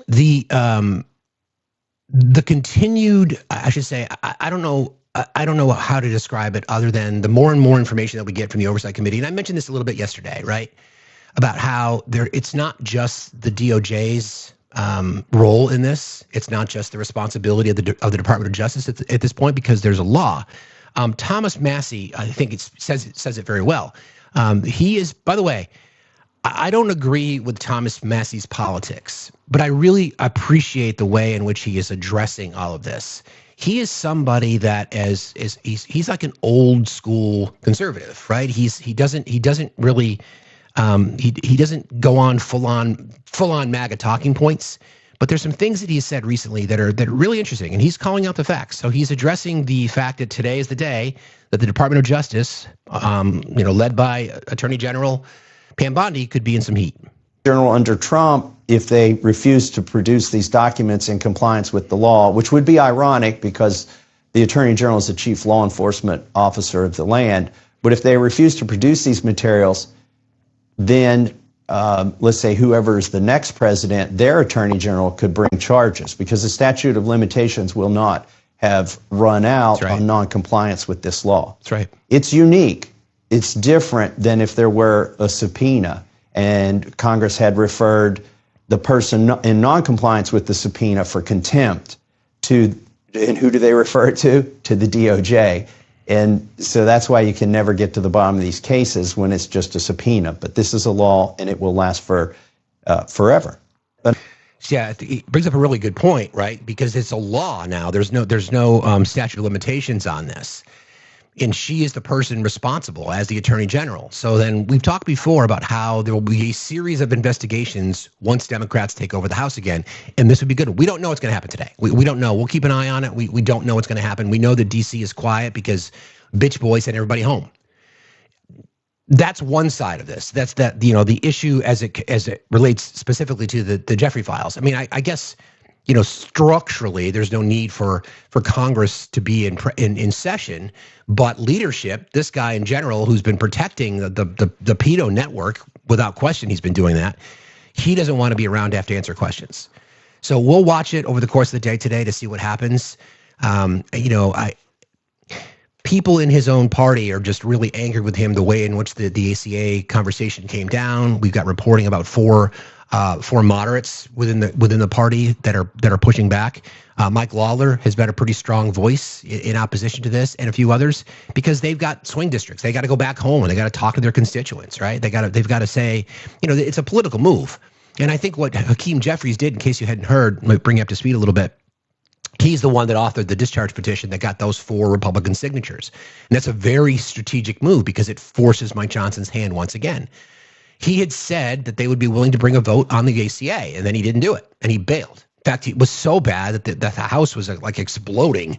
the continued, I should say, I don't know. I don't know how to describe it other than the more and more information that we get from the Oversight Committee. And I mentioned this a little bit yesterday, right? About how it's not just the DOJ's role in this. It's not just the responsibility of the Department of Justice at this point, because there's a law. Thomas Massie, I think it says it very well. He is, by the way, I don't agree with Thomas Massie's politics, but I really appreciate the way in which he is addressing all of this. He is somebody that he's like an old school conservative, right? He doesn't really he doesn't go on full on MAGA talking points, but there's some things that he said recently that are really interesting, and he's calling out the facts. So he's addressing the fact that today is the day that the Department of Justice, led by Attorney General Pam Bondi, could be in some heat. General, under Trump, if they refuse to produce these documents in compliance with the law, which would be ironic because the Attorney General is the chief law enforcement officer of the land, but if they refuse to produce these materials, then let's say whoever is the next president, their Attorney General could bring charges because the statute of limitations will not have run out on noncompliance with this law. That's right. It's unique. It's different than if there were a subpoena and Congress had referred the person in noncompliance with the subpoena for contempt to, and who do they refer it to? To the DOJ. And so that's why you can never get to the bottom of these cases when it's just a subpoena. But this is a law, and it will last for forever. But yeah, it brings up a really good point, right? Because it's a law now. There's no statute of limitations on this. And she is the person responsible as the Attorney General. So then we've talked before about how there will be a series of investigations once Democrats take over the House again. And this would be good. We don't know what's going to happen today. We don't know. We'll keep an eye on it. We don't know what's going to happen. We know that D.C. is quiet because bitch boy sent everybody home. That's one side of this. That's the issue as it relates specifically to the Jeffrey files. I mean, I guess, structurally, there's no need for Congress to be in session, but leadership, this guy in general, who's been protecting the pedo network, without question, he's been doing that. He doesn't want to be around to have to answer questions. So we'll watch it over the course of the day today to see what happens. People in his own party are just really angry with him, the way in which the ACA conversation came down. We've got reporting about four moderates within the party that are pushing back. Mike Lawler has been a pretty strong voice in opposition to this, and a few others, because they've got swing districts. They got to go back home and they got to talk to their constituents, right? They've got to say, it's a political move. And I think what Hakeem Jeffries did, in case you hadn't heard, might bring you up to speed a little bit. He's the one that authored the discharge petition that got those 4 Republican signatures. And that's a very strategic move because it forces Mike Johnson's hand once again. He had said that they would be willing to bring a vote on the ACA, and then he didn't do it, and he bailed. In fact, it was so bad that the House was like exploding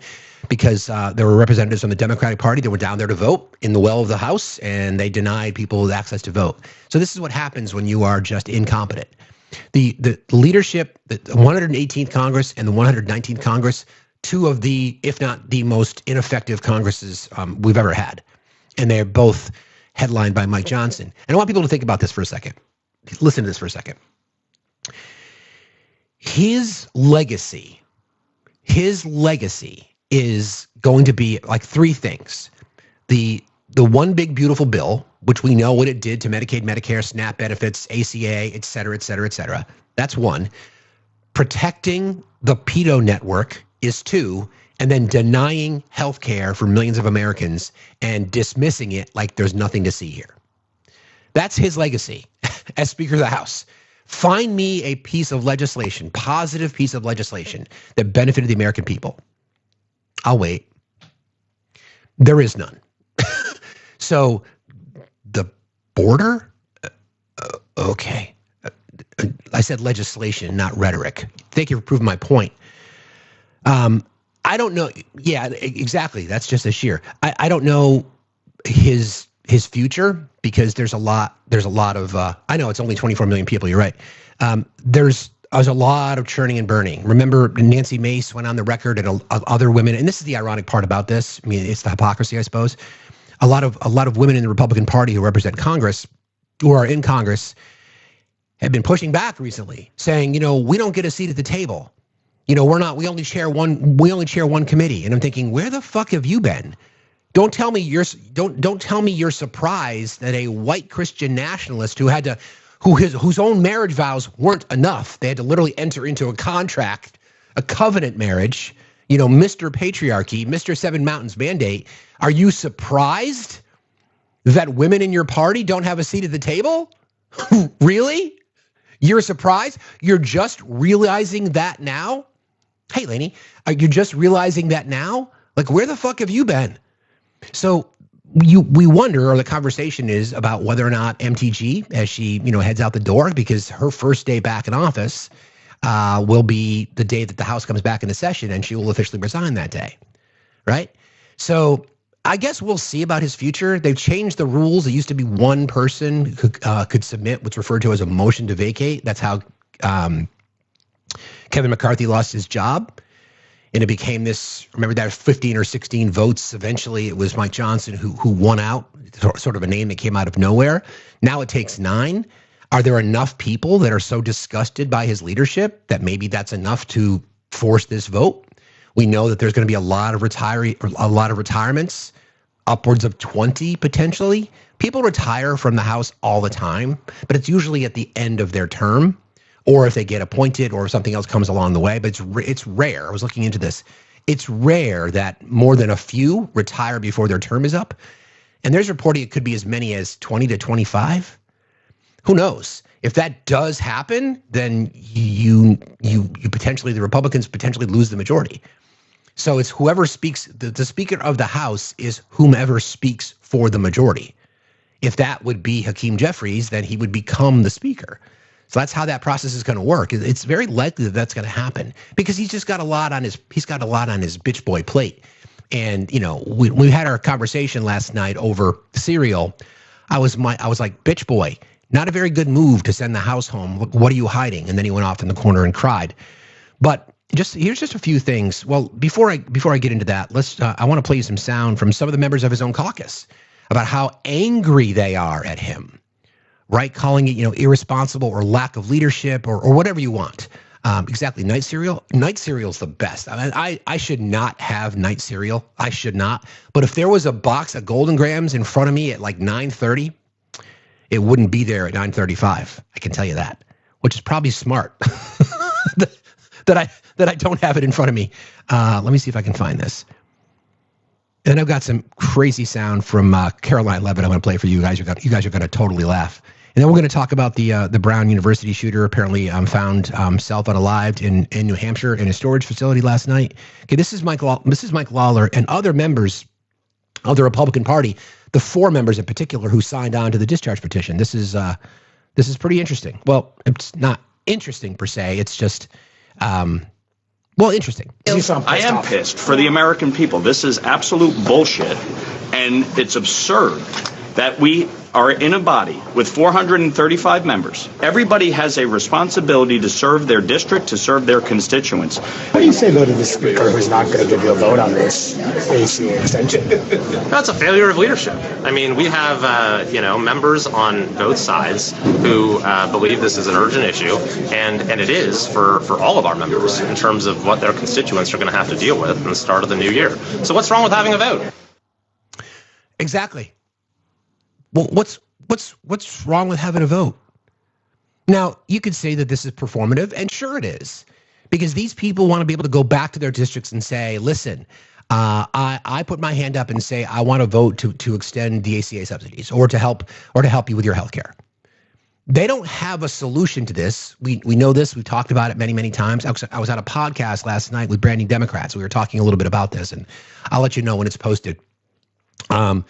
because there were representatives from the Democratic Party that were down there to vote in the well of the House, and they denied people access to vote. So this is what happens when you are just incompetent. The leadership, the 118th Congress and the 119th Congress, 2 of the, if not the most ineffective Congresses we've ever had. And they're both headlined by Mike Johnson. And I want people to think about this for a second. Listen to this for a second. His legacy is going to be like 3 things. The one big beautiful bill, which we know what it did to Medicaid, Medicare, SNAP benefits, ACA, et cetera, et cetera, et cetera. That's 1. Protecting the pedo network is 2. And then denying health care for millions of Americans and dismissing it like there's nothing to see here. That's his legacy as Speaker of the House. Find me a piece of legislation, positive piece of legislation that benefited the American people. I'll wait. There is none. So the border? Okay. I said legislation, not rhetoric. Thank you for proving my point. I don't know. Yeah, exactly. That's just a sheer. I don't know his future because there's a lot of. I know it's only 24 million people. You're right. There's a lot of churning and burning. Remember, Nancy Mace went on the record and other women, and this is the ironic part about this. I mean, it's the hypocrisy, I suppose. A lot of women in the Republican Party who represent Congress, who are in Congress, have been pushing back recently, saying, we don't get a seat at the table. We only chair one committee. And I'm thinking, where the fuck have you been? Don't tell me you're surprised that a white Christian nationalist whose own marriage vows weren't enough. They had to literally enter into a contract, a covenant marriage, Mr. Patriarchy, Mr. Seven Mountains Mandate. Are you surprised that women in your party don't have a seat at the table? Really? You're surprised? You're just realizing that now? Hey, Lainey, are you just realizing that now? Like, where the fuck have you been? So we wonder, or the conversation is about whether or not MTG, as she heads out the door, because her first day back in office will be the day that the House comes back into session, and she will officially resign that day, right? So I guess we'll see about his future. They've changed the rules. It used to be one person who could submit what's referred to as a motion to vacate. That's how Kevin McCarthy lost his job. And it became this, remember that 15 or 16 votes. Eventually, it was Mike Johnson who won out, sort of a name that came out of nowhere. Now it takes 9. Are there enough people that are so disgusted by his leadership that maybe that's enough to force this vote? We know that there's going to be a lot of retirements, upwards of 20 potentially. People retire from the House all the time, but it's usually at the end of their term, or if they get appointed or something else comes along the way. But it's rare. I was looking into this. It's rare that more than a few retire before their term is up. And there's reporting it could be as many as 20 to 25. Who knows? If that does happen, then you potentially, the Republicans potentially lose the majority. So it's whoever speaks, the Speaker of the House is whomever speaks for the majority. If that would be Hakeem Jeffries, then he would become the Speaker. So that's how that process is going to work. It's very likely that that's going to happen because he's just got a lot on his bitch boy plate. And we had our conversation last night over cereal. I was like, bitch boy, not a very good move to send the House home. Look, what are you hiding? And then he went off in the corner and cried. But here's just a few things. Well, before I get into that, I want to play you some sound from some of the members of his own caucus about how angry they are at him. Right, calling it irresponsible or lack of leadership or whatever you want. Exactly, night cereal. Night cereal's the best. I mean, I should not have night cereal. I should not. But if there was a box of Golden Grams in front of me at like 9:30, it wouldn't be there at 9:35. I can tell you that, which is probably smart that I don't have it in front of me. Let me see if I can find this. And I've got some crazy sound from Caroline Levitt I'm going to play for you guys. You guys are going to totally laugh. And then we're going to talk about the Brown University shooter apparently found himself unalived in New Hampshire in a storage facility last night. Okay, this is Mike Lawler and other members of the Republican Party, the 4 members in particular who signed on to the discharge petition. This is pretty interesting. Well, it's not interesting per se. It's just interesting. I am pissed for the American people. This is absolute bullshit, and it's absurd that we are in a body with 435 members. Everybody has a responsibility to serve their district, to serve their constituents. What do you say, though, to the Speaker who's not going to give you a vote on this ACA extension? That's a failure of leadership. I mean, we have, members on both sides who believe this is an urgent issue, and it is for all of our members in terms of what their constituents are going to have to deal with in the start of the new year. So what's wrong with having a vote? Exactly. Well, what's wrong with having a vote? Now, you could say that this is performative, and sure it is, because these people want to be able to go back to their districts and say, listen, I put my hand up and say I want to vote to extend the ACA subsidies or to help you with your health care. They don't have a solution to this. We know this. We've talked about it many, many times. I was at a podcast last night with Branding Democrats. We were talking a little bit about this, and I'll let you know when it's posted. I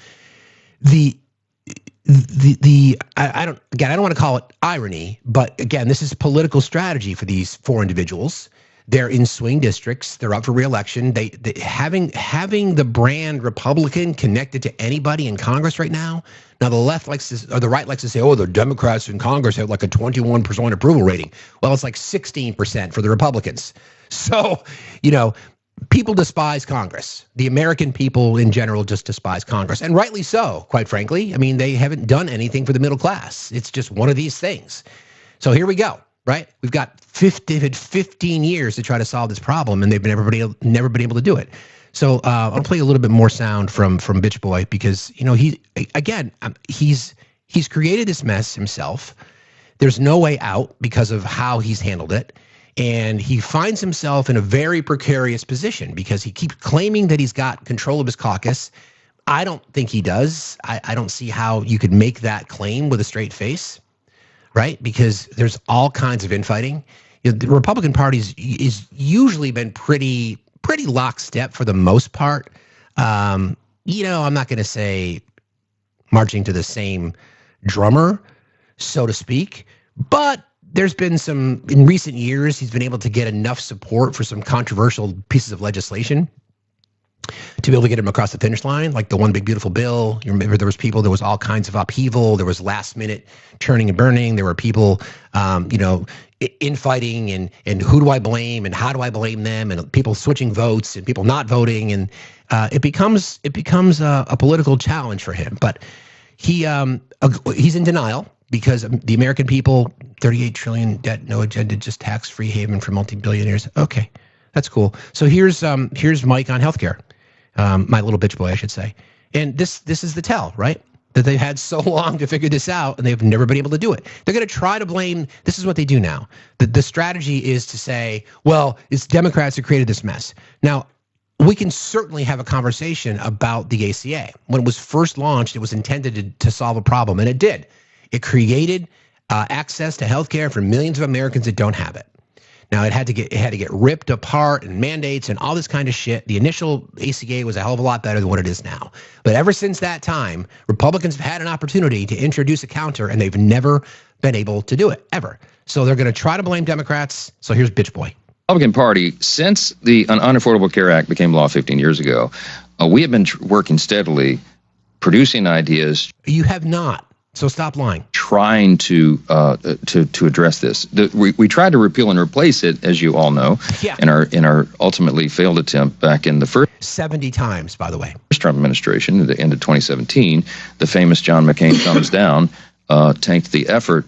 don't want to call it irony, but again, this is political strategy for these 4 individuals. They're in swing districts. They're up for re-election. They having the brand Republican connected to anybody in Congress right now. Now the left the right likes to say, oh, the Democrats in Congress have like a 21% approval rating. Well, it's like 16% for the Republicans. So, people despise Congress. The American people in general just despise Congress, and rightly so, quite frankly. I mean, they haven't done anything for the middle class. It's just one of these things. So here we go, right? We've got 15 years to try to solve this problem, and they've never been able to do it. So I'll play a little bit more sound from Bitch Boy, because he's created this mess himself. There's no way out because of how he's handled it. And he finds himself in a very precarious position because he keeps claiming that he's got control of his caucus. I don't think he does. I don't see how you could make that claim with a straight face, right? Because there's all kinds of infighting. The Republican Party is usually been pretty lockstep for the most part. I'm not going to say marching to the same drummer, so to speak, but there's been some, in recent years, he's been able to get enough support for some controversial pieces of legislation to be able to get him across the finish line, like the one big beautiful bill. You remember there was all kinds of upheaval. There was last minute turning and burning. There were people, infighting and who do I blame and how do I blame them, and people switching votes and people not voting, and it becomes a political challenge for him. But he's in denial because the American people, 38 trillion debt, no agenda, just tax-free haven for multi-billionaires. Okay, that's cool. So here's Mike on healthcare. My little bitch boy, I should say. And this is the tell, right? That they've had so long to figure this out and they've never been able to do it. They're going to try to blame, this is what they do now. The strategy is to say, well, it's Democrats who created this mess. Now, we can certainly have a conversation about the ACA. When it was first launched, it was intended to solve a problem, and it did. It created access to healthcare for millions of Americans that don't have it. Now it had to get ripped apart and mandates and all this kind of shit. The initial ACA was a hell of a lot better than what it is now. But ever since that time, Republicans have had an opportunity to introduce a counter, and they've never been able to do it, ever. So they're going to try to blame Democrats. So here's Bitch Boy. Republican Party, since the Unaffordable Care Act became law 15 years ago, we have been working steadily, producing ideas. You have not. So stop lying. Trying to address this. We tried to repeal and replace it, as you all know, in our ultimately failed attempt back in the first 70 times, by the way. First Trump administration at the end of 2017. The famous John McCain thumbs down tanked the effort.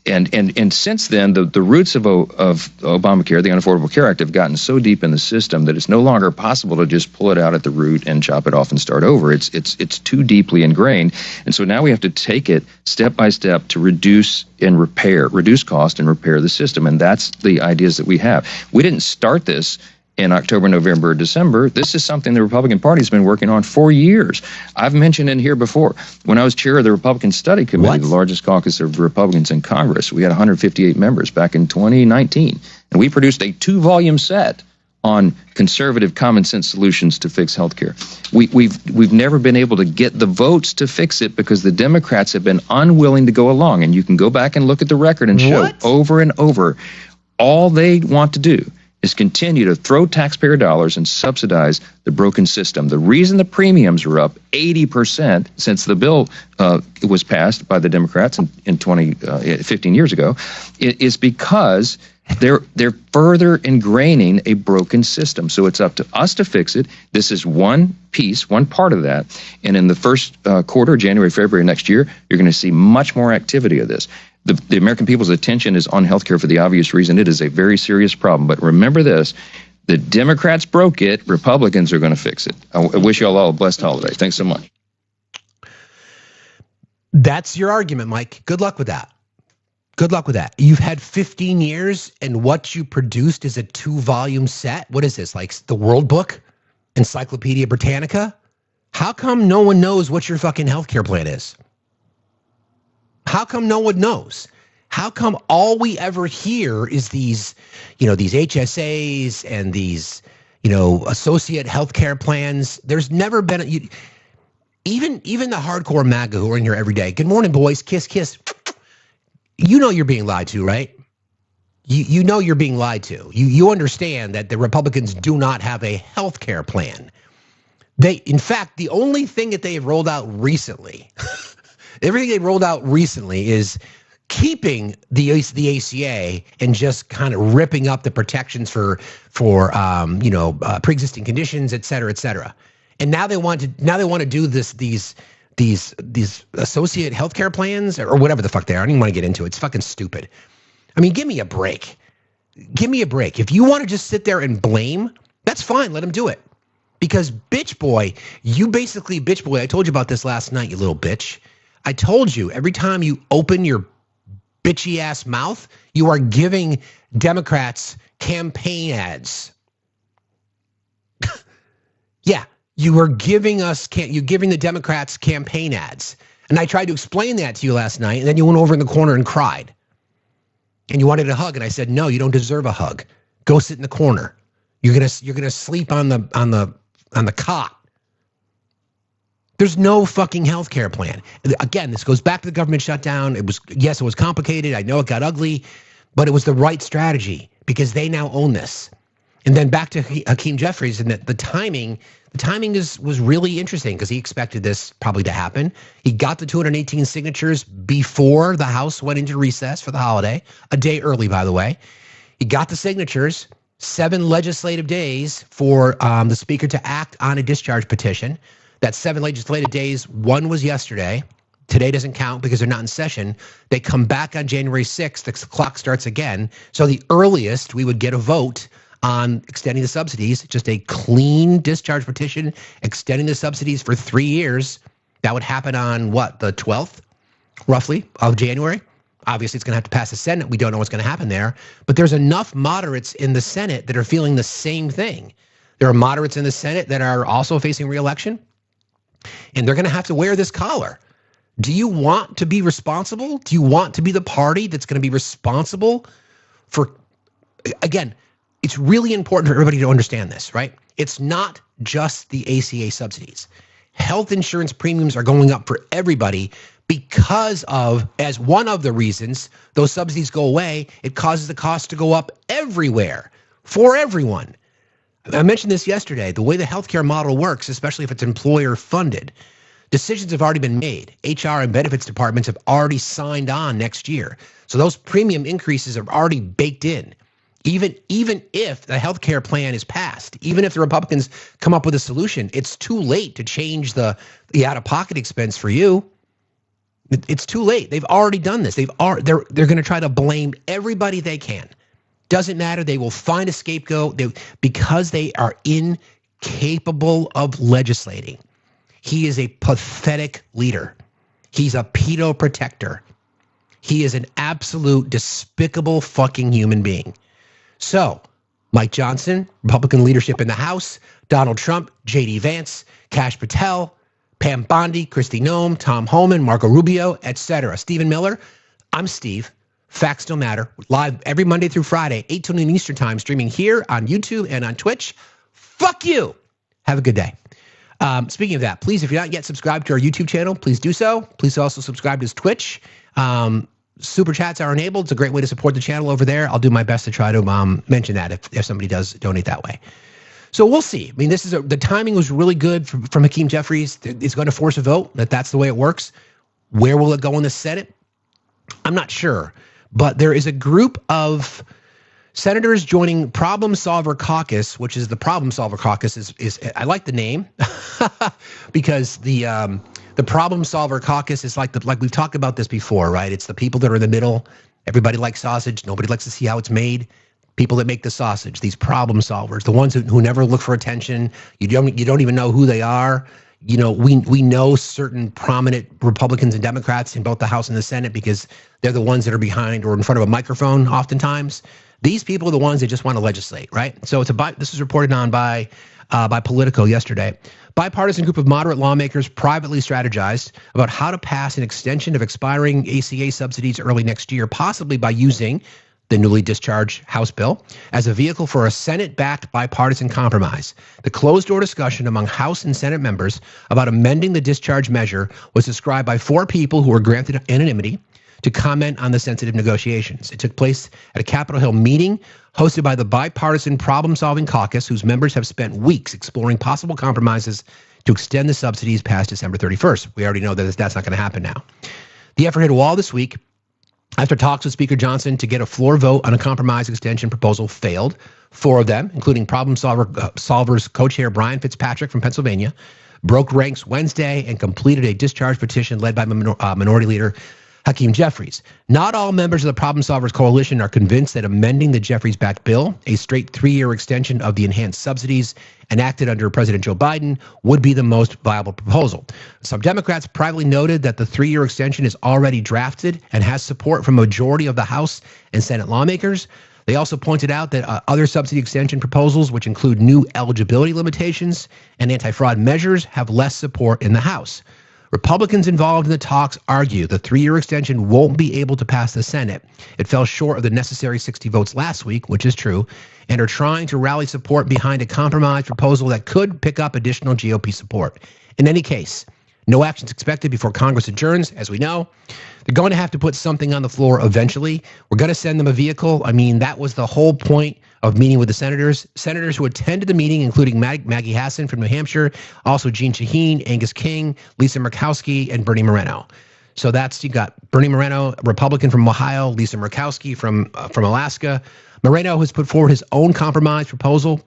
And since then, the roots of Obamacare, the Unaffordable Care Act, have gotten so deep in the system that it's no longer possible to just pull it out at the root and chop it off and start over. It's too deeply ingrained, and so now we have to take it step by step to reduce cost and repair the system, and that's the ideas that we have. We didn't start this in October, November, or December. This is something the Republican Party has been working on for years. I've mentioned in here before, when I was chair of the Republican Study Committee, the largest caucus of Republicans in Congress, we had 158 members back in 2019, and we produced a 2-volume set on conservative common sense solutions to fix healthcare. We've never been able to get the votes to fix it because the Democrats have been unwilling to go along, and you can go back and look at the record and show over and over, all they want to do is continue to throw taxpayer dollars and subsidize the broken system. The reason the premiums are up 80% since the bill was passed by the Democrats in 15 years ago is because they're further ingraining a broken system. So it's up to us to fix it. This is one piece, one part of that. And in the first quarter, January, February next year, you're going to see much more activity of this. The American people's attention is on healthcare for the obvious reason. It is a very serious problem. But remember this, the Democrats broke it, Republicans are going to fix it. I wish you all a blessed holiday. Thanks so much. That's your argument, Mike. Good luck with that. Good luck with that. You've had 15 years, and what you produced is a 2-volume set. What is this, like the World Book? Encyclopedia Britannica? How come no one knows what your fucking healthcare plan is? How come no one knows? How come all we ever hear is these HSAs and these, associate healthcare plans? There's never been even the hardcore MAGA who are in here every day. Good morning, boys. Kiss, kiss. You know you're being lied to, right? You know you're being lied to. You understand that the Republicans do not have a healthcare plan. In fact, the only thing that they have rolled out recently. Everything they rolled out recently is keeping the ACA and just kind of ripping up the protections for pre-existing conditions, et cetera, et cetera. And now they want to do these these associate healthcare plans or whatever the fuck they are. I don't even want to get into it. It's fucking stupid. I mean, give me a break. Give me a break. If you want to just sit there and blame, that's fine. Let them do it. Because bitch boy, I told you about this last night, you little bitch. I told you, every time you open your bitchy ass mouth, you are giving Democrats campaign ads. Yeah, you're giving the Democrats campaign ads. And I tried to explain that to you last night, and then you went over in the corner and cried. And you wanted a hug, and I said, no, you don't deserve a hug. Go sit in the corner. You're gonna sleep on the cot. There's no fucking healthcare plan. Again, this goes back to the government shutdown. It was complicated. I know it got ugly, but it was the right strategy because they now own this. And then back to Hakeem Jeffries, and the timing was really interesting because he expected this probably to happen. He got the 218 signatures before the House went into recess for the holiday, a day early, by the way. He got the signatures, 7 legislative days for the Speaker to act on a discharge petition. That's 7 legislative days. 1 was yesterday. Today doesn't count because they're not in session. They come back on January 6th. The clock starts again. So the earliest we would get a vote on extending the subsidies, just a clean discharge petition, extending the subsidies for 3 years. That would happen on the 12th, roughly, of January. Obviously, it's going to have to pass the Senate. We don't know what's going to happen there. But there's enough moderates in the Senate that are feeling the same thing. There are moderates in the Senate that are also facing re-election. And they're going to have to wear this collar. Do you want to be responsible? Do you want to be the party that's going to be responsible for, again, it's really important for everybody to understand this, right? It's not just the ACA subsidies. Health insurance premiums are going up for everybody because of, as one of the reasons, those subsidies go away, it causes the cost to go up everywhere for everyone. I mentioned this yesterday. The way the healthcare model works, especially if it's employer funded, decisions have already been made. HR and benefits departments have already signed on next year. So those premium increases are already baked in. Even if the healthcare plan is passed, even if the Republicans come up with a solution, it's too late to change the out-of-pocket expense for you. It's too late. They've already done this. They're going to try to blame everybody they can. Doesn't matter. They will find a scapegoat because they are incapable of legislating. He is a pathetic leader. He's a pedo protector. He is an absolute despicable fucking human being. So, Mike Johnson, Republican leadership in the House, Donald Trump, J.D. Vance, Kash Patel, Pam Bondi, Kristi Noem, Tom Homan, Marco Rubio, etc. Stephen Miller, I'm Steve. Facts Still Matter, live every Monday through Friday, 8 to noon Eastern time, streaming here on YouTube and on Twitch. Fuck you. Have a good day. Speaking of that, please, if you're not yet subscribed to our YouTube channel, please do so. Please also subscribe to Twitch. Super chats are enabled. It's a great way to support the channel over there. I'll do my best to try to mention that if somebody does donate that way. So we'll see. I mean, the timing was really good from Hakeem Jeffries. It's going to force a vote. That's the way it works. Where will it go in the Senate? I'm not sure. But there is a group of senators joining Problem Solver Caucus, which is the Problem Solver Caucus is I like the name because the Problem Solver Caucus is like we've talked about this before, right? It's the people that are in the middle. Everybody likes sausage. Nobody likes to see how it's made. People that make the sausage, these problem solvers, the ones who never look for attention. You don't even know who they are. You know, we know certain prominent Republicans and Democrats in both the House and the Senate because they're the ones that are behind or in front of a microphone oftentimes. These people are the ones that just want to legislate, right? So this was reported on by Politico yesterday. Bipartisan group of moderate lawmakers privately strategized about how to pass an extension of expiring ACA subsidies early next year, possibly by using the newly discharged House bill as a vehicle for a Senate-backed bipartisan compromise. The closed-door discussion among House and Senate members about amending the discharge measure was described by 4 people who were granted anonymity to comment on the sensitive negotiations. It took place at a Capitol Hill meeting hosted by the Bipartisan Problem-Solving Caucus, whose members have spent weeks exploring possible compromises to extend the subsidies past December 31st. We already know that that's not going to happen now. The effort hit a wall this week after talks with Speaker Johnson to get a floor vote on a compromise extension proposal failed. 4 of them, including Problem Solvers co-chair Brian Fitzpatrick from Pennsylvania, broke ranks Wednesday and completed a discharge petition led by Minority Leader Hakeem Jeffries. Not all members of the Problem Solvers Coalition are convinced that amending the Jeffries-backed bill, a straight 3-year extension of the enhanced subsidies enacted under President Joe Biden, would be the most viable proposal. Some Democrats privately noted that the 3-year extension is already drafted and has support from a majority of the House and Senate lawmakers. They also pointed out that other subsidy extension proposals, which include new eligibility limitations and anti-fraud measures, have less support in the House. Republicans involved in the talks argue the 3-year extension won't be able to pass the Senate. It fell short of the necessary 60 votes last week, which is true, and are trying to rally support behind a compromise proposal that could pick up additional GOP support. In any case, no action is expected before Congress adjourns, as we know. They're going to have to put something on the floor eventually. We're going to send them a vehicle. I mean, that was the whole point of meeting with the senators. Senators who attended the meeting, including Maggie Hassan from New Hampshire, also Jeanne Shaheen, Angus King, Lisa Murkowski, and Bernie Moreno. So you got Bernie Moreno, Republican from Ohio, Lisa Murkowski from Alaska. Moreno has put forward his own compromise proposal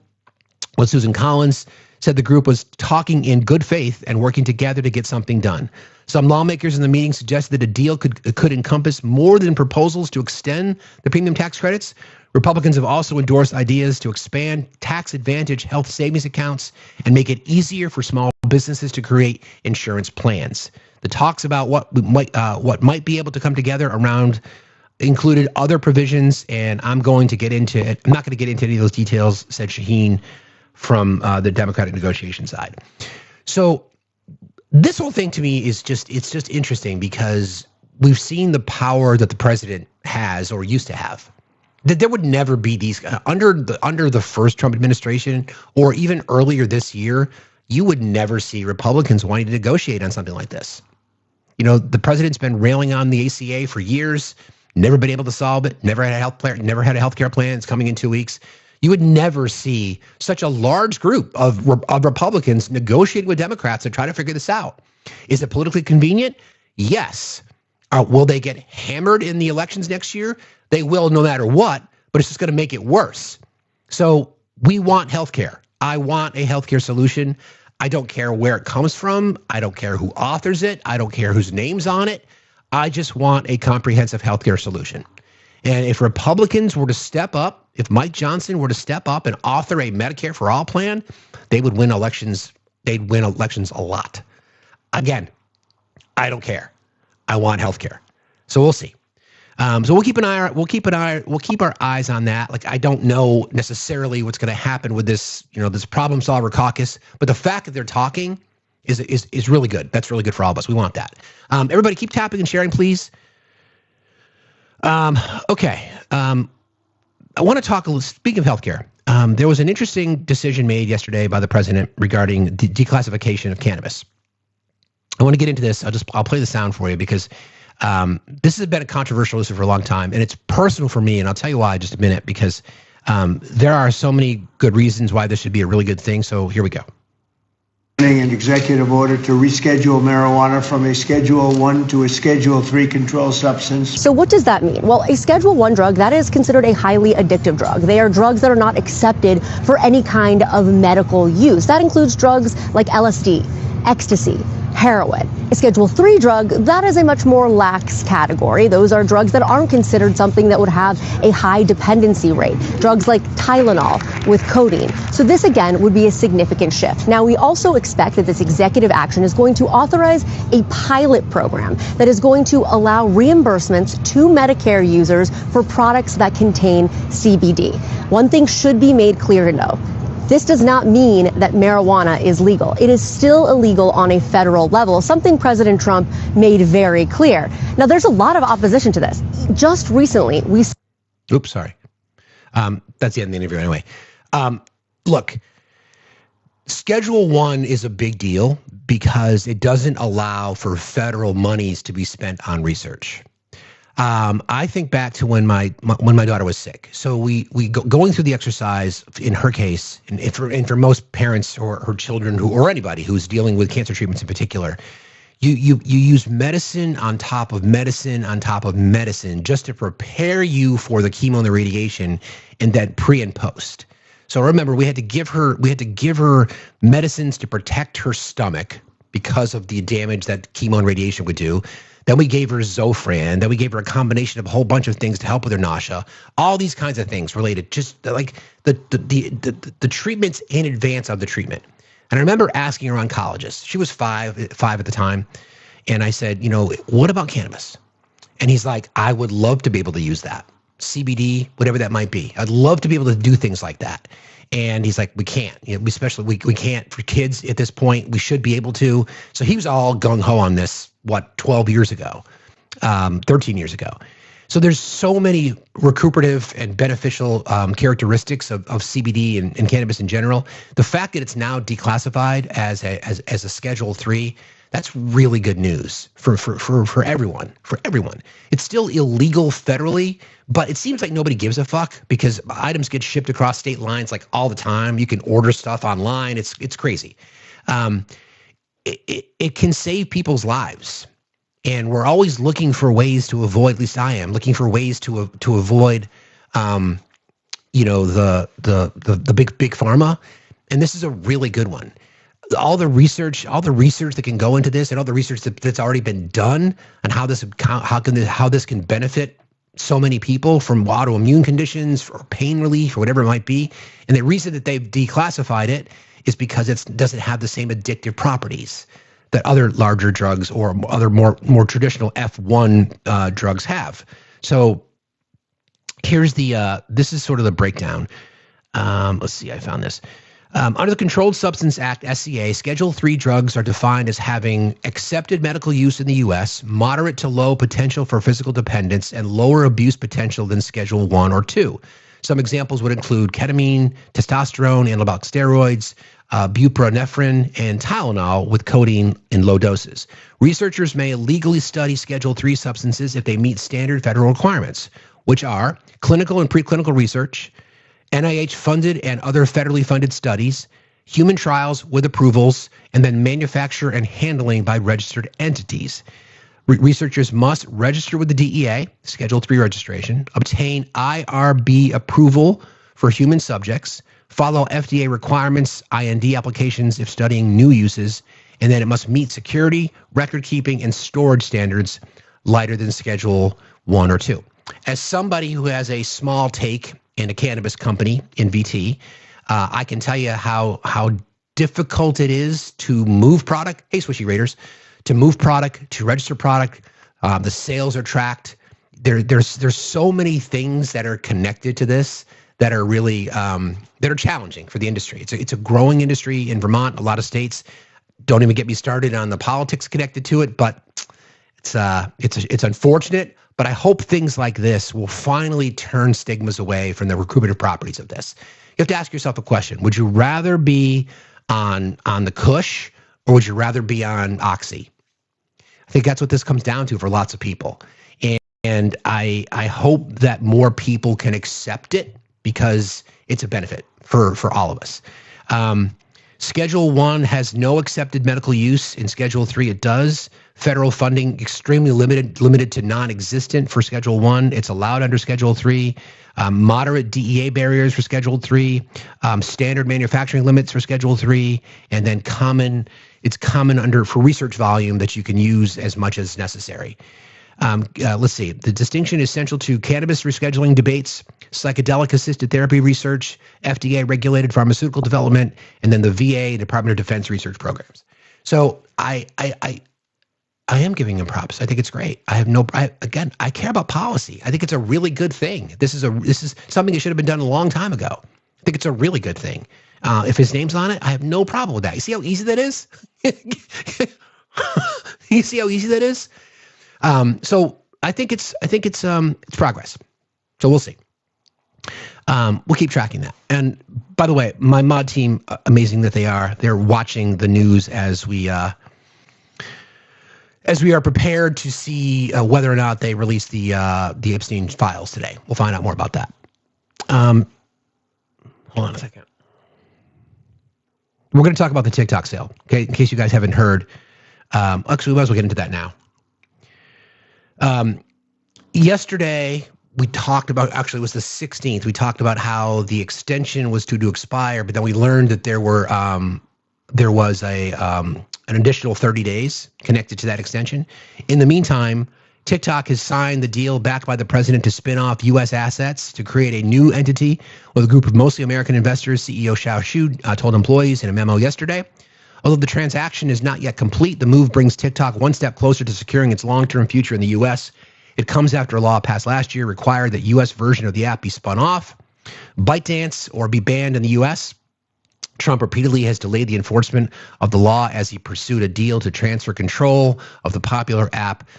with Susan Collins, said the group was talking in good faith and working together to get something done. Some lawmakers in the meeting suggested that a deal could encompass more than proposals to extend the premium tax credits. Republicans have also endorsed ideas to expand tax advantage health savings accounts and make it easier for small businesses to create insurance plans. The talks about what might be able to come together around included other provisions, and I'm not going to get into any of those details, said Shaheen from the Democratic negotiation side. So this whole thing to me is just interesting because we've seen the power that the president has or used to have. That there would never be these under the first Trump administration or even earlier this year, you would never see Republicans wanting to negotiate on something like this. You know, the president's been railing on the ACA for years, never been able to solve it, never had a health care plan. It's coming in 2 weeks. You would never see such a large group of Republicans negotiating with Democrats to try to figure this out. Is it politically convenient? Yes. Will they get hammered in the elections next year? They will no matter what, but it's just going to make it worse. So we want healthcare. I want a healthcare solution. I don't care where it comes from. I don't care who authors it. I don't care whose name's on it. I just want a comprehensive healthcare solution. And if Republicans were to step up, if Mike Johnson were to step up and author a Medicare for All plan, they would win elections. They'd win elections a lot. Again, I don't care. I want healthcare. So we'll see. So we'll keep our eyes on that. Like, I don't know necessarily what's going to happen with this, this problem solver caucus, but the fact that they're talking is really good. That's really good for all of us. We want that. Everybody keep tapping and sharing, please. Okay. I want to talk a little, speaking of healthcare, there was an interesting decision made yesterday by the president regarding declassification of cannabis. I want to get into this. I'll play the sound for you because this has been a controversial issue for a long time, and it's personal for me, and I'll tell you why in just a minute, because there are so many good reasons why this should be a really good thing. So here we go. An executive order to reschedule marijuana from a Schedule 1 to a Schedule 3 controlled substance. So what does that mean? Well, a Schedule 1 drug, that is considered a highly addictive drug. They are drugs that are not accepted for any kind of medical use. That includes drugs like LSD, ecstasy, heroin. A Schedule 3 drug, that is a much more lax category. Those are drugs that aren't considered something that would have a high dependency rate. Drugs like Tylenol with codeine. So this, again, would be a significant shift. Now, we also expect that this executive action is going to authorize a pilot program that is going to allow reimbursements to Medicare users for products that contain CBD. One thing should be made clear to know. This does not mean that marijuana is legal. It is still illegal on a federal level, something President Trump made very clear. Now, there's a lot of opposition to this. Just recently, Oops, sorry. That's the end of the interview anyway. Look, Schedule 1 is a big deal because it doesn't allow for federal monies to be spent on research. I think back to when my daughter was sick. So going through the exercise in her case, and for most parents or her children or anybody who's dealing with cancer treatments in particular, you use medicine on top of medicine on top of medicine just to prepare you for the chemo and the radiation, and then pre and post. So remember, we had to give her medicines to protect her stomach because of the damage that chemo and radiation would do. Then we gave her Zofran. Then we gave her a combination of a whole bunch of things to help with her nausea. All these kinds of things related, just like the treatments in advance of the treatment. And I remember asking her oncologist. She was five at the time, and I said, what about cannabis? And he's like, I would love to be able to use that. CBD, whatever that might be. I'd love to be able to do things like that. And he's like, we can't. We can't for kids at this point. We should be able to. So he was all gung-ho on this, 12 years ago, 13 years ago. So there's so many recuperative and beneficial characteristics of CBD and cannabis in general. The fact that it's now declassified as a Schedule 3, that's really good news for everyone. For everyone, it's still illegal federally, but it seems like nobody gives a fuck because items get shipped across state lines like all the time. You can order stuff online. It's crazy. It can save people's lives, and we're always looking for ways to avoid. At least I am looking for ways to avoid, the big pharma, and this is a really good one. All the research that can go into this, and all the research that's already been done on how this can benefit so many people from autoimmune conditions or pain relief or whatever it might be. And the reason that they've declassified it is because it doesn't have the same addictive properties that other larger drugs or other more traditional F1 drugs have. So here's this is sort of the breakdown. Let's see, I found this. Under the Controlled Substance Act, SCA, Schedule 3 drugs are defined as having accepted medical use in the U.S., moderate to low potential for physical dependence, and lower abuse potential than Schedule 1 or 2. Some examples would include ketamine, testosterone, anabolic steroids, buprenorphine, and Tylenol with codeine in low doses. Researchers may illegally study Schedule 3 substances if they meet standard federal requirements, which are clinical and preclinical research, NIH-funded and other federally funded studies, human trials with approvals, and then manufacture and handling by registered entities. Researchers must register with the DEA, Schedule 3 registration, obtain IRB approval for human subjects, follow FDA requirements, IND applications if studying new uses, and then it must meet security, record keeping, and storage standards lighter than Schedule 1 or 2. As somebody who has a small take in a cannabis company in VT, I can tell you how difficult it is to move product. Hey, Swishy Raiders, to move product, to register product. The sales are tracked. There's so many things that are connected to this that are really that are challenging for the industry. It's a growing industry in Vermont. A lot of states. Don't even get me started on the politics connected to it, but it's unfortunate. But I hope things like this will finally turn stigmas away from the recuperative properties of this. You have to ask yourself a question. Would you rather be on the Kush, or would you rather be on Oxy? I think that's what this comes down to for lots of people. And I hope that more people can accept it because it's a benefit for all of us. Schedule 1 has no accepted medical use. In Schedule 3, it does. Federal funding extremely limited to non-existent for Schedule 1. It's allowed under Schedule 3. Moderate DEA barriers for Schedule 3. Standard manufacturing limits for Schedule 3. And then it's common under for research volume that you can use as much as necessary. Let's see. The distinction is central to cannabis rescheduling debates, psychedelic-assisted therapy research, FDA-regulated pharmaceutical development, and then the VA, Department of Defense research programs. So I am giving him props. I think it's great. I care about policy. I think it's a really good thing. This is something that should have been done a long time ago. I think it's a really good thing. If his name's on it, I have no problem with that. You see how easy that is? You see how easy that is? So I think it's progress. So we'll see. We'll keep tracking that. And by the way, my mod team, amazing that they are, they're watching the news as we are prepared to see whether or not they release the Epstein files today. We'll find out more about that. Hold on a second. We're going to talk about the TikTok sale, okay? In case you guys haven't heard. Actually, we might as well get into that now. Yesterday, we talked about, actually it was the 16th, we talked about how the extension was to expire, but then we learned that there was an additional 30 days connected to that extension. In the meantime, TikTok has signed the deal backed by the president to spin off U.S. assets to create a new entity with a group of mostly American investors. CEO Xiao Xu told employees in a memo yesterday. Although the transaction is not yet complete, the move brings TikTok one step closer to securing its long-term future in the U.S. It comes after a law passed last year required that U.S. version of the app be spun off, ByteDance, or be banned in the U.S. Trump repeatedly has delayed the enforcement of the law as he pursued a deal to transfer control of the popular app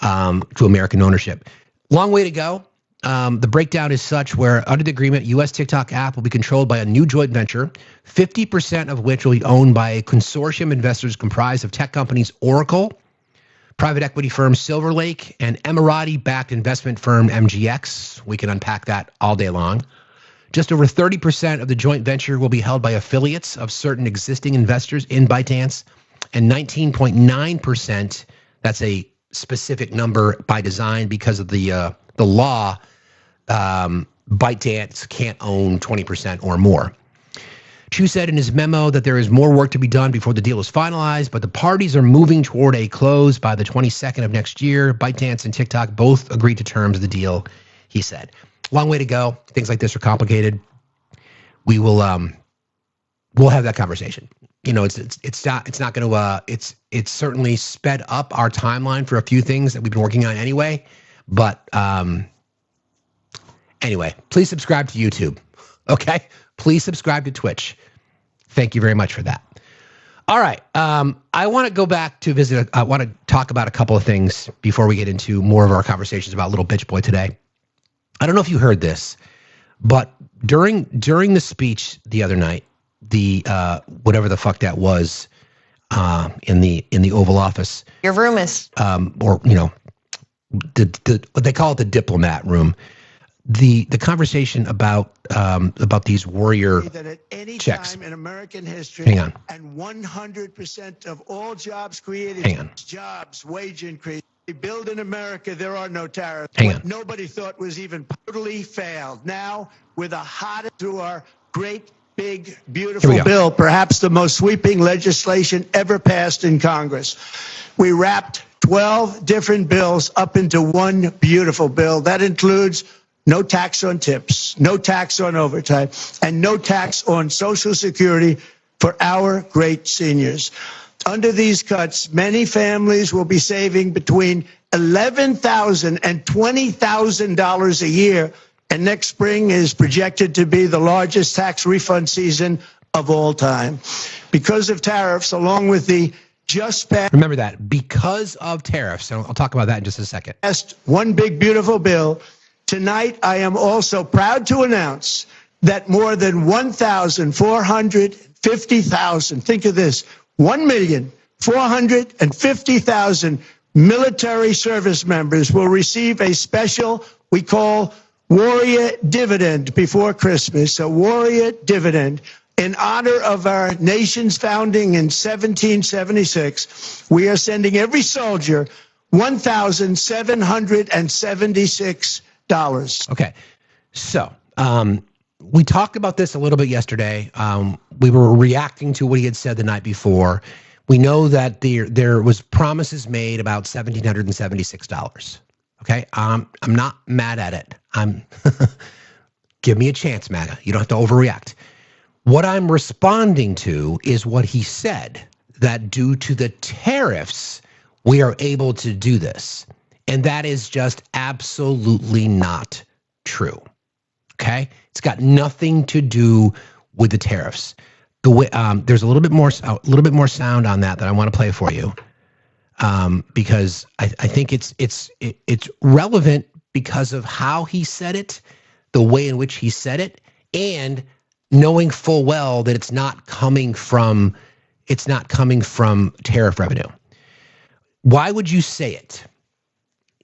to American ownership. Long way to go. The breakdown is such where under the agreement, U.S. TikTok app will be controlled by a new joint venture, 50% of which will be owned by a consortium of investors comprised of tech companies Oracle, private equity firm Silver Lake, and Emirati-backed investment firm MGX. We can unpack that all day long. Just over 30% of the joint venture will be held by affiliates of certain existing investors in ByteDance, and 19.9%, that's a specific number by design because of the law, ByteDance can't own 20% or more. Chu said in his memo that there is more work to be done before the deal is finalized, but the parties are moving toward a close by the 22nd of next year. ByteDance and TikTok both agreed to terms of the deal, he said. Long way to go. Things like this are complicated. We will we'll have that conversation. You know, it's not going to it's certainly sped up our timeline for a few things that we've been working on anyway. But anyway, please subscribe to YouTube. Okay, please subscribe to Twitch. Thank you very much for that. All right, I want to go back to visit. I want to talk about a couple of things before we get into more of our conversations about Little Bitch Boy today. I don't know if you heard this, but during the speech the other night, the whatever the fuck that was in the Oval Office. Your room is or you know, what they call it, the diplomat room. The conversation about these warrior that at any checks. time in American history, Hang on. and 100% of all jobs created, Hang on. jobs, wage increase. We build in America, there are no tariffs. Hang What on. nobody thought was even totally failed. Now, with the hottest through our great, big, Here we beautiful go. bill, perhaps the most sweeping legislation ever passed in Congress. We wrapped 12 different bills up into one beautiful bill. That includes no tax on tips, no tax on overtime, and no tax on Social Security for our great seniors. Under these cuts, many families will be saving between $11,000 and $20,000 a year, and next spring is projected to be the largest tax refund season of all time. Because of tariffs, along with the just Remember that, because of tariffs. And I'll talk about that in just a second. passed one big beautiful bill, tonight I am also proud to announce that more than 1,450,000, think of this, 1,450,000 military service members will receive a special, we call Warrior Dividend before Christmas, a Warrior Dividend. In honor of our nation's founding in 1776, we are sending every soldier $1,776. Okay, so we talked about this a little bit yesterday. We were reacting to what he had said the night before. We know that there was promises made about $1,776. Okay, I'm not mad at it. Give me a chance, MAGA. You don't have to overreact. What I'm responding to is what he said, that due to the tariffs, we are able to do this. And that is just absolutely not true. Okay? It's got nothing to do with the tariffs. The way there's a little bit more sound on that I want to play for you, because I think it's relevant because of how he said it, the way in which he said it, and knowing full well that it's not coming from tariff revenue. Why would you say it?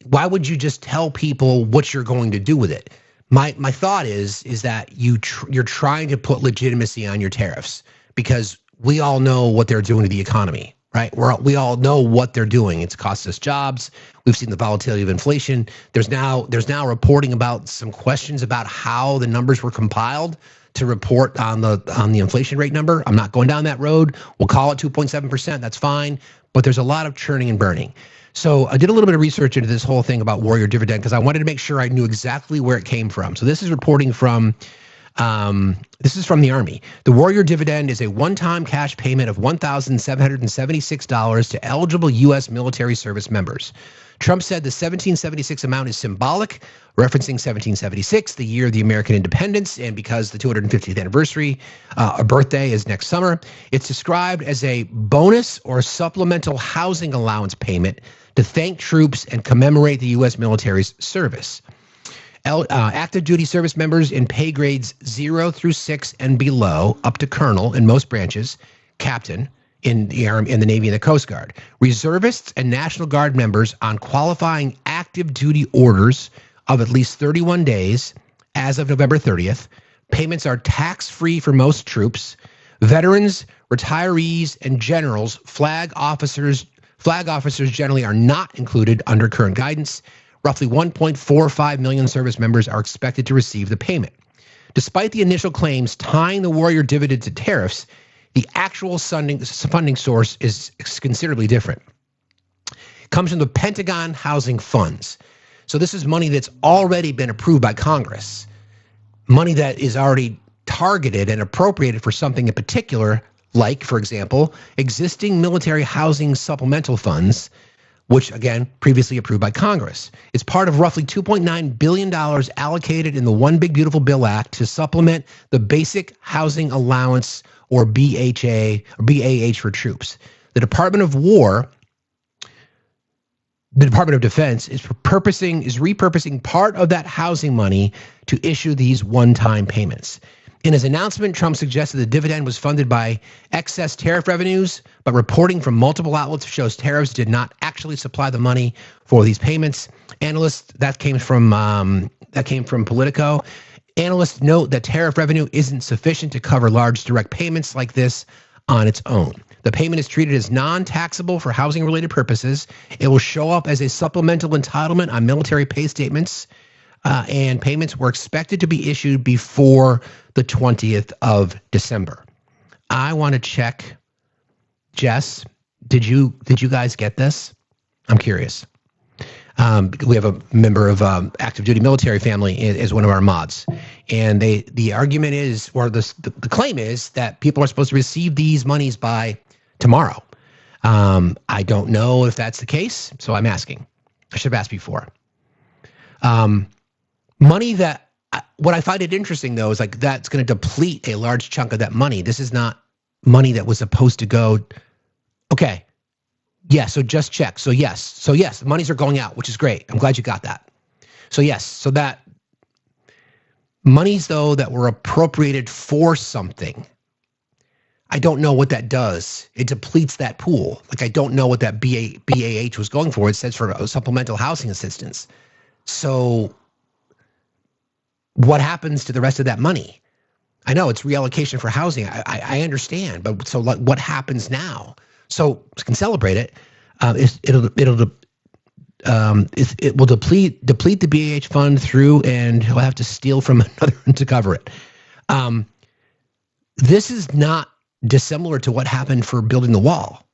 Why would you just tell people what you're going to do with it? My thought is that you're trying to put legitimacy on your tariffs, because we all know what they're doing to the economy. right? We all know what they're doing. It's cost us jobs. We've seen the volatility of inflation. There's now reporting about some questions about how the numbers were compiled to report on the inflation rate number. I'm not going down that road. We'll call it 2.7%. That's fine. But there's a lot of churning and burning. So I did a little bit of research into this whole thing about Warrior Dividend because I wanted to make sure I knew exactly where it came from. So this is reporting from the Army. The Warrior Dividend is a one-time cash payment of $1,776 to eligible U.S. military service members. Trump said the 1776 amount is symbolic, referencing 1776, the year of the American independence, and because the 250th anniversary, a birthday is next summer. It's described as a bonus or supplemental housing allowance payment to thank troops and commemorate the U.S. military's service. Active duty service members in pay grades 0 through 6 and below, up to colonel in most branches, captain in the Army, in the Navy, and the Coast Guard. Reservists and National Guard members on qualifying active duty orders of at least 31 days as of November 30th. Payments are tax-free for most troops. Veterans, retirees, and generals, flag officers generally are not included under current guidance. Roughly 1.45 million service members are expected to receive the payment. Despite the initial claims tying the Warrior Dividend to tariffs, the actual funding source is considerably different. It comes from the Pentagon Housing Funds. So this is money that's already been approved by Congress, money that is already targeted and appropriated for something in particular, like, for example, existing military housing supplemental funds, which, again, previously approved by Congress. It's part of roughly $2.9 billion allocated in the One Big Beautiful Bill Act to supplement the Basic Housing Allowance, or BHA, or BAH for troops. The Department of Defense is repurposing part of that housing money to issue these one-time payments. In his announcement, Trump suggested the dividend was funded by excess tariff revenues, but reporting from multiple outlets shows tariffs did not actually supply the money for these payments. That came from Politico. Analysts note that tariff revenue isn't sufficient to cover large direct payments like this on its own. The payment is treated as non-taxable for housing-related purposes. It will show up as a supplemental entitlement on military pay statements, and payments were expected to be issued before the 20th of December. I want to check. Jess, did you guys get this? I'm curious. We have a member of active duty military family as one of our mods, and the argument is, or the claim is, that people are supposed to receive these monies by tomorrow. I don't know if that's the case, so I'm asking. I should have asked before. Money that, what I find it interesting though is like that's going to deplete a large chunk of that money. This is not money that was supposed to go. Okay. Yeah, so just check. So yes, the monies are going out, which is great. I'm glad you got that. So yes, so that monies though that were appropriated for something, I don't know what that does. It depletes that pool. Like I don't know what that BAH was going for. It says for supplemental housing assistance. So what happens to the rest of that money? I know it's reallocation for housing. I understand, but so like what happens now? So we can celebrate it. It will deplete the BAH fund through, and he'll have to steal from another to cover it. This is not dissimilar to what happened for building the wall.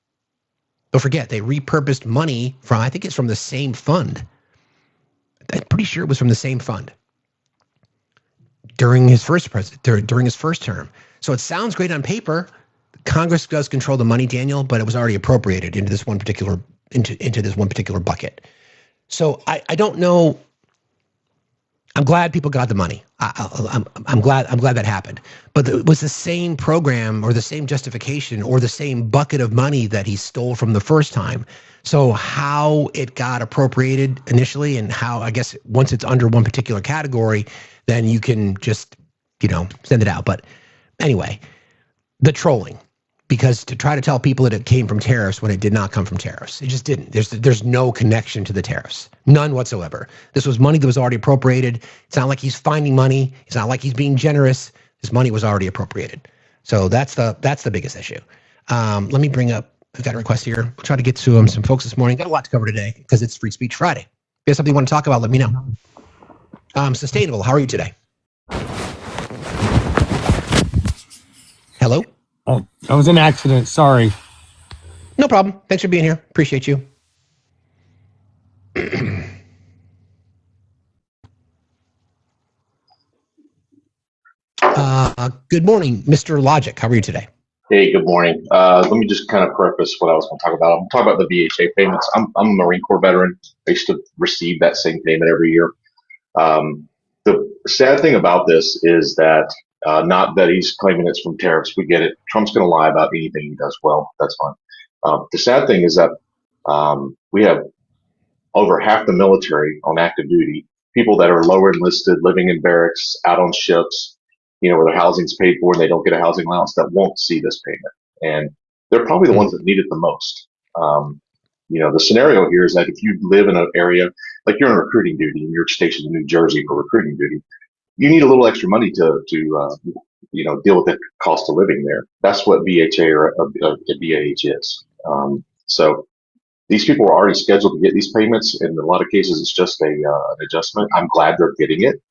Don't forget, they repurposed money from, I think it's from the same fund. I'm pretty sure it was from the same fund during his first term. So it sounds great on paper. Congress does control the money, Daniel, but it was already appropriated into this one particular bucket. So I don't know. I'm glad people got the money. I'm glad that happened. But it was the same program or the same justification or the same bucket of money that he stole from the first time. So how it got appropriated initially and how, I guess, once it's under one particular category, then you can just, send it out. But anyway, the trolling. Because to try to tell people that it came from tariffs when it did not come from tariffs, it just didn't. There's no connection to the tariffs, none whatsoever. This was money that was already appropriated. It's not like he's finding money. It's not like he's being generous. This money was already appropriated. So that's the biggest issue. Let me bring up I've got a request here. We'll try to get to some folks this morning. Got a lot to cover today because it's Free Speech Friday. If you have something you want to talk about, let me know. Sustainable, how are you today? Hello? Oh, that was an accident. Sorry. No problem. Thanks for being here. Appreciate you. Good morning, Mr. Logic. How are you today? Hey, good morning. Let me just kind of preface what I was going to talk about. I'm talking about the VHA payments. I'm a Marine Corps veteran. I used to receive that same payment every year. The sad thing about this is that not that he's claiming it's from tariffs. We get it. Trump's going to lie about anything he does. Well, that's fine. The sad thing is that we have over half the military on active duty, people that are lower enlisted, living in barracks, out on ships, where their housing's paid for and they don't get a housing allowance, that won't see this payment. And they're probably the ones that need it the most. The scenario here is that if you live in an area, like you're on recruiting duty and you're stationed in New Jersey for recruiting duty, you need a little extra money to deal with the cost of living there. That's what VHA or BAH is. So these people are already scheduled to get these payments. In a lot of cases, it's just an adjustment. I'm glad they're getting it.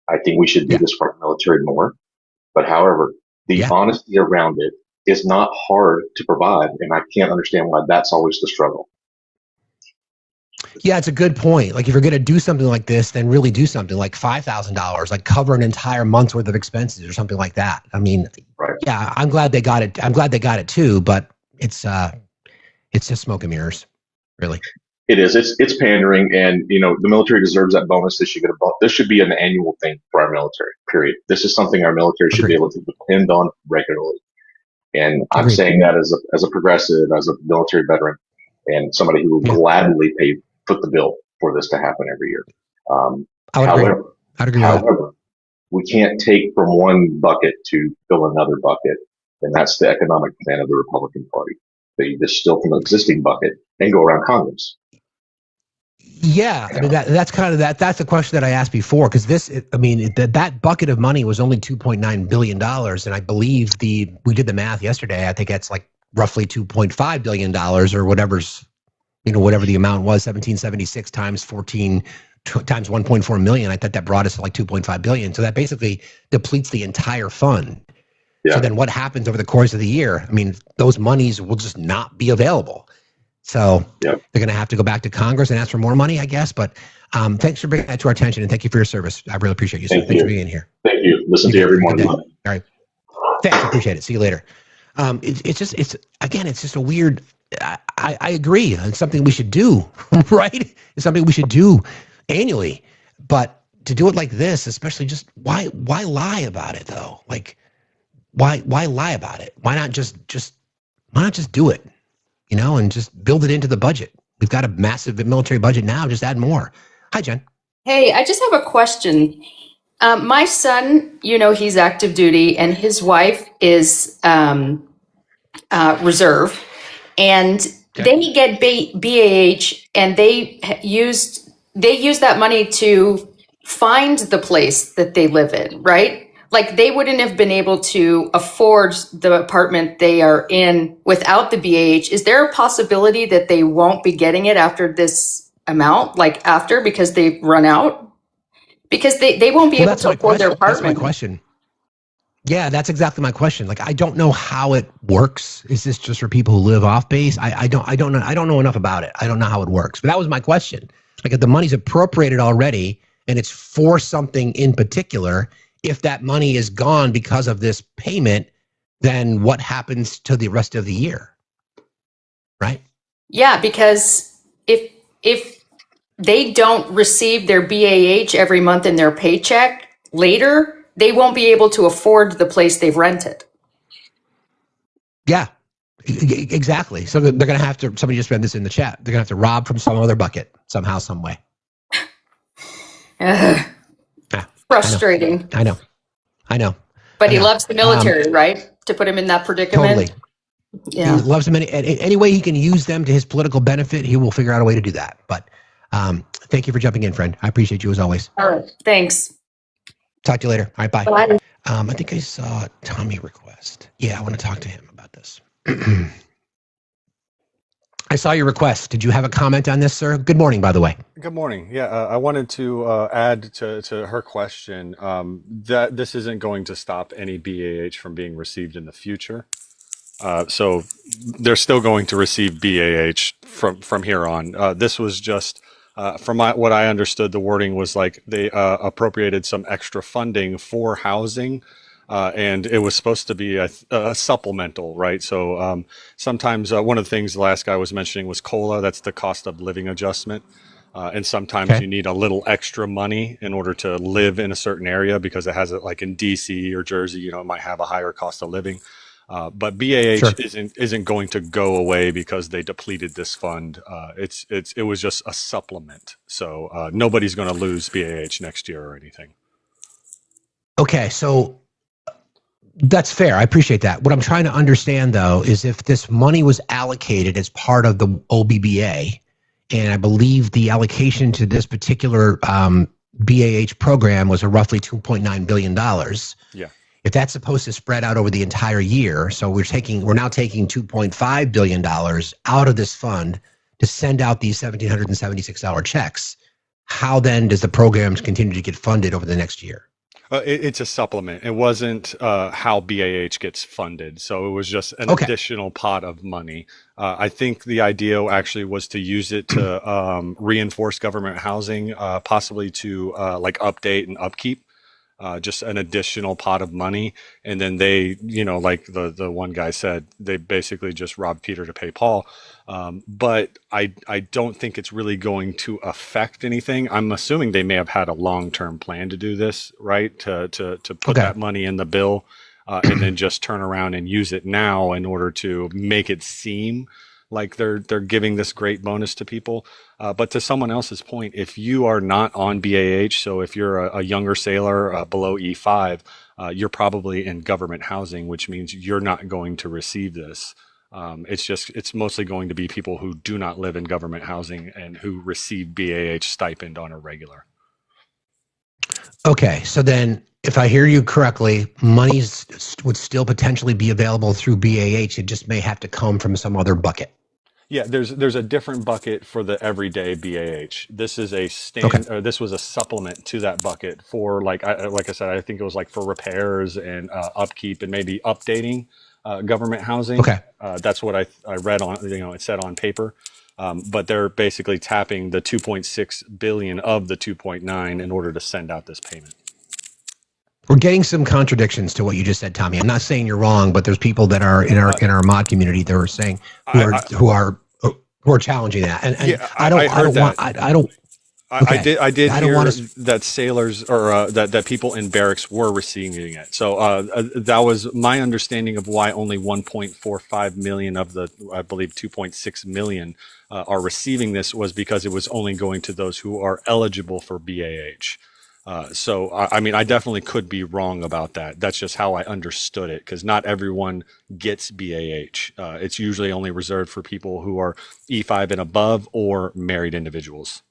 I think we should do this for our military more. But however, the honesty around it is not hard to provide. And I can't understand why that's always the struggle. Yeah, it's a good point. Like if you're going to do something like this, then really do something like $5,000, like cover an entire month's worth of expenses or something like that. I mean, yeah, I'm glad they got it. I'm glad they got it too, but it's just smoke and mirrors, really. It is. It's pandering, and the military deserves that bonus. They should get a bonus. This should be an annual thing for our military. Period. This is something our military should be able to depend on regularly. And I'm saying that as a progressive, as a military veteran, and somebody who will gladly foot the bill for this to happen every year. However, we can't take from one bucket to fill another bucket, and that's the economic plan of the Republican Party. They distill from an existing bucket and go around Congress. Yeah, I mean that's kind of that's the question that I asked before, because that bucket of money was only $2.9 billion, and I believe we did the math yesterday. I think that's like roughly $2.5 billion or whatever the amount was, 1776 times 14 times 1.4 million. I thought that brought us to like 2.5 billion. So that basically depletes the entire fund. Yeah. So then what happens over the course of the year? I mean, those monies will just not be available. So they're going to have to go back to Congress and ask for more money, I guess. But thanks for bringing that to our attention, and thank you for your service. I really appreciate you. Thanks for being here. Thank you. Listen to you every morning. All right. Thanks. Appreciate it. See you later. It's just a weird. I agree. It's something we should do, right? It's something we should do annually. But to do it like this, especially, just why lie about it though? Like, why lie about it? Why not just do it? And just build it into the budget. We've got a massive military budget now. Just add more. Hi, Jen. Hey, I just have a question. My son, he's active duty, and his wife is reserve, and they get BAH, and they use that money to find the place that they live in, right? Like they wouldn't have been able to afford the apartment they are in without the BAH. Is there a possibility that they won't be getting it after this amount, because they've run out? Because they won't be able to afford their apartment. That's my question. Yeah, that's exactly my question. Like, I don't know how it works. Is this just for people who live off base? I don't know. I don't know enough about it. I don't know how it works. But that was my question. Like, if the money's appropriated already and it's for something in particular, if that money is gone because of this payment, then what happens to the rest of the year? Right? Yeah, because if they don't receive their BAH every month in their paycheck later, they won't be able to afford the place they've rented. Yeah, exactly. So they're going to have to, somebody just read this in the chat, they're going to have to rob from some other bucket somehow, some way. Frustrating. I know. But he loves the military, right? To put him in that predicament. Totally. Yeah. He loves them any way he can use them to his political benefit. He will figure out a way to do that. But thank you for jumping in, friend. I appreciate you as always. All right. Thanks. Talk to you later. All right. Bye. Bye. I think I saw Tommy request. Yeah, I want to talk to him about this. I saw your request. Did you have a comment on this, sir? Good morning, by the way. Good morning. Yeah, I wanted to add to her question that this isn't going to stop any BAH from being received in the future. So they're still going to receive BAH from here on. This was just, from what I understood, the wording was like they appropriated some extra funding for housing. And it was supposed to be a supplemental, right? So sometimes one of the things the last guy was mentioning was COLA. That's the cost of living adjustment. And sometimes you need a little extra money in order to live in a certain area because it has it like in DC or Jersey, it might have a higher cost of living. But BAH isn't going to go away because they depleted this fund. It was just a supplement. So nobody's going to lose BAH next year or anything. Okay, so that's fair. I appreciate that. What I'm trying to understand, though, is if this money was allocated as part of the OBBA, and I believe the allocation to this particular BAH program was a roughly $2.9 billion. Yeah. If that's supposed to spread out over the entire year, so we're now taking $2.5 billion out of this fund to send out these $1,776 checks. How then does the program continue to get funded over the next year? It's a supplement. It wasn't how BAH gets funded. So it was just an additional pot of money. I think the idea actually was to use it to reinforce government housing, possibly to like update and upkeep. Just an additional pot of money. And then they, like the one guy said, they basically just robbed Peter to pay Paul. But I don't think it's really going to affect anything. I'm assuming they may have had a long-term plan to do this, right? To put that money in the bill and then just turn around and use it now in order to make it seem like they're giving this great bonus to people. But to someone else's point, if you are not on BAH, so if you're a younger sailor below E5, you're probably in government housing, which means you're not going to receive this. It's mostly going to be people who do not live in government housing and who receive BAH stipend on a regular. Okay, so then if I hear you correctly, monies would still potentially be available through BAH. It just may have to come from some other bucket. Yeah, there's a different bucket for the everyday BAH. This is a this was a supplement to that bucket for like I said, I think it was like for repairs and upkeep and maybe updating government housing. Okay, that's what I read on it said on paper. But they're basically tapping the 2.6 billion of the 2.9 in order to send out this payment. We're getting some contradictions to what you just said, Tommy. I'm not saying you're wrong, but there's people that are in our mod community that are saying who are challenging that. And I don't hear that sailors or that people in barracks were receiving it. So that was my understanding of why only 1.45 million of the, I believe, 2.6 million are receiving this was because it was only going to those who are eligible for BAH. So, I mean, I definitely could be wrong about that. That's just how I understood it, because not everyone gets BAH. It's usually only reserved for people who are E5 and above or married individuals.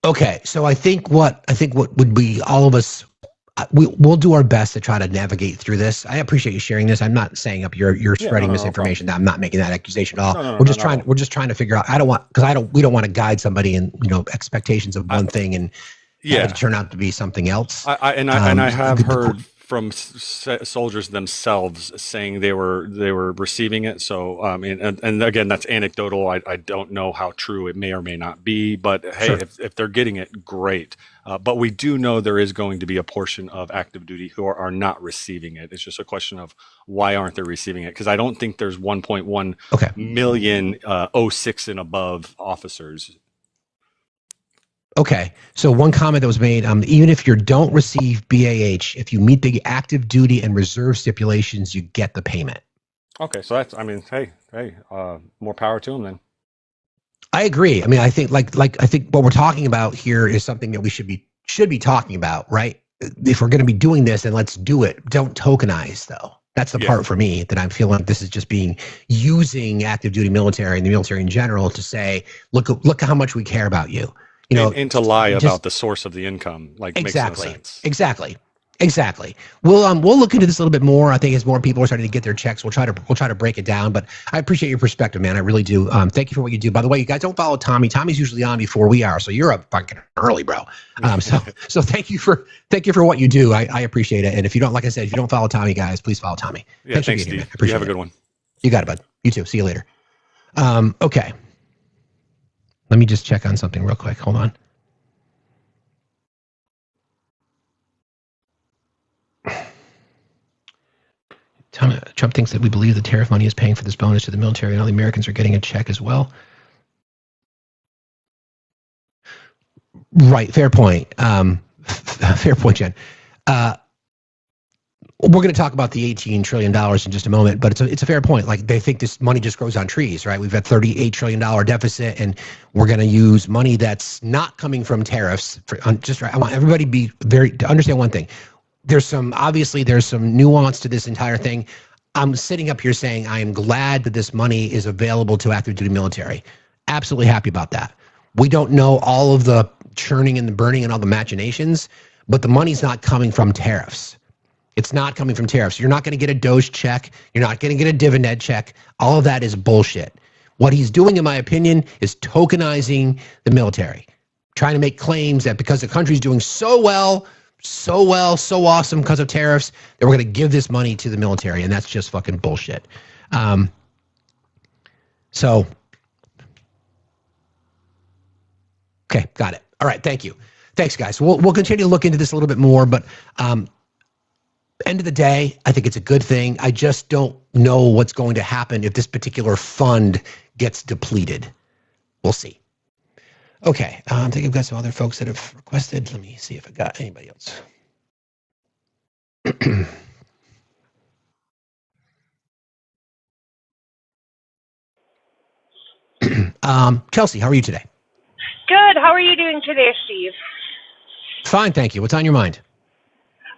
Okay, so I think what would be all of us, we'll do our best to try to navigate through this. I appreciate you sharing this. I'm not saying you're spreading misinformation. I'm not making that accusation at all. We're just trying to figure out. We don't want to guide somebody in expectations of one thing and to turn out to be something else. I have heard from soldiers themselves saying they were receiving it. So and again, that's anecdotal. I don't know how true it may or may not be, but hey, if they're getting it, great. But we do know there is going to be a portion of active duty who are not receiving it. It's just a question of why aren't they receiving it? Because I don't think there's 1.1 million 06 and above officers. Okay, so one comment that was made, even if you don't receive BAH, if you meet the active duty and reserve stipulations, you get the payment. Okay, so that's, I mean, hey, more power to them then. I agree. I mean, I think I think what we're talking about here is something that we should be talking about, right? If we're going to be doing this, then let's do it. Don't tokenize, though. That's the part for me that I'm feeling like this is just using active duty military and the military in general to say, look how much we care about you. And to lie about the source of the income, like makes no sense. Exactly. Exactly. We'll look into this a little bit more. I think as more people are starting to get their checks, we'll try to break it down. But I appreciate your perspective, man. I really do. Thank you for what you do. By the way, you guys don't follow Tommy. Tommy's usually on before we are, so you're up fucking early, bro. So thank you for what you do. I appreciate it. And if you don't, like I said, if you don't follow Tommy, guys, please follow Tommy. Yeah, thanks, Steve. Here, appreciate you have a good one. You got it, bud. You too. See you later. Okay. Let me just check on something real quick. Hold on. Trump thinks that we believe the tariff money is paying for this bonus to the military and all the Americans are getting a check as well. Right. Fair point. Fair point, Jen. We're going to talk about the $18 trillion in just a moment, but it's a fair point. Like, they think this money just grows on trees, right? We've got $38 trillion deficit, and we're going to use money that's not coming from tariffs. I want everybody to understand one thing. There's some nuance to this entire thing. I'm sitting up here saying I am glad that this money is available to active duty military. Absolutely happy about that. We don't know all of the churning and the burning and all the machinations, but the money's not coming from tariffs. It's not coming from tariffs. You're not going to get a Doge check. You're not going to get a dividend check. All of that is bullshit. What he's doing, in my opinion, is tokenizing the military, trying to make claims that because the country's doing so well, so awesome because of tariffs, that we're going to give this money to the military, and that's just fucking bullshit. Okay, got it. All right, thank you. Thanks, guys. We'll continue to look into this a little bit more, but end of the day, I think it's a good thing. I just don't know what's going to happen if this particular fund gets depleted. We'll see. Okay, I think I've got some other folks that have requested. Let me see if I got anybody else. Chelsea, how are you today? Good. How are you doing today, Steve? Fine, thank you. What's on your mind?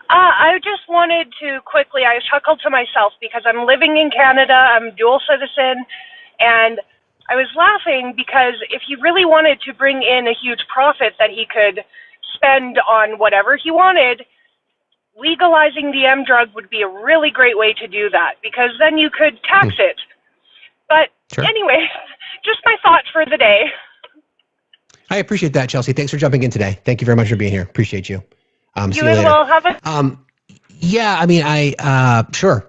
I just wanted to quickly, I chuckled to myself because I'm living in Canada, I'm a dual citizen, and I was laughing because if he really wanted to bring in a huge profit that he could spend on whatever he wanted, legalizing the M drug would be a really great way to do that, because then you could tax it. But anyway, just my thought for the day. I appreciate that, Chelsea. Thanks for jumping in today. Thank you very much for being here. Appreciate you. See you as later. well. Have a yeah, I mean, sure.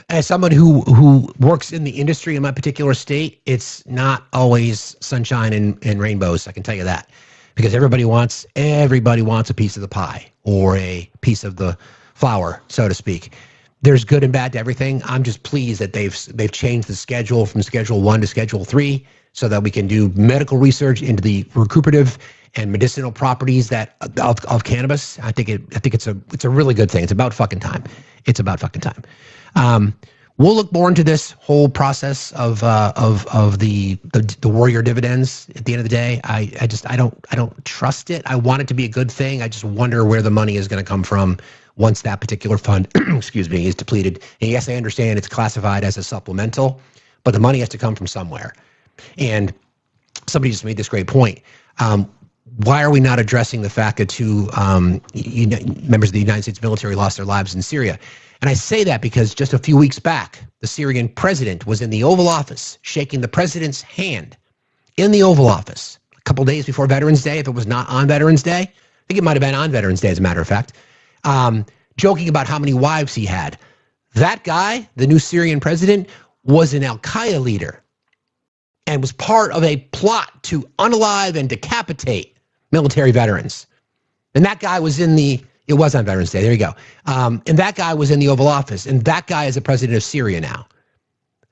As someone who works in the industry in my particular state, it's not always sunshine and rainbows. I can tell you that, because everybody wants a piece of the pie or a piece of the flour, so to speak. There's good and bad to everything. I'm just pleased that they've changed the schedule from Schedule 1 to Schedule 3 so that we can do medical research into the recuperative and medicinal properties of cannabis. I think it's a really good thing. It's about fucking time. It's about fucking time. We'll look more into this whole process of the warrior dividends. At the end of the day, I don't trust it. I want it to be a good thing. I just wonder where the money is going to come from once that particular fund, excuse me, is depleted. And yes, I understand it's classified as a supplemental, but the money has to come from somewhere. And somebody just made this great point. Why are we not addressing the fact that two members of the United States military lost their lives in Syria? And I say that because just a few weeks back, the Syrian president was in the Oval Office shaking the president's hand in the Oval Office a couple days before Veterans Day. If it was not on Veterans Day, I think it might have been on Veterans Day, as a matter of fact, joking about how many wives he had. That guy, the new Syrian president, was an Al-Qaeda leader and was part of a plot to unalive and decapitate military veterans. And that guy was it was on Veterans Day, there you go. And that guy was in the Oval Office, and that guy is the president of Syria now.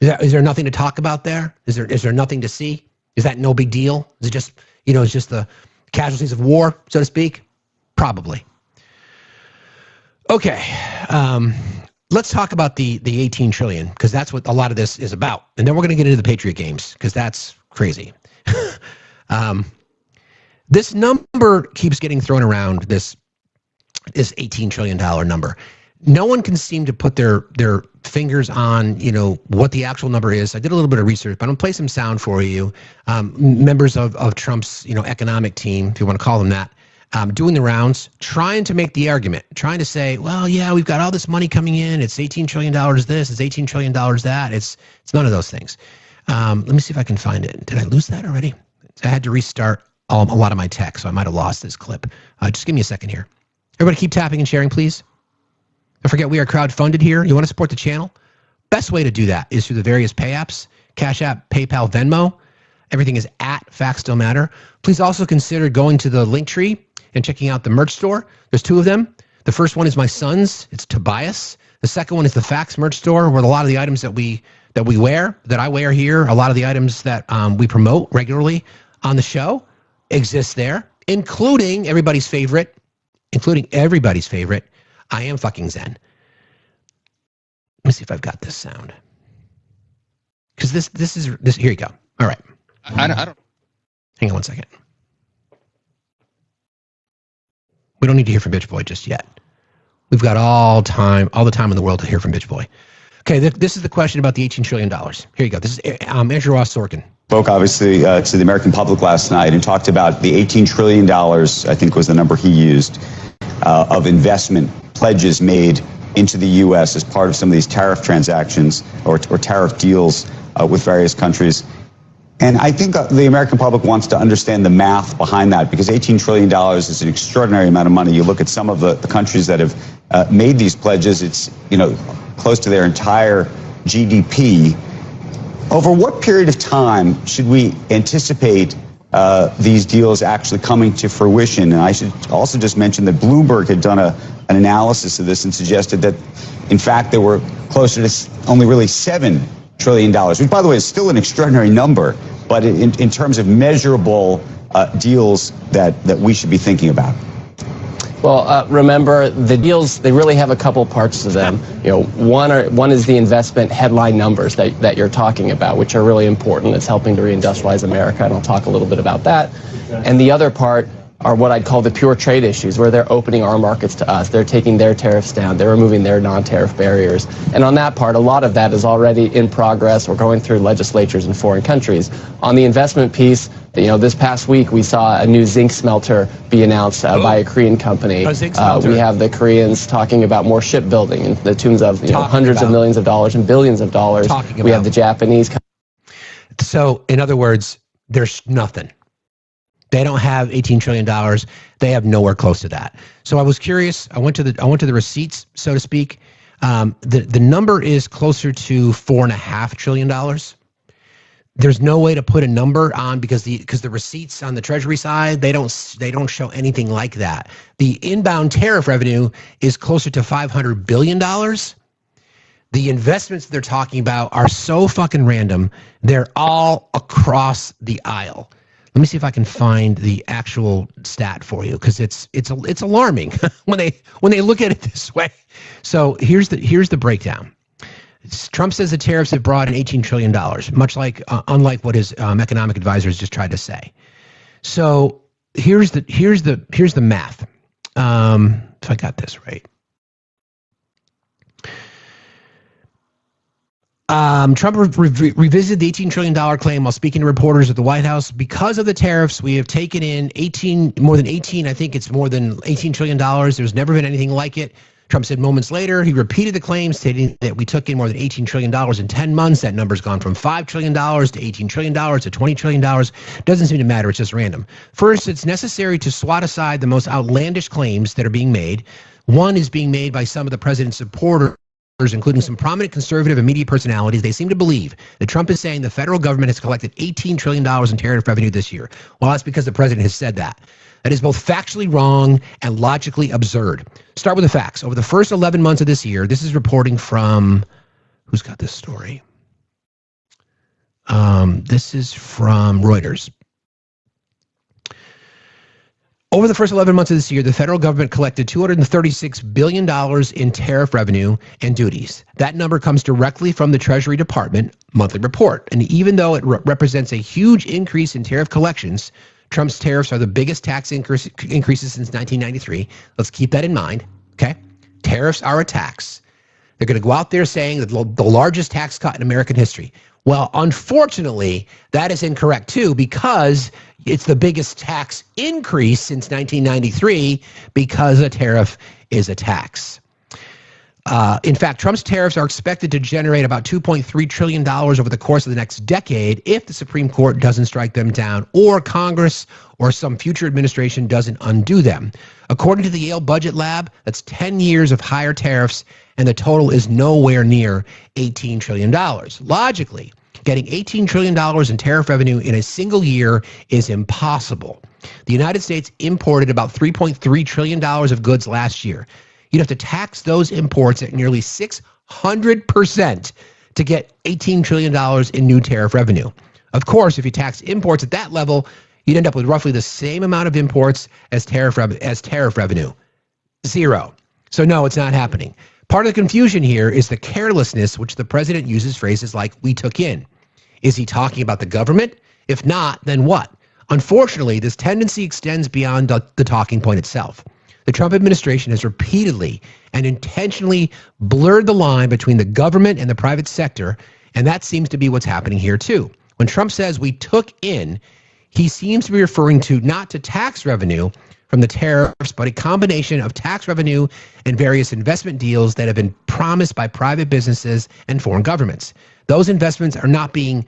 Is there nothing to talk about there? Is there nothing to see? Is that no big deal? Is it just, it's just the casualties of war, so to speak? Probably. Okay, let's talk about the 18 trillion, because that's what a lot of this is about. And then we're going to get into the Patriot games, because that's crazy. This number keeps getting thrown around, this $18 trillion number. No one can seem to put their fingers on, what the actual number is. I did a little bit of research, but I'm going to play some sound for you. Members of Trump's, economic team, if you want to call them that, doing the rounds, trying to make the argument, trying to say, well, yeah, we've got all this money coming in. It's $18 trillion this, it's $18 trillion that. It's none of those things. Let me see if I can find it. Did I lose that already? I had to restart a lot of my tech, so I might have lost this clip. Just give me a second here. Everybody keep tapping and sharing, please. Don't forget, we are crowdfunded here. You want to support the channel? Best way to do that is through the various pay apps, Cash App, PayPal, Venmo. Everything is at Factsstillmatter. Please also consider going to the link tree and checking out the merch store. There's 2 of them. The first one is my son's. It's Tobias. The second one is the Facts merch store, where a lot of the items that I wear here, a lot of the items that we promote regularly on the show exist there, including everybody's favorite, I Am Fucking Zen. Let me see if I've got this sound. Because this is here you go. All right. I don't. Hang on one second. We don't need to hear from Bitch Boy just yet. We've got all the time in the world to hear from Bitch Boy. Okay, this is the question about the $18 trillion. Here you go. This is Andrew Ross Sorkin. Spoke obviously to the American public last night and talked about the $18 trillion, I think was the number he used, of investment pledges made into the U.S. as part of some of these tariff transactions or tariff deals with various countries. And I think the American public wants to understand the math behind that, because $18 trillion is an extraordinary amount of money. You look at some of the countries that have made these pledges, it's close to their entire GDP. Over what period of time should we anticipate these deals actually coming to fruition? And I should also just mention that Bloomberg had done an analysis of this and suggested that, in fact, there were closer to only really $7 trillion, which, by the way, is still an extraordinary number, but in terms of measurable deals that we should be thinking about. Well, remember, the deals, they really have a couple parts to them. One is the investment headline numbers that you're talking about, which are really important. It's helping to reindustrialize America, and I'll talk a little bit about that. And the other part are what I'd call the pure trade issues, where they're opening our markets to us. They're taking their tariffs down. They're removing their non-tariff barriers. And on that part, a lot of that is already in progress or going through legislatures in foreign countries. On the investment piece, this past week we saw a new zinc smelter be announced by a Korean company. We have the Koreans talking about more shipbuilding in the tunes of hundreds of millions of dollars and billions of dollars. We have the Japanese. So, in other words, there's nothing. They don't have $18 trillion. They have nowhere close to that. So I was curious. I went to the receipts, so to speak. The number is closer to $4.5 trillion. There's no way to put a number on because the receipts on the Treasury side, they don't show anything like that. The inbound tariff revenue is closer to $500 billion. The investments they're talking about are so fucking random. They're all across the aisle. Let me see if I can find the actual stat for you, because it's alarming when they look at it this way. So here's the breakdown. Trump says the tariffs have brought in $18 trillion, much like unlike what his economic advisors just tried to say. So here's the math. If I got this right. Trump revisited the $18 trillion claim while speaking to reporters at the White House. Because of the tariffs, we have taken in more than $18 trillion. There's never been anything like it. Trump said moments later, he repeated the claim, stating that we took in more than $18 trillion in 10 months. That number's gone from $5 trillion to $18 trillion to $20 trillion. Doesn't seem to matter. It's just random. First, it's necessary to swat aside the most outlandish claims that are being made. One is being made by some of the president's supporters, including some prominent conservative and media personalities. They seem to believe that Trump is saying the federal government has collected $18 trillion in tariff revenue this year. Well, that's because the president has said that. That is both factually wrong and logically absurd. Start with the facts. Over the first 11 months of this year, this is reporting from, who's got this story? This is from Reuters. Over the first 11 months of this year, the federal government collected $236 billion in tariff revenue and duties. That number comes directly from the Treasury Department monthly report. And even though it represents a huge increase in tariff collections, Trump's tariffs are the biggest tax increases since 1993. Let's keep that in mind, okay? Tariffs are a tax. They're going to go out there saying that the largest tax cut in American history. Well, unfortunately, that is incorrect too, because it's the biggest tax increase since 1993 because a tariff is a tax. In fact, Trump's tariffs are expected to generate about $2.3 trillion over the course of the next decade if the Supreme Court doesn't strike them down or Congress or some future administration doesn't undo them. According to the Yale Budget Lab, that's 10 years of higher tariffs, and the total is nowhere near $18 trillion. Logically, getting $18 trillion in tariff revenue in a single year is impossible. The United States imported about $3.3 trillion of goods last year. You'd have to tax those imports at nearly 600% to get $18 trillion in new tariff revenue. Of course, if you tax imports at that level, you'd end up with roughly the same amount of imports as tariff revenue. Zero. So no, it's not happening. Part of the confusion here is the carelessness which the president uses phrases like "we took in." Is he talking about the government? If not, then what? Unfortunately, this tendency extends beyond the talking point itself. The Trump administration has repeatedly and intentionally blurred the line between the government and the private sector, and that seems to be what's happening here too. When Trump says "we took in," he seems to be referring to not to tax revenue from the tariffs, but a combination of tax revenue and various investment deals that have been promised by private businesses and foreign governments. Those investments are not being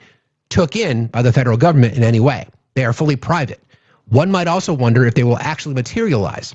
took in by the federal government in any way. They are fully private. One might also wonder if they will actually materialize,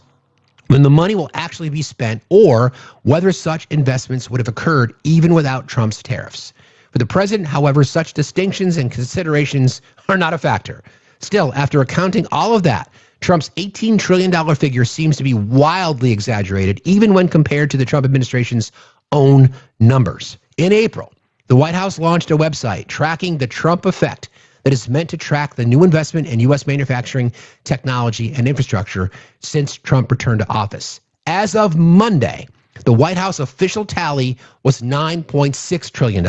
when the money will actually be spent, or whether such investments would have occurred even without Trump's tariffs. For the president, however, such distinctions and considerations are not a factor. Still, after accounting all of that, Trump's $18 trillion figure seems to be wildly exaggerated, even when compared to the Trump administration's own numbers. In April, the White House launched a website tracking the Trump effect that is meant to track the new investment in U.S. manufacturing, technology, and infrastructure since Trump returned to office. As of Monday, the White House official tally was $9.6 trillion.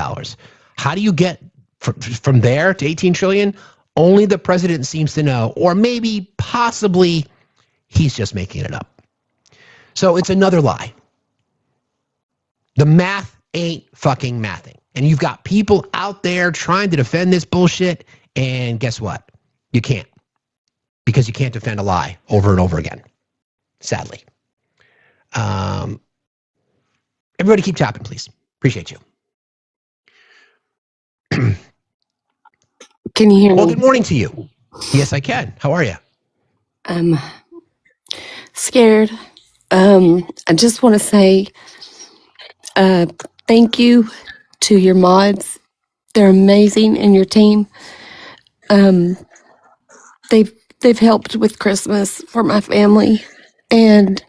How do you get from there to $18 trillion? Only the president seems to know, or maybe, possibly, he's just making it up. So it's another lie. The math ain't fucking mathing. And you've got people out there trying to defend this bullshit, and guess what? You can't. Because you can't defend a lie over and over again. Sadly. Everybody keep tapping, please. Appreciate you. Can you hear me? Well, good morning to you. Yes, I can. How are you? I'm scared. I just want to say thank you to your mods. They're amazing, and your team. They've helped with Christmas for my family, and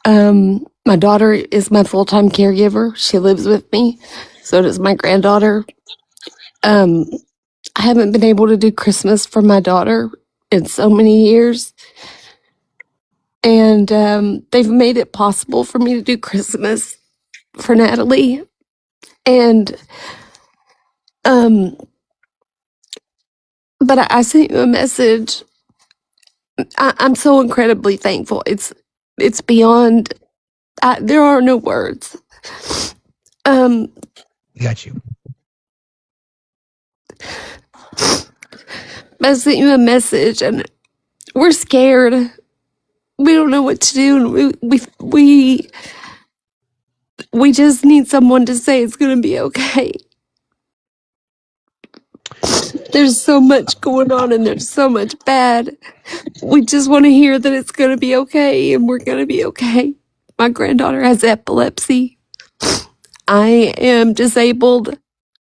my daughter is my full-time caregiver. She lives with me. So does my granddaughter. I haven't been able to do Christmas for my daughter in so many years. And they've made it possible for me to do Christmas for Natalie. And but I sent you a message. I'm so incredibly thankful. It's beyond. There are no words. Got you. I sent you a message, and we're scared. We don't know what to do, and we just need someone to say it's going to be okay. There's so much going on, and there's so much bad. We just want to hear that it's going to be okay, and we're going to be okay. My granddaughter has epilepsy. I am disabled.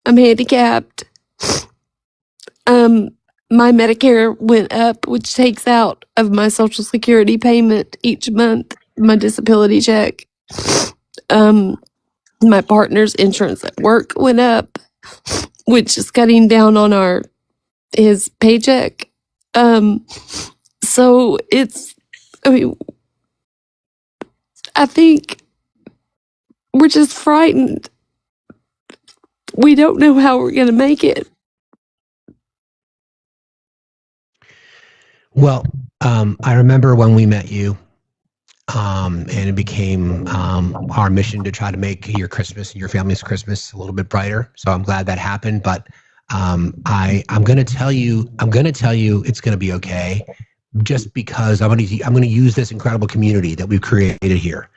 I'm handicapped. My Medicare went up, which takes out of my Social Security payment each month, my disability check. My partner's insurance at work went up, which is cutting down on his paycheck. So I think we're just frightened. We don't know how we're going to make it. Well, I remember when we met you, And it became our mission to try to make your Christmas and your family's Christmas a little bit brighter. So I'm glad that happened. But I'm going to tell you, it's going to be okay, just because I'm going to use this incredible community that we've created here.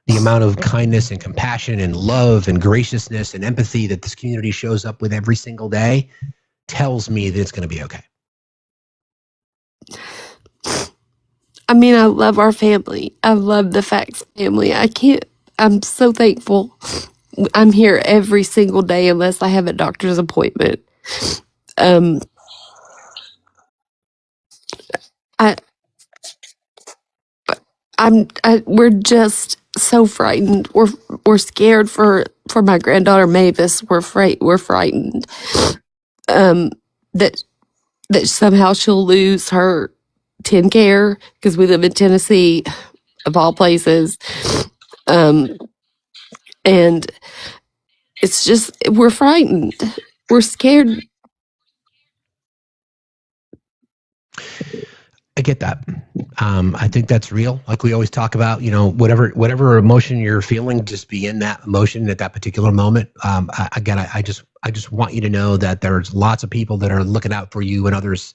The amount of kindness and compassion and love and graciousness and empathy that this community shows up with every single day tells me that it's going to be okay. I mean, I love our family. I love the Facts family. I'm so thankful. I'm here every single day unless I have a doctor's appointment. We're just so frightened. We're scared for my granddaughter Mavis. We're frightened that somehow she'll lose her TennCare because we live in Tennessee, of all places. And it's just, we're frightened. We're scared. I get that. I think that's real. Like we always talk about, whatever emotion you're feeling, just be in that emotion at that particular moment. I just want you to know that there's lots of people that are looking out for you and others.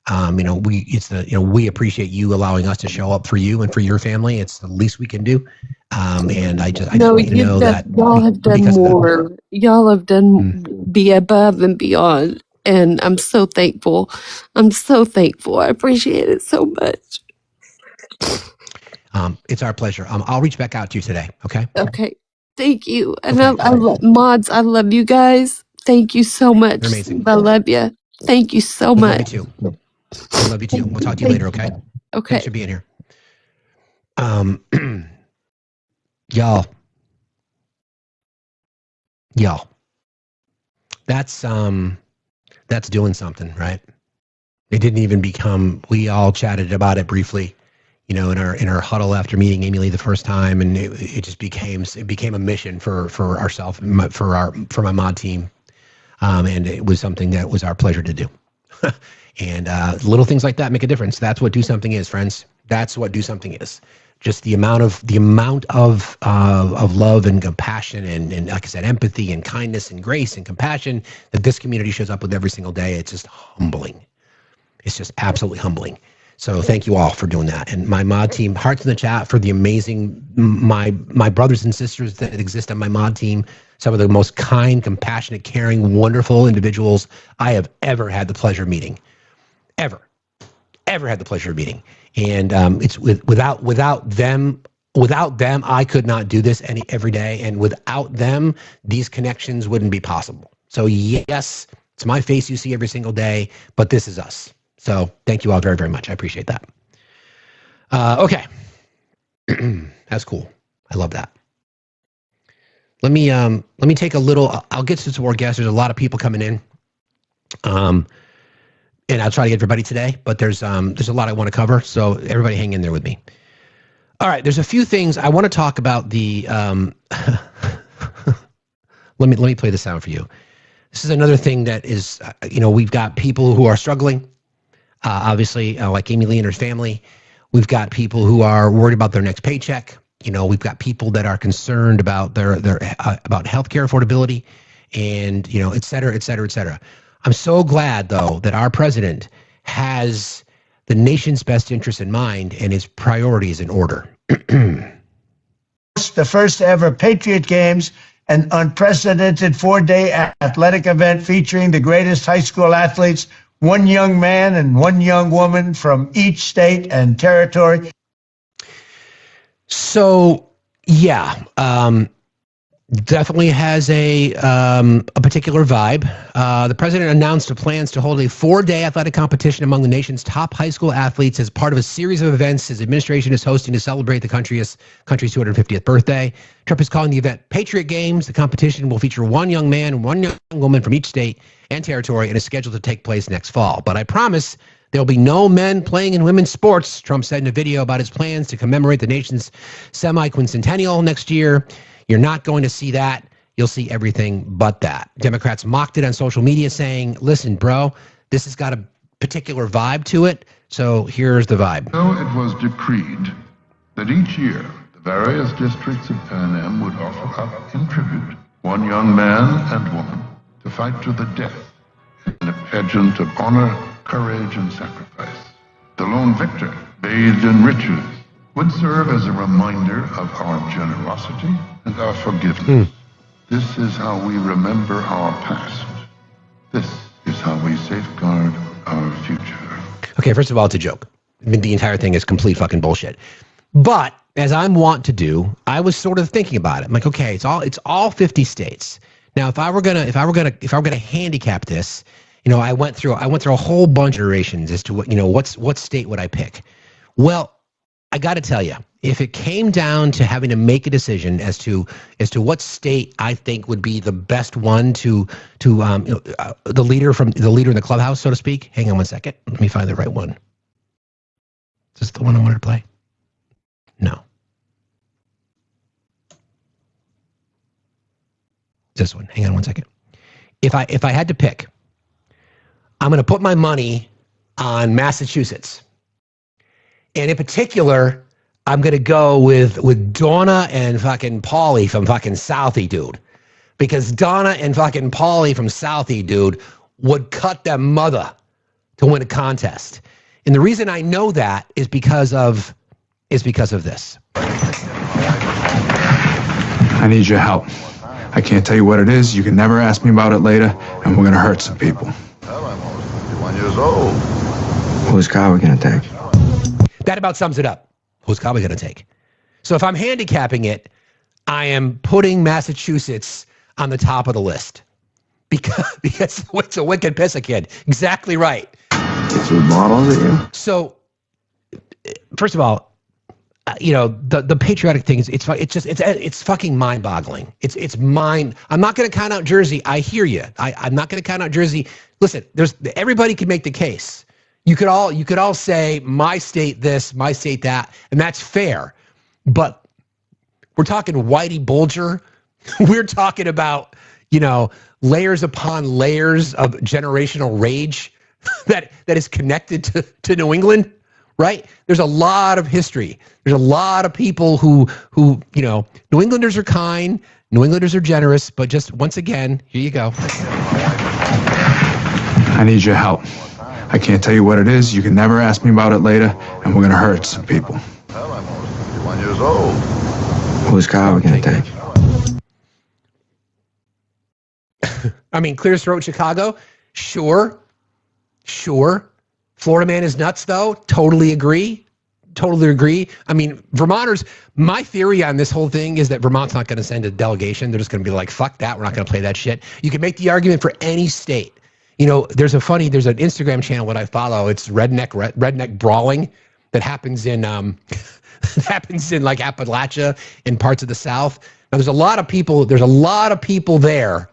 We appreciate you allowing us to show up for you and for your family. It's the least we can do. And I just want you to know that y'all have done more. Y'all have done be above and beyond. And I'm so thankful. I'm so thankful. I appreciate it so much. It's our pleasure. I'll reach back out to you today. Okay. Okay. Thank you. And okay. Mods, I love you guys. Thank you so much. You're amazing. I love you. Thank you so much. I love you too. I love you too. We'll talk to you later. Okay. Okay. Thanks for being here. Y'all. That's doing something, right? It didn't even become. We all chatted about it briefly, in our huddle after meeting Amy Lee the first time, and it just became a mission for ourselves, for my mod team, and it was something that was our pleasure to do. And little things like that make a difference. That's what do something is, friends. That's what do something is. Just the amount of love and compassion and like I said, empathy and kindness and grace and compassion that this community shows up with every single day. It's just humbling. It's just absolutely humbling. So thank you all for doing that. And my mod team, hearts in the chat for the amazing, my brothers and sisters that exist on my mod team. Some of the most kind, compassionate, caring, wonderful individuals I have ever had the pleasure of meeting. Ever had the pleasure of meeting. And it's without them, I could not do this every day. And without them, these connections wouldn't be possible. So yes, it's my face you see every single day, but this is us. So thank you all very, very much. I appreciate that. Okay. That's cool. I love that. Let me take a little, I'll get to some more guests. There's a lot of people coming in. And I'll try to get everybody today, but there's a lot I want to cover. So everybody hang in there with me. All right. There's a few things I want to talk about let me play the sound for you. This is another thing that is, we've got people who are struggling. Obviously, like Amy Lee and her family. We've got people who are worried about their next paycheck. We've got people that are concerned about their about healthcare affordability, and et cetera, et cetera, et cetera. I'm so glad though that our president has the nation's best interest in mind and his priorities in order. The first ever Patriot Games, an unprecedented 4-day athletic event featuring the greatest high school athletes, one young man and one young woman from each state and territory. So, yeah, definitely has a particular vibe. The president announced plans to hold a 4-day athletic competition among the nation's top high school athletes as part of a series of events his administration is hosting to celebrate the country's 250th birthday. Trump is calling the event Patriot Games. The competition will feature one young man and one young woman from each state and territory and is scheduled to take place next fall. But I promise there'll be no men playing in women's sports, Trump said in a video about his plans to commemorate the nation's semi-quincentennial next year. You're not going to see that. You'll see everything but that. Democrats mocked it on social media saying, listen, bro, this has got a particular vibe to it. So here's the vibe. So it was decreed that each year the various districts of Pan would offer up in tribute one young man and woman to fight to the death in a pageant of honor, courage, and sacrifice. The lone victor, bathed in riches, would serve as a reminder of our generosity and our forgiveness. This is how we remember our past. This is how we safeguard our future. Okay, first of all, it's a joke. I mean, the entire thing is complete fucking bullshit. But as I'm wont to do, I was sort of thinking about it. I'm like, okay, it's all 50 states. Now, if I were gonna handicap this, you know, I went through a whole bunch of iterations as to what state would I pick. Well, I got to tell you, if it came down to having to make a decision as to what state I think would be the best one to the leader in the clubhouse, so to speak. Hang on one second. Let me find the right one. Is this the one I wanted to play? No. This one. Hang on one second. If I had to pick, I'm going to put my money on Massachusetts. And in particular, I'm going to go with Donna and fucking Paulie from fucking Southie, dude. Because Donna and fucking Paulie from Southie, dude, would cut their mother to win a contest. And the reason I know that is because of this. I need your help. I can't tell you what it is. You can never ask me about it later, and we're going to hurt some people. Well, I'm almost 51 years old. Whose car are we going to take? That about sums it up. Who's Cowboy going to take? So if I'm handicapping it, I am putting Massachusetts on the top of the list because it's a wicked piss of kid. Exactly right. Two bottles at you? So, first of all, the patriotic thing is it's fucking mind-boggling. It's mind. I'm not going to count out Jersey. I hear you. I'm not going to count out Jersey. Listen, everybody can make the case. You could all say my state this, my state that, and that's fair. But we're talking Whitey Bulger. We're talking about, layers upon layers of generational rage that is connected to New England, right? There's a lot of history. There's a lot of people who New Englanders are kind, New Englanders are generous, but just once again, here you go. I need your help. I can't tell you what it is. You can never ask me about it later, and we're going to hurt some people. Well, I'm almost 51 years old. Whose car are we going to take? I mean, Clear Throat, Chicago? Sure. Florida man is nuts, though. Totally agree. I mean, Vermonters, my theory on this whole thing is that Vermont's not going to send a delegation. They're just going to be like, fuck that. We're not going to play that shit. You can make the argument for any state. There's an Instagram channel that I follow. It's redneck brawling that happens in like Appalachia and parts of the South. Now there's a lot of people there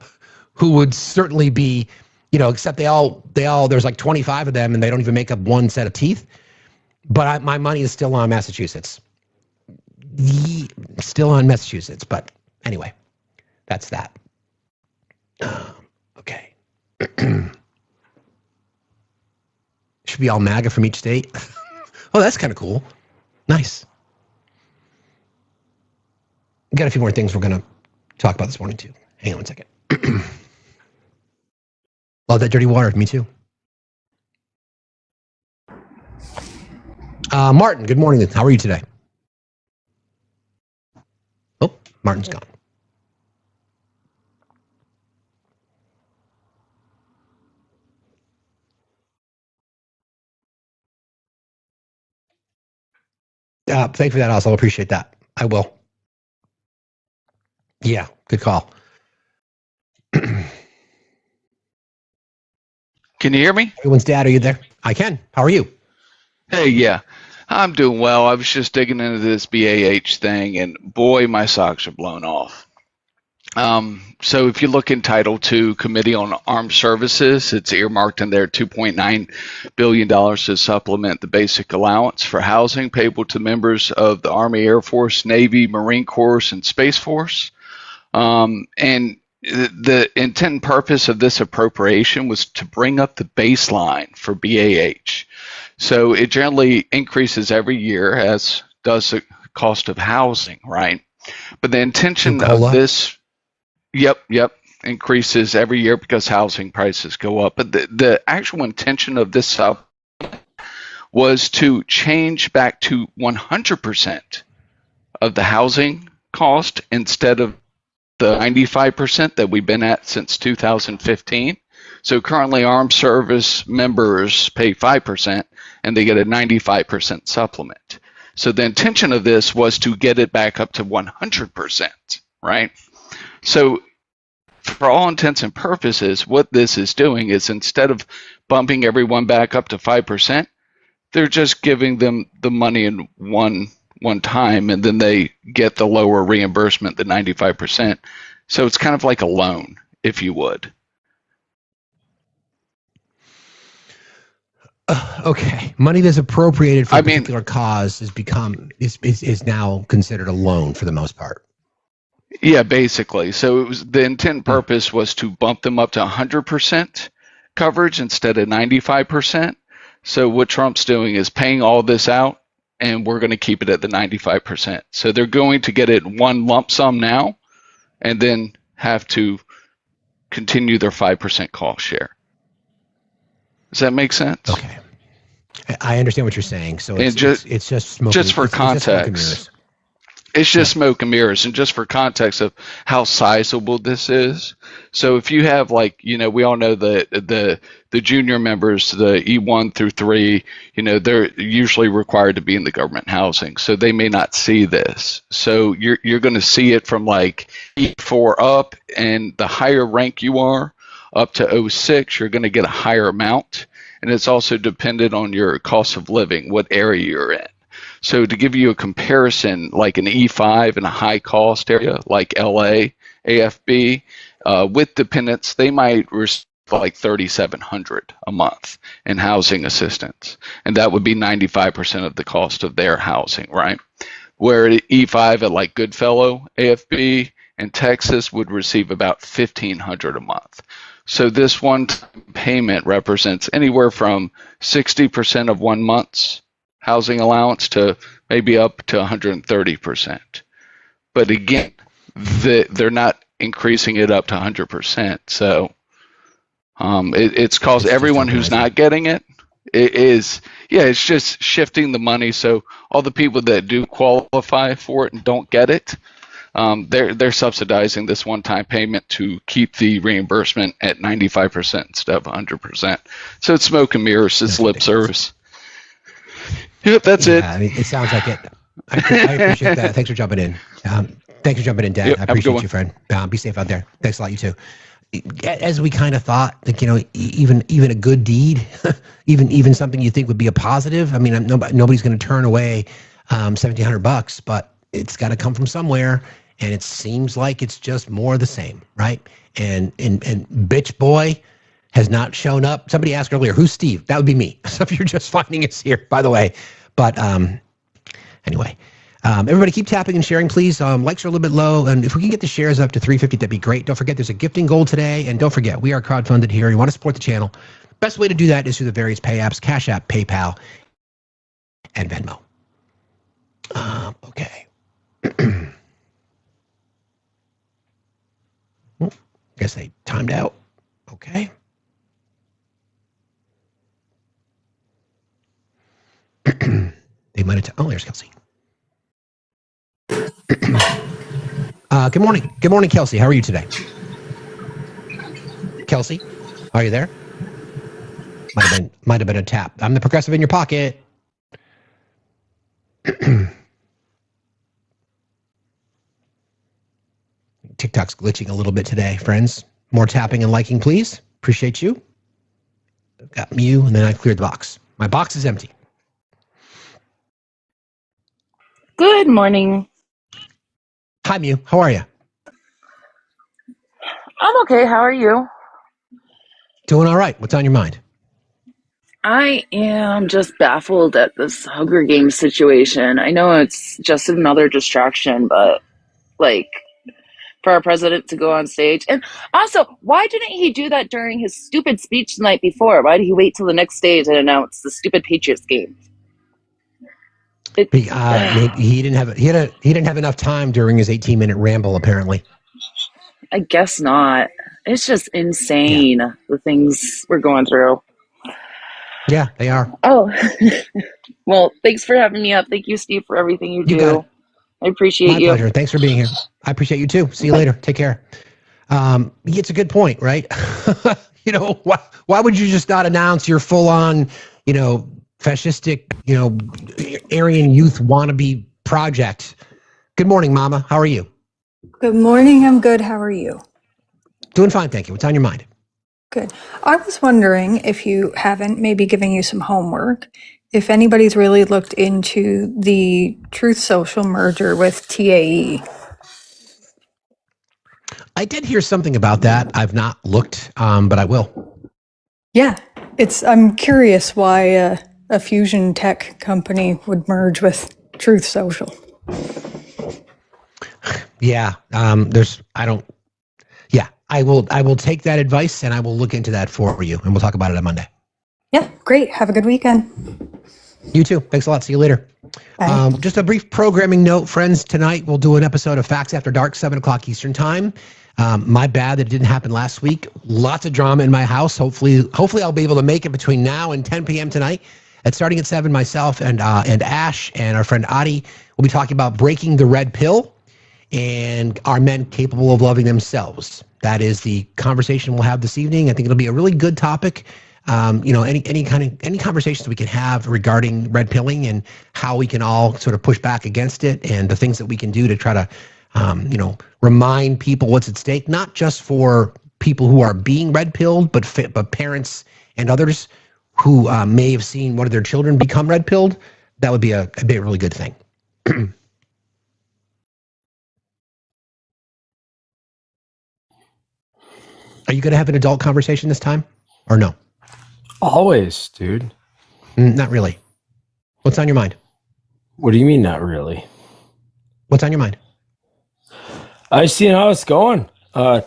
who would certainly be, except they all there's like 25 of them and they don't even make up one set of teeth. But my money is still on Massachusetts. Still on Massachusetts, but anyway, that's that. Okay. Should be all MAGA from each state. Oh, that's kind of cool. Nice. Got a few more things we're going to talk about this morning, too. Hang on one second. Love that dirty water. Me, too. Martin, good morning. How are you today? Oh, Martin's gone. Thank you for that, also. I appreciate that. I will. Yeah, good call. Can you hear me? Everyone's dad, are you there? I can. How are you? Hey, yeah. I'm doing well. I was just digging into this BAH thing, and boy, my socks are blown off. So if you look in Title II, Committee on Armed Services, it's earmarked in there $2.9 billion to supplement the basic allowance for housing payable to members of the Army, Air Force, Navy, Marine Corps, and Space Force. And the intent and purpose of this appropriation was to bring up the baseline for BAH. So it generally increases every year, as does the cost of housing, right? But the intention of this, yep, increases every year because housing prices go up. But the actual intention of this was to change back to 100% of the housing cost instead of the 95% that we've been at since 2015. So currently armed service members pay 5% and they get a 95% supplement. So the intention of this was to get it back up to 100%, right? So for all intents and purposes, what this is doing is instead of bumping everyone back up to 5%, they're just giving them the money in one time, and then they get the lower reimbursement, the 95%. So it's kind of like a loan, if you would. Okay, money that's appropriated for a particular cause is now considered a loan for the most part. Yeah, basically. So it was the intent purpose was to bump them up to 100% coverage instead of 95%. So what Trump's doing is paying all this out, and we're going to keep it at the 95%. So they're going to get it one lump sum now, and then have to continue their 5% cost share. Does that make sense? Okay, I understand what you're saying. So it's just smoke. Just for context. It's just smoke and mirrors, and just for context of how sizable this is. So if you have, like, you know, we all know the junior members, the E1 through 3, you know, they're usually required to be in the government housing, so they may not see this. So you're going to see it from like E4 up, and the higher rank you are, up to 06, you're going to get a higher amount, and it's also dependent on your cost of living, what area you're in. So to give you a comparison, like an E5 in a high cost area like LA, AFB, with dependents, they might receive like $3,700 a month in housing assistance. And that would be 95% of the cost of their housing, right? Where E5 at like Goodfellow, AFB, in Texas would receive about $1,500 a month. So this one payment represents anywhere from 60% of 1 month's housing allowance to maybe up to 130%. But again, they're not increasing it up to 100%. So it's caused everyone who's not getting it. It's just shifting the money. So all the people that do qualify for it and don't get it, they're subsidizing this one-time payment to keep the reimbursement at 95% instead of 100%. So it's smoke and mirrors. It's lip service. Yep, that's it. I mean, it sounds like it. I appreciate that. Thanks for jumping in. Thanks for jumping in, Dad. Yep, I appreciate you, friend. Be safe out there. Thanks a lot, you too. As we kind of thought, like, you know, even a good deed, even something you think would be a positive. I mean, nobody's going to turn away $1,700, but it's got to come from somewhere, and it seems like it's just more of the same, right? And bitch boy has not shown up. Somebody asked earlier, who's Steve? That would be me. So if you're just finding us here, by the way. But anyway, everybody keep tapping and sharing, please. Likes are a little bit low, and if we can get the shares up to 350, that'd be great. Don't forget, there's a gifting goal today, and don't forget, we are crowdfunded here. You want to support the channel. Best way to do that is through the various pay apps, Cash App, PayPal, and Venmo. Okay. Guess they timed out. Okay. They might have. Oh, there's Kelsey. Good morning. Good morning, Kelsey. How are you today? Kelsey, are you there? Might have been a tap. I'm the progressive in your pocket. TikTok's glitching a little bit today, friends. More tapping and liking, please. Appreciate you. Got Mew, and then I cleared the box. My box is empty. Good morning. Hi, Mew. How are you? I'm okay. How are you? Doing all right. What's on your mind? I am just baffled at this Hunger Games situation. I know it's just another distraction, but like for our president to go on stage. And also, why didn't he do that during his stupid speech the night before? Why did he wait till the next day to announce the stupid Patriots game? Maybe he didn't have enough time during his 18-minute ramble. Apparently, I guess not. It's just insane the things we're going through. Yeah, they are. Oh, well, thanks for having me up. Thank you, Steve, for everything you You got do. it. I appreciate My you. pleasure. Thanks for being here. I appreciate you too. See you later. Take care. It's a good point, right? Why would you just not announce your full-on, fascistic, Aryan youth wannabe project? Good morning, Mama. How are you? Good morning. I'm good. How are you? Doing fine, thank you. What's on your mind? Good. I was wondering if you haven't, maybe giving you some homework, if anybody's really looked into the Truth Social merger with TAE. I did hear something about that. I've not looked, but I will. Yeah, I'm curious why a fusion tech company would merge with Truth Social. Yeah, I will take that advice and I will look into that for you, and we'll talk about it on Monday. Yeah, great. Have a good weekend. You too. Thanks a lot. See you later. Just a brief programming note, friends. Tonight we'll do an episode of Facts After Dark, 7 o'clock Eastern Time. My bad that it didn't happen last week. Lots of drama in my house. Hopefully I'll be able to make it between now and 10 p.m. tonight. Starting at 7, myself and Ash and our friend Adi will be talking about breaking the red pill and are men capable of loving themselves. That is the conversation we'll have this evening. I think it'll be a really good topic. Any conversations we can have regarding red pilling and how we can all sort of push back against it, and the things that we can do to try to, remind people what's at stake, not just for people who are being red pilled, but parents and others who may have seen one of their children become red pilled. That would be a really good thing. Are you going to have an adult conversation this time or no? Always, dude. Not really. What's on your mind? What do you mean, not really? What's on your mind? I've seen how it's going.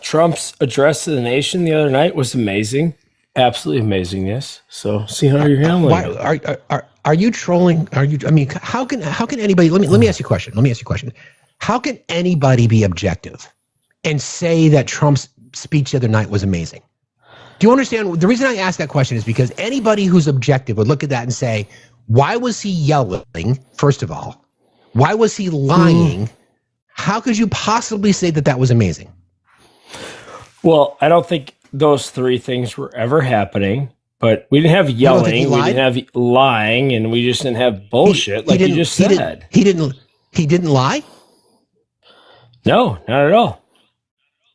Trump's address to the nation the other night was amazing. Absolutely amazing, yes. So see how you're handling it. Are you trolling? How can anybody, let me ask you a question. How can anybody be objective and say that Trump's speech the other night was amazing? Do you understand? The reason I ask that question is because anybody who's objective would look at that and say, why was he yelling, first of all? Why was he lying? How could you possibly say that that was amazing? Well, I don't think those three things were ever happening, but we didn't have yelling, we didn't have lying, and we just didn't have bullshit like you just said. He didn't lie? No, not at all.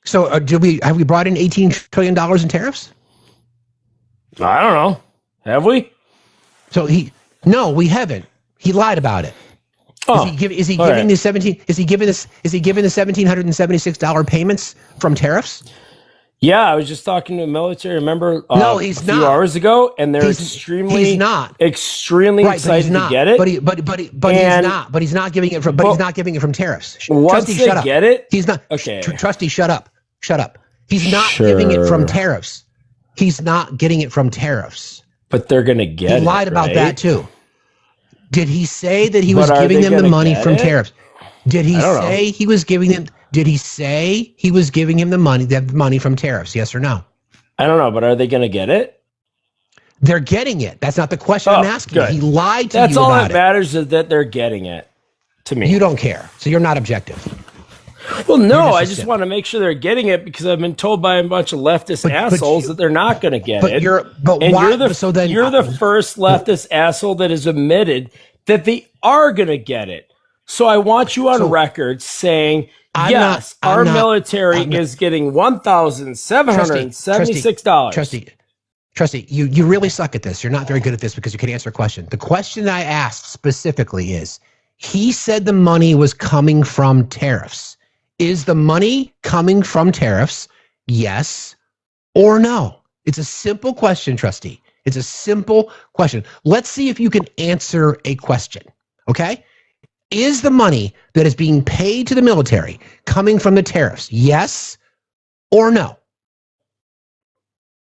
So have we brought in $18 trillion in tariffs? I don't know. Have we? So no, we haven't. He lied about it. Oh, is he giving the $1,776 payments from tariffs? Yeah, I was just talking to a military member no, he's a few hours ago, and they're extremely excited to get it. But he's not giving it from tariffs. Once they get it, he's not. Okay, Trusty, shut up. He's not giving it from tariffs. He's not getting it from tariffs. But they're going to get it. He lied about that too. Did he say that he was giving them the money from tariffs? Did he say he was giving them? Did he say he was giving him the money from tariffs? Yes or no? I don't know, but are they going to get it? They're getting it. That's not the question I'm asking. Good. He lied to That's you all about that matters is that they're getting it. To me, you don't care, so you're not objective. Well, no, I just want to make sure they're getting it because I've been told by a bunch of leftist assholes that they're not going to get it. You're the first leftist asshole that has admitted that they are going to get it. So I want you on record saying, yes, our military is getting $1,776. Trustee, you really suck at this. You're not very good at this because you can answer a question. The question I asked specifically is, he said the money was coming from tariffs. Is the money coming from tariffs? Yes or no? It's a simple question, Trustee. It's a simple question. Let's see if you can answer a question, okay? Is the money that is being paid to the military coming from the tariffs? Yes or no?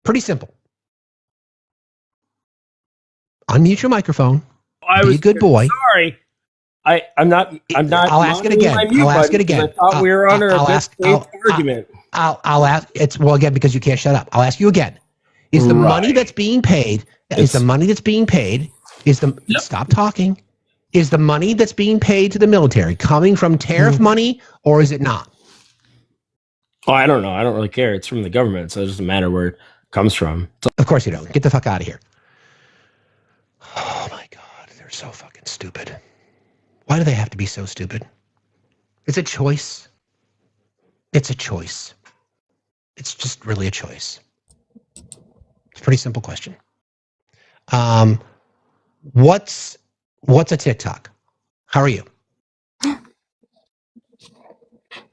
Pretty simple. Unmute your microphone. Be a good boy. Sorry. I'm not. I'll ask it again. I'll ask it again. I thought we were under a good argument. I'll ask. It's well again because you can't shut up. I'll ask you again. Is the money that's being paid? Stop talking. Is the money that's being paid to the military coming from tariff money or is it not? Oh, I don't know. I don't really care. It's from the government, so it doesn't matter where it comes from. Of course you don't. Get the fuck out of here. Oh my God, they're so fucking stupid. Why do they have to be so stupid? It's a choice. It's a choice. It's just really a choice. It's a pretty simple question. What's a TikTok? How are you?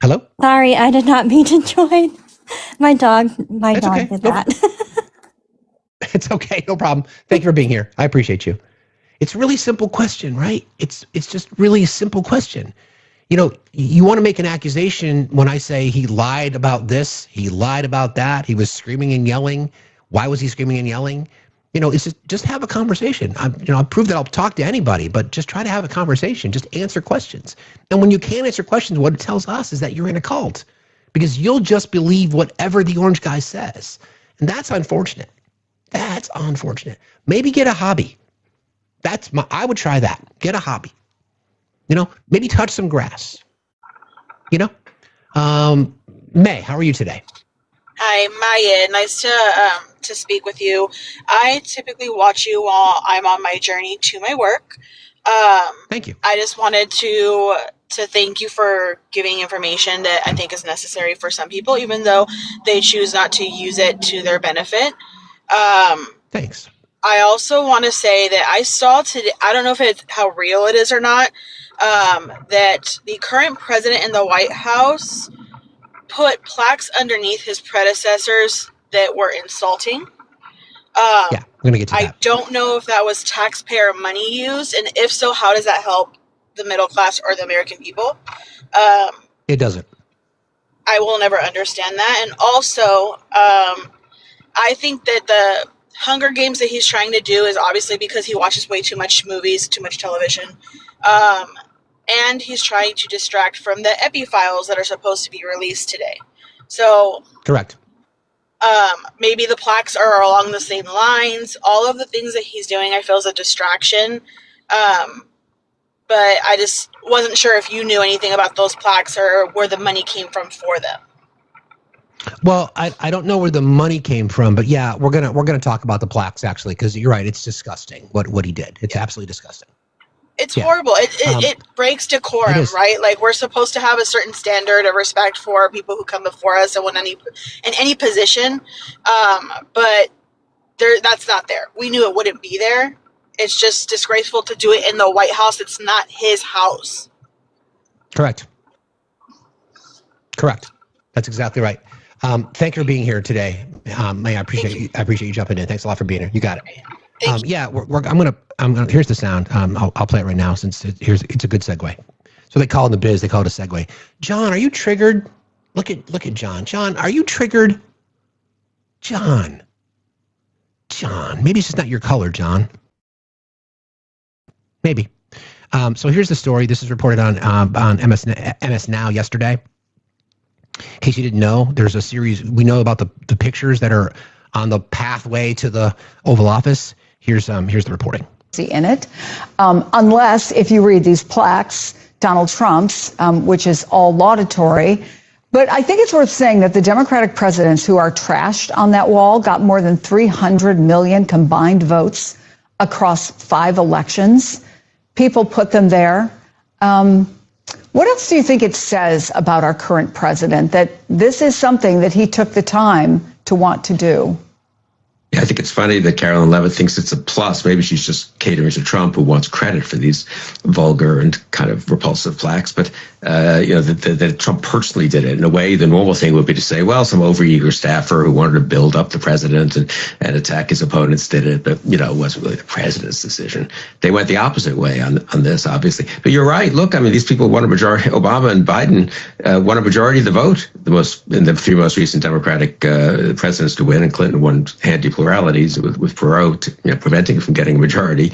Hello? Sorry, I did not mean to join. My dog Okay. did that. It's okay. No problem. Thank you for being here. I appreciate you. It's a really simple question, right? It's just really a simple question. You know, you want to make an accusation when I say he lied about this, he lied about that, he was screaming and yelling. Why was he screaming and yelling? You know, it's just have a conversation. I'll prove that I'll talk to anybody, but just try to have a conversation. Just answer questions. And when you can't answer questions, what it tells us is that you're in a cult because you'll just believe whatever the orange guy says. And that's unfortunate. That's unfortunate. Maybe get a hobby. I would try that. Get a hobby. You know, maybe touch some grass. You know? May, how are you today? Hi, Maya. Nice to speak with you. I typically watch you while I'm on my journey to my work. Thank you. I just wanted to thank you for giving information that I think is necessary for some people, even though they choose not to use it to their benefit. Thanks. I also want to say that I saw today, I don't know if it's how real it is or not, that the current president in the White House put plaques underneath his predecessors that were insulting. Yeah, I'm going to get to that. I don't know if that was taxpayer money used, and if so, how does that help the middle class or the American people? It doesn't. I will never understand that. And also, I think that the Hunger Games that he's trying to do is obviously because he watches way too much movies, too much television. And he's trying to distract from the Epi files that are supposed to be released today. So correct. Maybe the plaques are along the same lines. All of the things that he's doing, I feel, is a distraction. But I just wasn't sure if you knew anything about those plaques or where the money came from for them. Well, I don't know where the money came from, but yeah, we're gonna talk about the plaques actually, because you're right, it's disgusting what he did. It's absolutely disgusting. It's horrible. It breaks decorum, right? Like, we're supposed to have a certain standard of respect for people who come before us and in any position, but that's not there. We knew it wouldn't be there. It's just disgraceful to do it in the White House. It's not his house. Correct. That's exactly right. Thank you for being here today. May, I appreciate you jumping in. Thanks a lot for being here. You got it. Yeah, I'm gonna. Here's the sound. I'll play it right now since it's a good segue. So they call it in the biz. They call it a segue. John, are you triggered? Look at John. John, are you triggered? John, maybe it's just not your color, John. Maybe. So here's the story. This is reported on MS Now yesterday. In case you didn't know, there's a series. We know about the pictures that are on the pathway to the Oval Office. Here's the reporting. In it, unless if you read these plaques, Donald Trump's, which is all laudatory. But I think it's worth saying that the Democratic presidents who are trashed on that wall got more than 300 million combined votes across 5 elections. People put them there. What else do you think it says about our current president, that this is something that he took the time to want to do? Yeah, I think it's funny that Carolyn Levitt thinks it's a plus. Maybe she's just catering to Trump, who wants credit for these vulgar and kind of repulsive plaques. But, that Trump personally did it. In a way, the normal thing would be to say, well, some overeager staffer who wanted to build up the president and attack his opponents did it. But, it wasn't really the president's decision. They went the opposite way on this, obviously. But you're right. Look, I mean, these people won a majority. Obama and Biden won a majority of the vote in the 3 most recent Democratic presidents to win, and Clinton won handily plurality. immoralities with Perot, preventing him from getting a majority.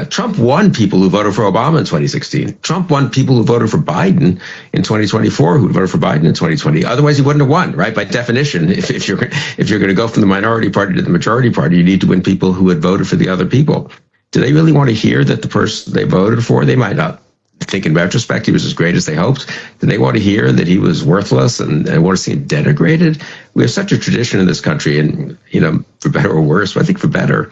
Trump won people who voted for Obama in 2016. Trump won people who voted for Biden in 2024 who voted for Biden in 2020. Otherwise, he wouldn't have won, right? By definition, if you're going to go from the minority party to the majority party, you need to win people who had voted for the other people. Do they really want to hear that the person they voted for, they might not think in retrospect he was as great as they hoped? Do they want to hear that he was worthless and want to see him denigrated? We have such a tradition in this country, and, for better or worse, but I think for better,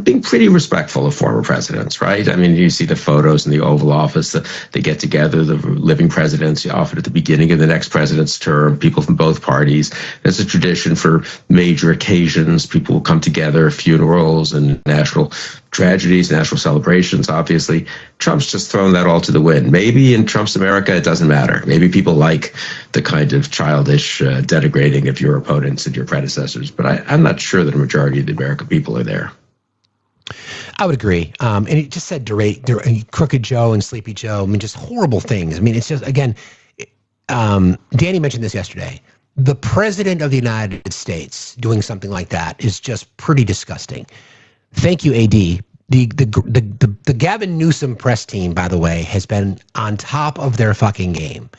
being pretty respectful of former presidents, right? I mean, you see the photos in the Oval Office, they get together, the living presidents, often at the beginning of the next president's term, people from both parties. There's a tradition for major occasions. People will come together, funerals and national tragedies, national celebrations, obviously. Trump's just thrown that all to the wind. Maybe in Trump's America, it doesn't matter. Maybe people like the kind of childish denigrating of your opponents and your predecessors, but I'm not sure that a majority of the American people are there. I would agree. And he just said Crooked Joe and Sleepy Joe. I mean, just horrible things. I mean, it's just, again, Danny mentioned this yesterday. The president of the United States doing something like that is just pretty disgusting. Thank you, AD. The Gavin Newsom press team, by the way, has been on top of their fucking game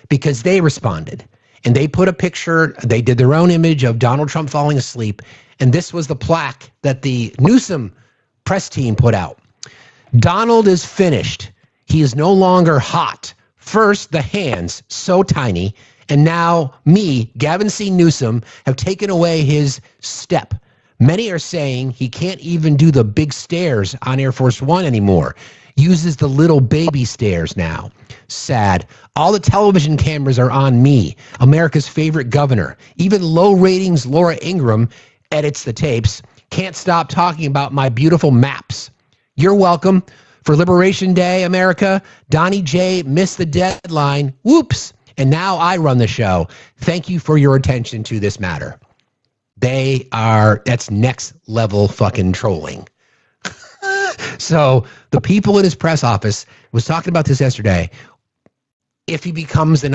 because they responded and they put a picture, they did their own image of Donald Trump falling asleep. And this was the plaque that the Newsom press team put out. Donald is finished. He is no longer hot. First, the hands, so tiny. And now me, Gavin C. Newsom, have taken away his step. Many are saying he can't even do the big stairs on Air Force One anymore. Uses the little baby stairs now. Sad. All the television cameras are on me, America's favorite governor. Even low ratings Laura Ingraham edits the tapes. Can't stop talking about my beautiful maps. You're welcome. For Liberation Day, America, Donnie J missed the deadline. Whoops. And now I run the show. Thank you for your attention to this matter. That's next level fucking trolling. So the people in his press office was talking about this yesterday. If he becomes the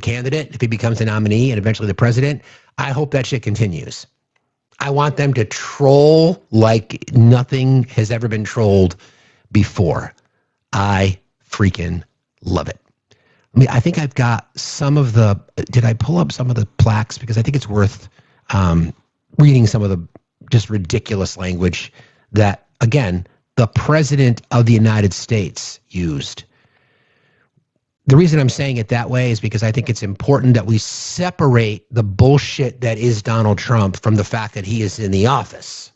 candidate, if he becomes the nominee and eventually the president, I hope that shit continues. I want them to troll like nothing has ever been trolled before. I freaking love it. I think I've got some of the, did I pull up some of the plaques? Because I think it's worth reading some of the just ridiculous language that, again, the president of the United States used. The reason I'm saying it that way is because I think it's important that we separate the bullshit that is Donald Trump from the fact that he is in the office.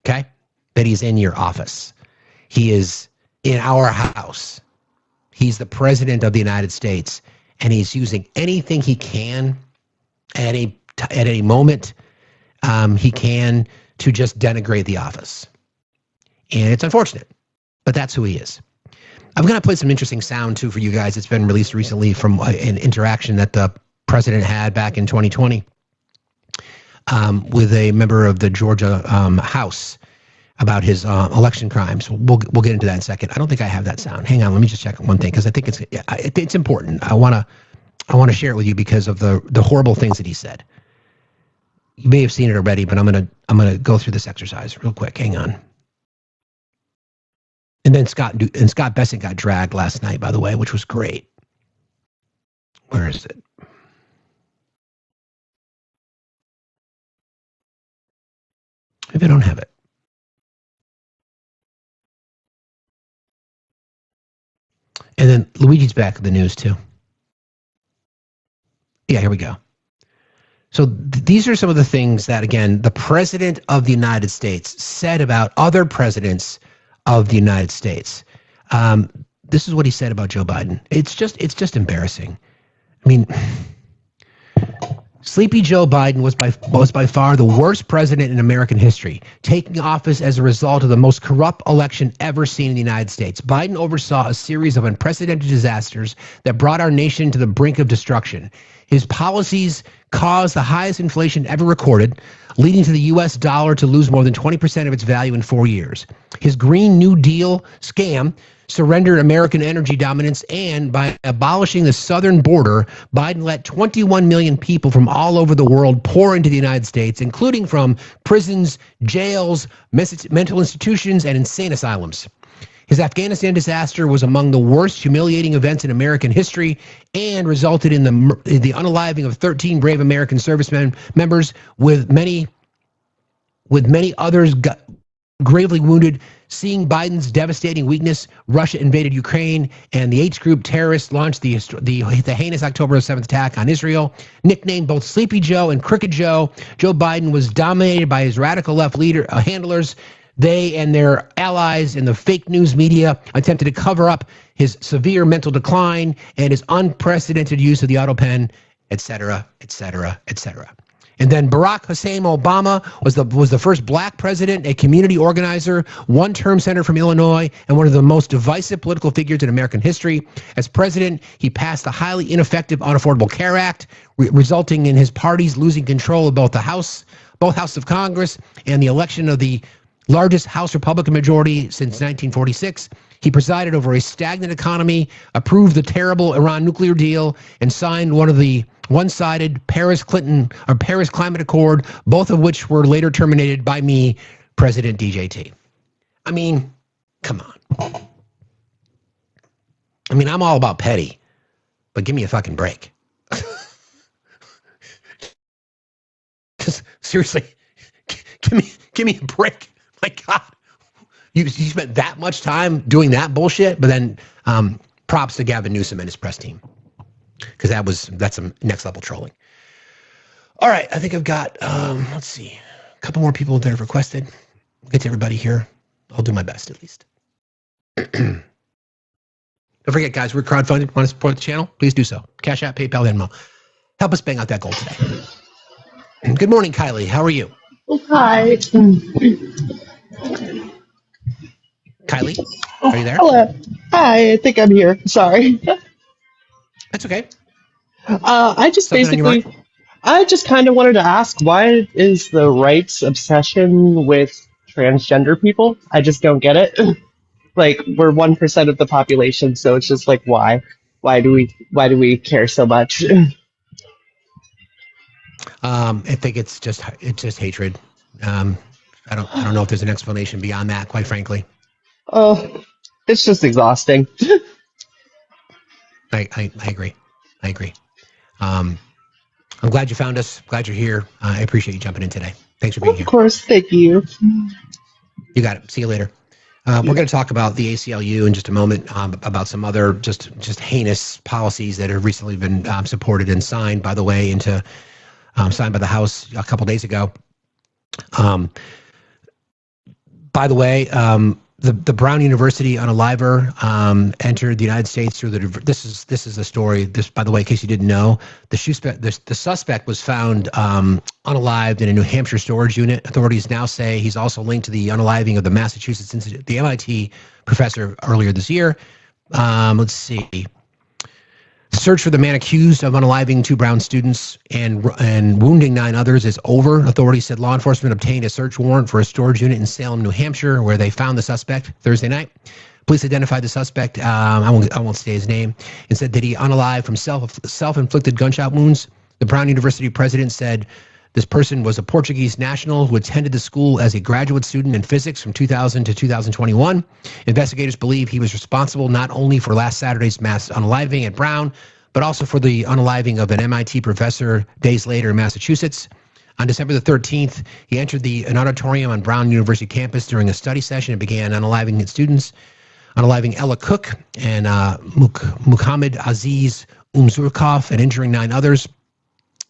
Okay? That he's in your office. He is in our house. He's the president of the United States, and he's using anything he can at any moment he can to just denigrate the office. And it's unfortunate, but that's who he is. I'm going to play some interesting sound, too, for you guys. It's been released recently from an interaction that the president had back in 2020 with a member of the Georgia House about his election crimes. We'll get into that in a second. I don't think I have that sound. Hang on, let me just check one thing because I think it's important. I want to share it with you because of the horrible things that he said. You may have seen it already, but I'm gonna go through this exercise real quick. Hang on. And then Scott Bessent got dragged last night, by the way, which was great. Where is it? Maybe I don't have it. And then Luigi's back in the news, too. Yeah, here we go. So these are some of the things that, again, the president of the United States said about other presidents of the United States. This is what he said about Joe Biden. It's just embarrassing. I mean, Sleepy Joe Biden was by far the worst president in American history, taking office as a result of the most corrupt election ever seen in the United States. Biden oversaw a series of unprecedented disasters that brought our nation to the brink of destruction. His policies caused the highest inflation ever recorded, leading to the U.S. dollar to lose more than 20% of its value in 4 years. His Green New Deal scam surrendered American energy dominance, and by abolishing the southern border, Biden let 21 million people from all over the world pour into the United States, including from prisons, jails, mental institutions, and insane asylums. His Afghanistan disaster was among the worst humiliating events in American history and resulted in the unaliving of 13 brave American servicemen members, with many others gravely wounded. Seeing Biden's devastating weakness, Russia invaded Ukraine, and the H Group terrorists launched the heinous October 7th attack on Israel. Nicknamed both Sleepy Joe and Crooked Joe, Joe Biden was dominated by his radical left handlers. They and their allies in the fake news media attempted to cover up his severe mental decline and his unprecedented use of the auto pen, etc., etc., etc. And then Barack Hussein Obama was the first black president, a community organizer, one-term senator from Illinois, and one of the most divisive political figures in American history. As president, he passed the highly ineffective Unaffordable Care Act, resulting in his parties losing control of both houses of Congress, and the election of the largest House Republican majority since 1946. He presided over a stagnant economy, approved the terrible Iran nuclear deal, and signed one of the one-sided Paris Climate Accord, both of which were later terminated by me, President DJT. I mean, come on. I mean, I'm all about petty, but give me a fucking break. Just seriously, give me a break. My God, you spent that much time doing that bullshit, but then props to Gavin Newsom and his press team, because that's some next level trolling. All right, I think I've got let's see, a couple more people that have requested. We'll get to everybody here. I'll do my best at least. Don't forget, guys, we're crowdfunded. Want to support the channel? Please do so. Cash App, PayPal, Venmo. Help us bang out that goal today. Good morning, Kylie. How are you? Hi. Kylie, are you there? Hello. Hi, I think I'm here. Sorry. That's okay. I just kind of wanted to ask, why is the right's obsession with transgender people? I just don't get it. Like, we're 1% of the population, so it's just like, why? Why do we care so much? I think it's just hatred. I don't know if there's an explanation beyond that, quite frankly. Oh, it's just exhausting. I agree. I'm glad you found us. Glad you're here. I appreciate you jumping in today. Thanks for being here. Of course, thank you. You got it. See you later. We're going to talk about the ACLU in just a moment, about some other just heinous policies that have recently been supported and signed, by the way, signed by the House a couple days ago. By the way, the Brown University unaliver entered the United States through this is the story. This, by the way, in case you didn't know, the suspect was found unalived in a New Hampshire storage unit. Authorities now say he's also linked to the unaliving of the Massachusetts Institute, the MIT professor earlier this year. Let's see. Search for the man accused of unaliving 2 Brown students and wounding 9 others is over. Authorities said law enforcement obtained a search warrant for a storage unit in Salem, New Hampshire, where they found the suspect Thursday night. Police identified the suspect, I won't say his name, and said that he unalived from self-inflicted gunshot wounds. The Brown University president said this person was a Portuguese national who attended the school as a graduate student in physics from 2000 to 2021. Investigators believe he was responsible not only for last Saturday's mass unaliving at Brown, but also for the unaliving of an MIT professor days later in Massachusetts. On December the 13th, he entered an auditorium on Brown University campus during a study session and began unaliving his students, unaliving Ella Cook and Muhammad Aziz Umzurkov and injuring 9 others,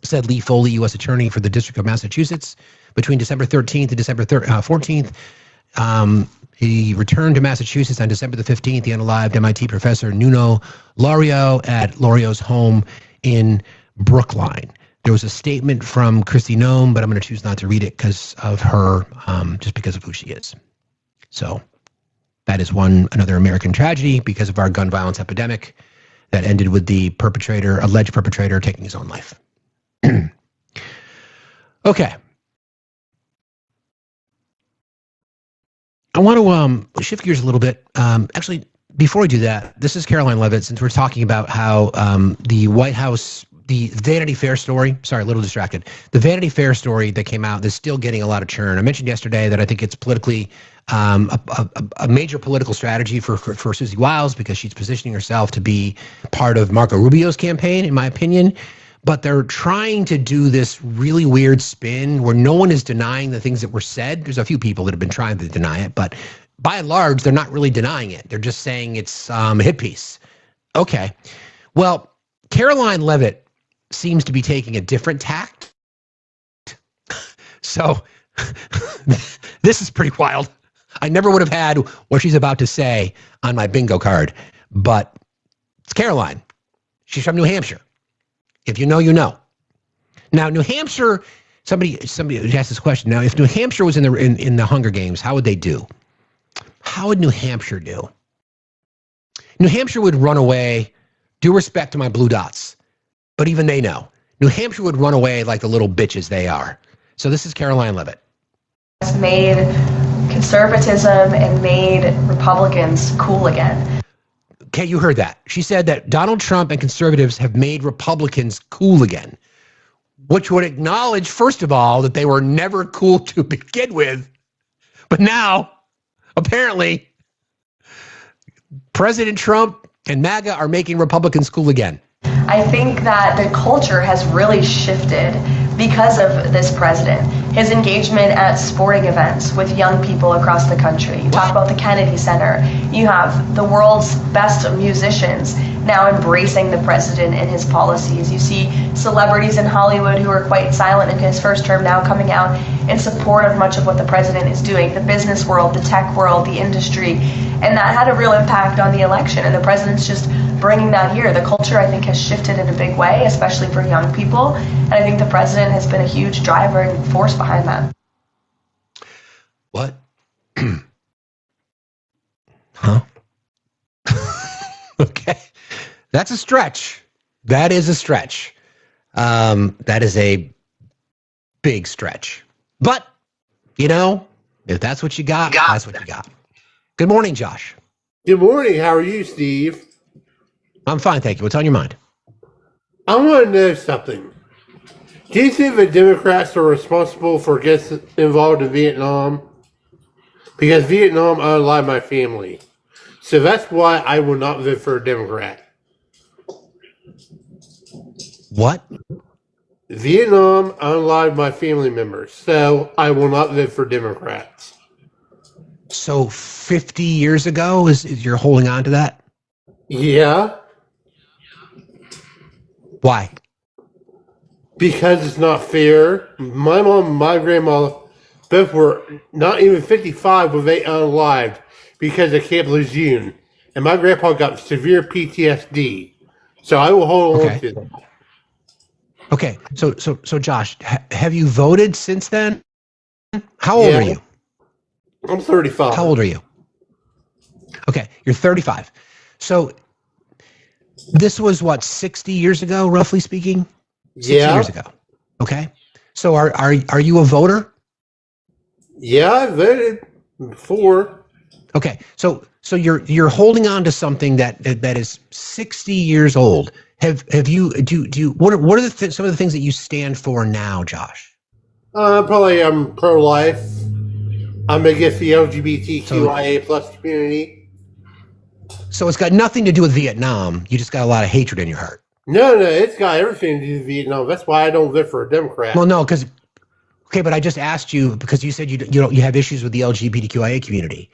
said Lee Foley, U.S. Attorney for the District of Massachusetts. Between December 13th and December 14th, he returned to Massachusetts. On December the 15th, he unalived MIT professor Nuno Lario at Lario's home in Brookline. There was a statement from Kristi Noem, but I'm going to choose not to read it because of her, just because of who she is. So that is another American tragedy because of our gun violence epidemic that ended with the alleged perpetrator, taking his own life. Okay. I want to shift gears a little bit. Actually, before we do that, this is Caroline Leavitt, since we're talking about how the White House, the Vanity Fair story, sorry, a little distracted. The Vanity Fair story that came out is still getting a lot of churn. I mentioned yesterday that I think it's politically a major political strategy for Susie Wiles, because she's positioning herself to be part of Marco Rubio's campaign, in my opinion. But they're trying to do this really weird spin where no one is denying the things that were said. There's a few people that have been trying to deny it, but by and large, they're not really denying it. They're just saying it's a hit piece. Okay. Well, Caroline Leavitt seems to be taking a different tact. So this is pretty wild. I never would have had what she's about to say on my bingo card, but it's Caroline. She's from New Hampshire. If you know, you know. Now, New Hampshire, somebody asked this question. Now, if New Hampshire was in the Hunger Games, how would they do? How would New Hampshire do? New Hampshire would run away, due respect to my blue dots, but even they know. New Hampshire would run away like the little bitches they are. So this is Caroline Leavitt. Has made conservatism and made Republicans cool again. Okay, you heard that. She said that Donald Trump and conservatives have made Republicans cool again, which would acknowledge, first of all, that they were never cool to begin with. But now, apparently, President Trump and MAGA are making Republicans cool again. I think that the culture has really shifted because of this president. His engagement at sporting events with young people across the country. You talk about the Kennedy Center. You have the world's best musicians now embracing the president and his policies. You see celebrities in Hollywood who are quite silent in his first term now coming out in support of much of what the president is doing. The business world, the tech world, the industry. And that had a real impact on the election. And the president's just bringing that here. The culture, I think, has shifted in a big way, especially for young people. And I think the president has been a huge driver and force behind that. What? Huh? Okay. That's a stretch. That is a stretch. That is a big stretch. But, you know, if that's what you got, that's what you got. Good morning, Josh. Good morning. How are you, Steve? I'm fine, thank you. What's on your mind? I want to know something. Do you think the Democrats are responsible for getting involved in Vietnam? Because Vietnam unalived my family. So that's why I will not vote for a Democrat. What? Vietnam unalived my family members. So I will not vote for Democrats. So 50 years ago, is you're holding on to that? Yeah. Why? Because it's not fair. My mom and my grandma both were not even 55 when they unalived because of Camp Lejeune. And my grandpa got severe PTSD. So I will hold on to that. Okay. So Josh, have you voted since then? How old are you? I'm 35. How old are you? Okay, you're 35. So this was what, 60 years ago, roughly speaking? 60 years ago. Okay. So are you a voter? Yeah, I voted before. Okay. So you're holding on to something that is 60 years old. Have you what are some of the things that you stand for now, Josh? Probably I'm pro-life. I'm against the LGBTQIA plus community. So it's got nothing to do with Vietnam. You just got a lot of hatred in your heart. No, it's got everything to do with Vietnam. That's why I don't vote for a Democrat. Well, no, but I just asked you because you said you have issues with the LGBTQIA community.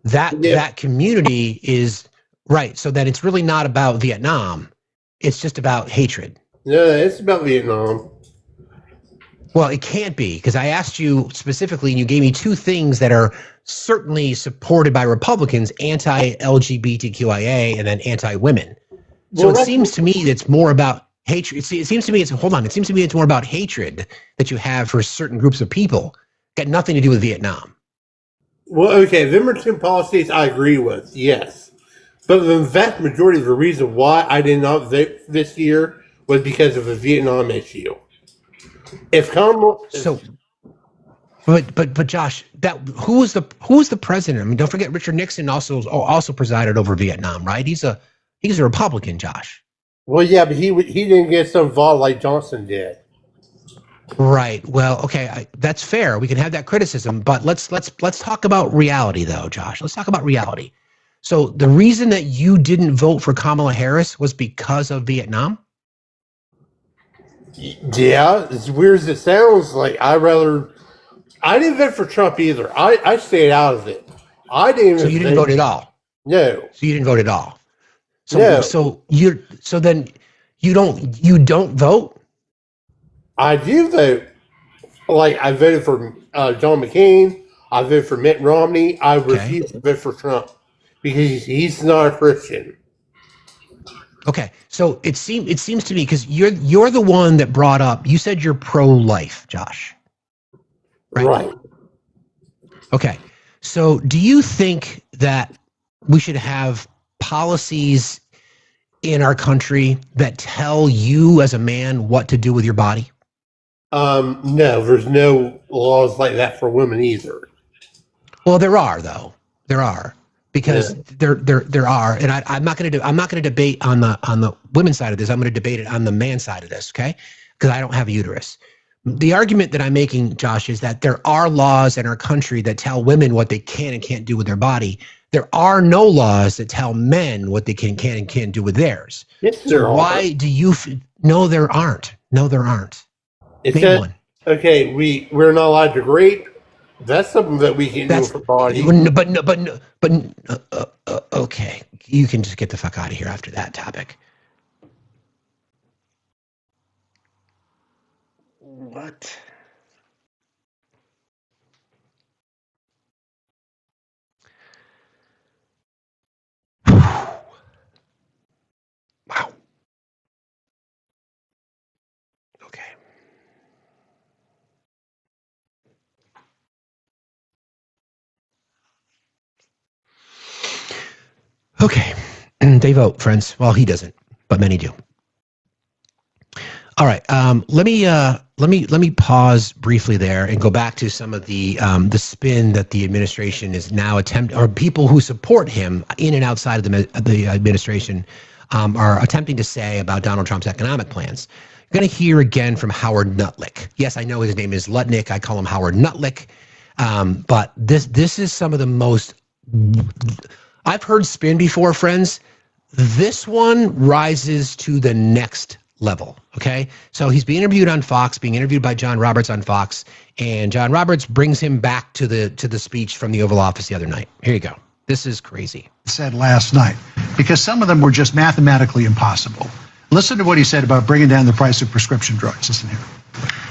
That community is right. So that it's really not about Vietnam. It's just about hatred. No, it's about Vietnam. Well, it can't be, because I asked you specifically, and you gave me two things that are certainly supported by Republicans: anti-LGBTQIA and then anti-women. So it seems to me that it's more about hatred. It seems to me it's more about hatred that you have for certain groups of people. Got nothing to do with Vietnam. Well, okay, them are two policies I agree with, yes. But the vast majority of the reason why I did not vote this year was because of the Vietnam issue. But Josh, who was the president? I mean, don't forget Richard Nixon also presided over Vietnam, right? He's a Republican, Josh. Well, yeah, but he didn't get so involved like Johnson did. Right. Well, okay, that's fair. We can have that criticism, but let's talk about reality, though, Josh. Let's talk about reality. So the reason that you didn't vote for Kamala Harris was because of Vietnam? Yeah, as weird as it sounds, like I didn't vote for Trump either. I stayed out of it. I didn't. So you didn't vote at all? No. So you didn't vote at all? So no. So then you don't vote? I do vote. Like I voted for John McCain. I voted for Mitt Romney. I refuse to vote for Trump because he's not a Christian. Okay, so it seems to me, because you're the one that brought up. You said you're pro-life, Josh. Right. Okay, so do you think that we should have policies in our country that tell you as a man what to do with your body? No, there's no laws like that for women either. Well, there are, though. There are, because there are, and I'm not going to debate on the women's side of this. I'm going to debate it on the man side of this, okay? Because I don't have a uterus. The argument that I'm making, Josh, is that there are laws in our country that tell women what they can and can't do with their body. There are no laws that tell men what they can and can't do with theirs. Yes, so why do you? No, there aren't. No, there aren't. Name one. Okay, we're not allowed to rape. That's something that we can do for body. Okay, you can just get the fuck out of here after that topic. What? Wow. Okay. Okay. They vote, friends. Well, he doesn't, but many do. All right. Let me pause briefly there and go back to some of the spin that the administration is now attempting, or people who support him in and outside of the administration are attempting to say about Donald Trump's economic plans. You're going to hear again from Howard Nutlick. Yes, I know his name is Lutnick. I call him Howard Nutlick. But this is some of the most. I've heard spin before, friends. This one rises to the next level. Okay, so he's being interviewed on Fox, being interviewed by John Roberts on Fox, and John Roberts brings him back to the speech from the Oval Office the other night. Here you go. This is crazy. Said last night, because some of them were just mathematically impossible. Listen to what he said about bringing down the price of prescription drugs. Listen here.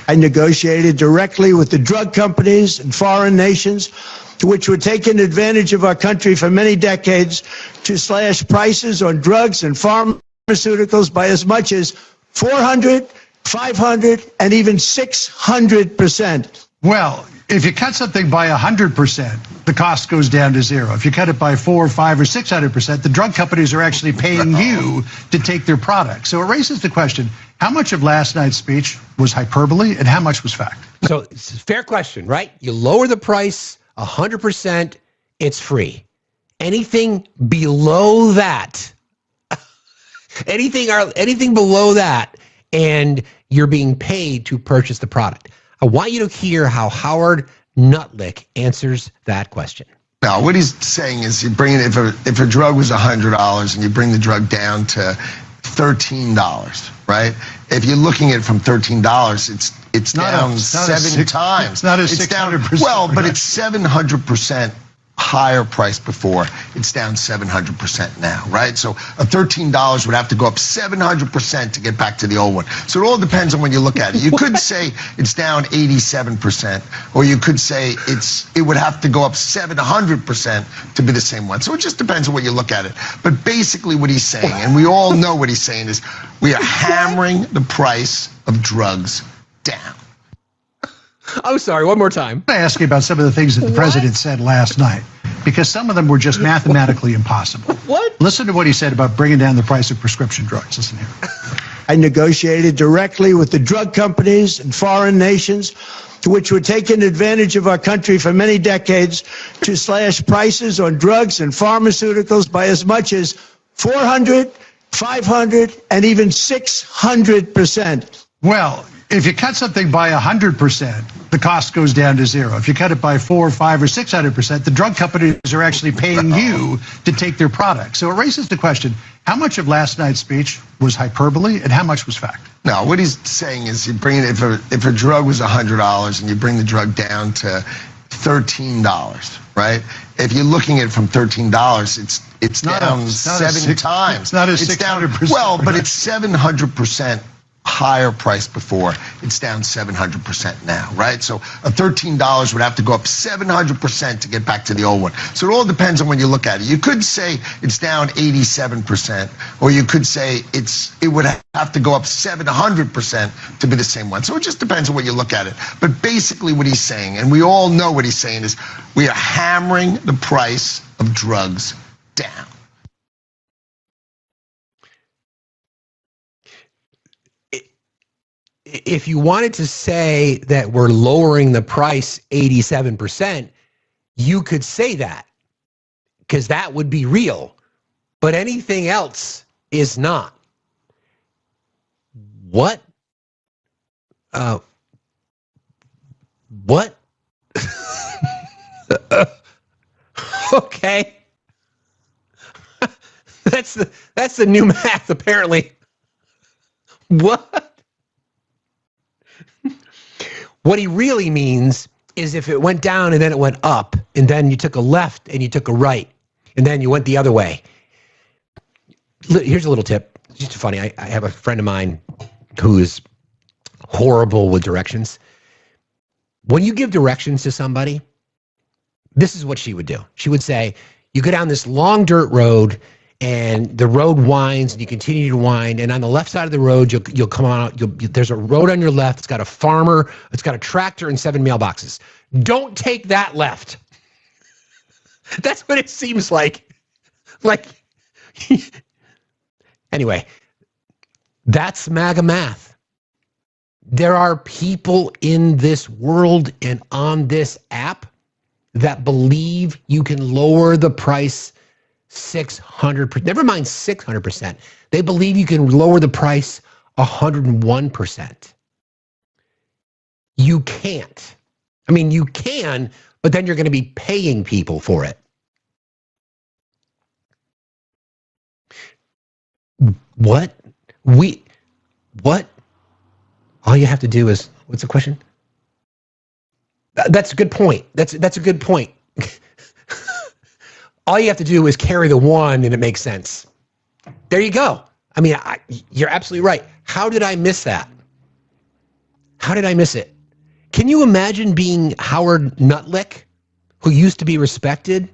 I negotiated directly with the drug companies and foreign nations, which were taking advantage of our country for many decades, to slash prices on drugs and pharmaceuticals by as much as 400, 500, and even 600%. Well, if you cut something by 100%, the cost goes down to zero. If you cut it by 4, 5, or 600%, the drug companies are actually paying you to take their product. So it raises the question, how much of last night's speech was hyperbole and how much was fact? So it's a fair question, right? You lower the price 100%, it's free. Anything below that, anything below that, and you're being paid to purchase the product. I want you to hear how Howard Nutlick answers that question. Now, what he's saying is, you bring it, if a drug was $100 and you bring the drug down to $13, right? If you're looking at it from $13, it's down 7 times. It's not a 600%. Well, but it's 700% higher price before. It's down 700% now, right? So a $13 would have to go up 700% to get back to the old one. So it all depends on when you look at it. You could say it's down 87%, or you could say it would have to go up 700% to be the same one. So it just depends on what you look at it. But basically what he's saying, and we all know what he's saying, is we are hammering the price of drugs down. I'm sorry, one more time. I ask you about some of the things that the president said last night. because some of them were just mathematically impossible. What? Listen to what he said about bringing down the price of prescription drugs. Listen here. I negotiated directly with the drug companies and foreign nations, which were taking advantage of our country for many decades, to slash prices on drugs and pharmaceuticals by as much as 400, 500, and even 600%. Well, if you cut something by 100%, the cost goes down to zero. If you cut it by 4, 5, or 600%, the drug companies are actually paying you to take their product. So it raises the question, how much of last night's speech was hyperbole and how much was fact? No, what he's saying is you bring it, if a drug was $100 and you bring the drug down to $13, right? If you're looking at it from $13, it's down 7 times. It's not as 600%. Well, but it's 700% higher price before. It's down 700% now, right? So a $13 would have to go up 700% to get back to the old one. So it all depends on when you look at it. You could say it's down 87%, or you could say it would have to go up 700% to be the same one. So it just depends on when you look at it. But basically what he's saying, and we all know what he's saying, is we are hammering the price of drugs down. If you wanted to say that we're lowering the price 87%, you could say that, because that would be real. But anything else is not. What? What? Okay. That's the new math, apparently. What? What he really means is if it went down and then it went up, and then you took a left and you took a right, and then you went the other way. Here's a little tip. It's just funny. I have a friend of mine who is horrible with directions. When you give directions to somebody, this is what she would do. She would say, you go down this long dirt road, and the road winds, and you continue to wind, and on the left side of the road, you'll come on. There's a road on your left. It's got a farmer. It's got a tractor and 7 mailboxes. Don't take that left. That's what it seems like. Anyway, that's MAGA math. There are people in this world and on this app that believe you can lower the price 600%. Never mind 600%. They believe you can lower the price 101%. You can't. I mean, you can, but then you're going to be paying people for it. What? What? All you have to do is, what's the question? That's a good point. That's a good point. All you have to do is carry the one and it makes sense. There you go. I mean, you're absolutely right. How did I miss that? How did I miss it? Can you imagine being Howard Nutlick, who used to be respected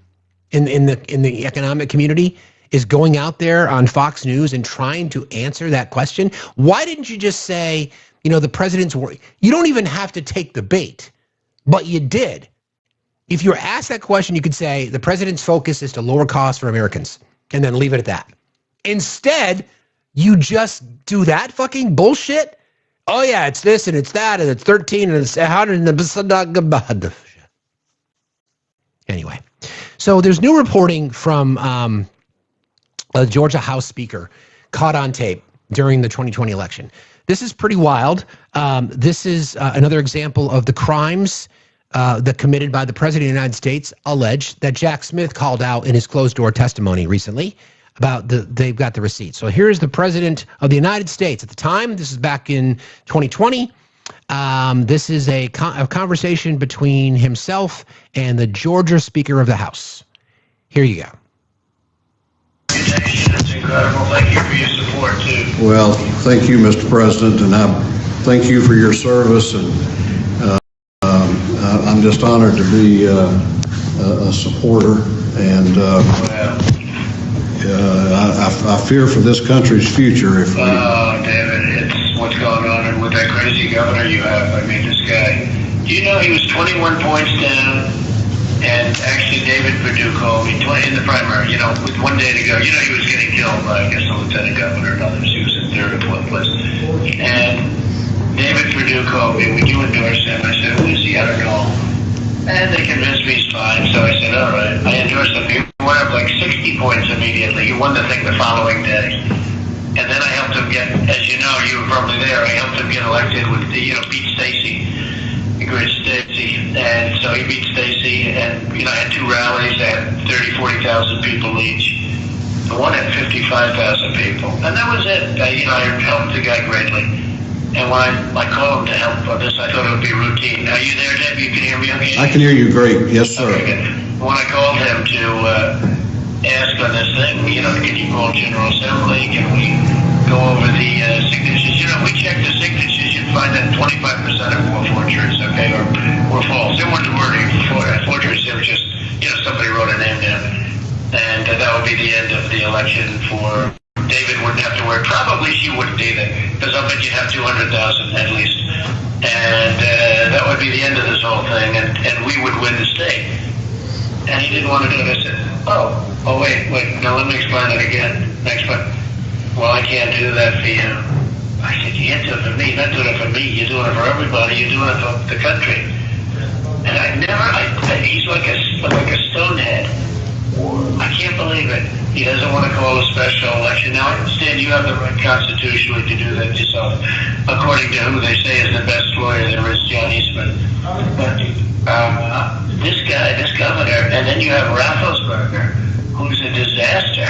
in the economic community, is going out there on Fox News and trying to answer that question? Why didn't you just say, the president's worried? You don't even have to take the bait, but you did. If you were asked that question, you could say the president's focus is to lower costs for Americans and then leave it at that. Instead, you just do that fucking bullshit. Oh yeah, it's this and it's that and it's 13 and it's 100. Anyway, so there's new reporting from a Georgia House Speaker caught on tape during the 2020 election. This is pretty wild. This is another example of the crimes that committed by the President of the United States, alleged, that Jack Smith called out in his closed-door testimony recently about they've got the receipts. So here's the President of the United States at the time. This is back in 2020. This is a conversation between himself and the Georgia Speaker of the House. Here you go. It's incredible. Thank you for your support, too. Well, thank you, Mr. President, and I thank you for your service, and I'm just honored to be a supporter, and I fear for this country's future if we... Oh, David, it's what's going on, and with that crazy governor you have. I mean, this guy, do you know he was 21 points down And actually, David Perdue called me in the primary, with 1 day to go. He was getting killed by, I guess, the lieutenant governor and others. He was in third or fourth place. And David Perdue called me, would you endorse him? I said, who is he? I don't know. And they convinced me he's fine. So I said, all right. I endorsed him. He went up like 60 points immediately. He won the thing the following day. And then I helped him get, as you know, you were probably there, I helped him get elected with, beat Stacey, the great Stacey. And so he beat Stacey, and, I had 2 rallies, I had 30,000, 40,000 people each. The one had 55,000 people. And that was it. I helped the guy greatly. And when I called him to help on this, I thought it would be routine. Are you there, Deb? You can hear me okay? I can hear you great. Yes, sir. Okay, good. When I called him to ask on this thing, can you call General Assembly? Can we go over the signatures? We checked the signatures. You'd find that 25% of them were forgeries, okay, or false. They weren't the wording for forgeries. They were just, somebody wrote a name down. And that would be the end of the election for David. Wouldn't have to worry. Probably she wouldn't either, because I bet you'd have 200,000 at least. And that would be the end of this whole thing, and we would win the state. And he didn't want to do it. I said, wait, now let me explain it again. Well, I can't do that for you. I said, you can't do it for me. You're not doing it for me. You're doing it for everybody. You're doing it for the country. And he's like a stonehead. I can't believe it. He doesn't want to call a special election. Now, I understand you have the right constitutionally to do that yourself, according to who they say is the best lawyer there is, John Eastman. But this guy, this governor, and then you have Raffensperger, who's a disaster.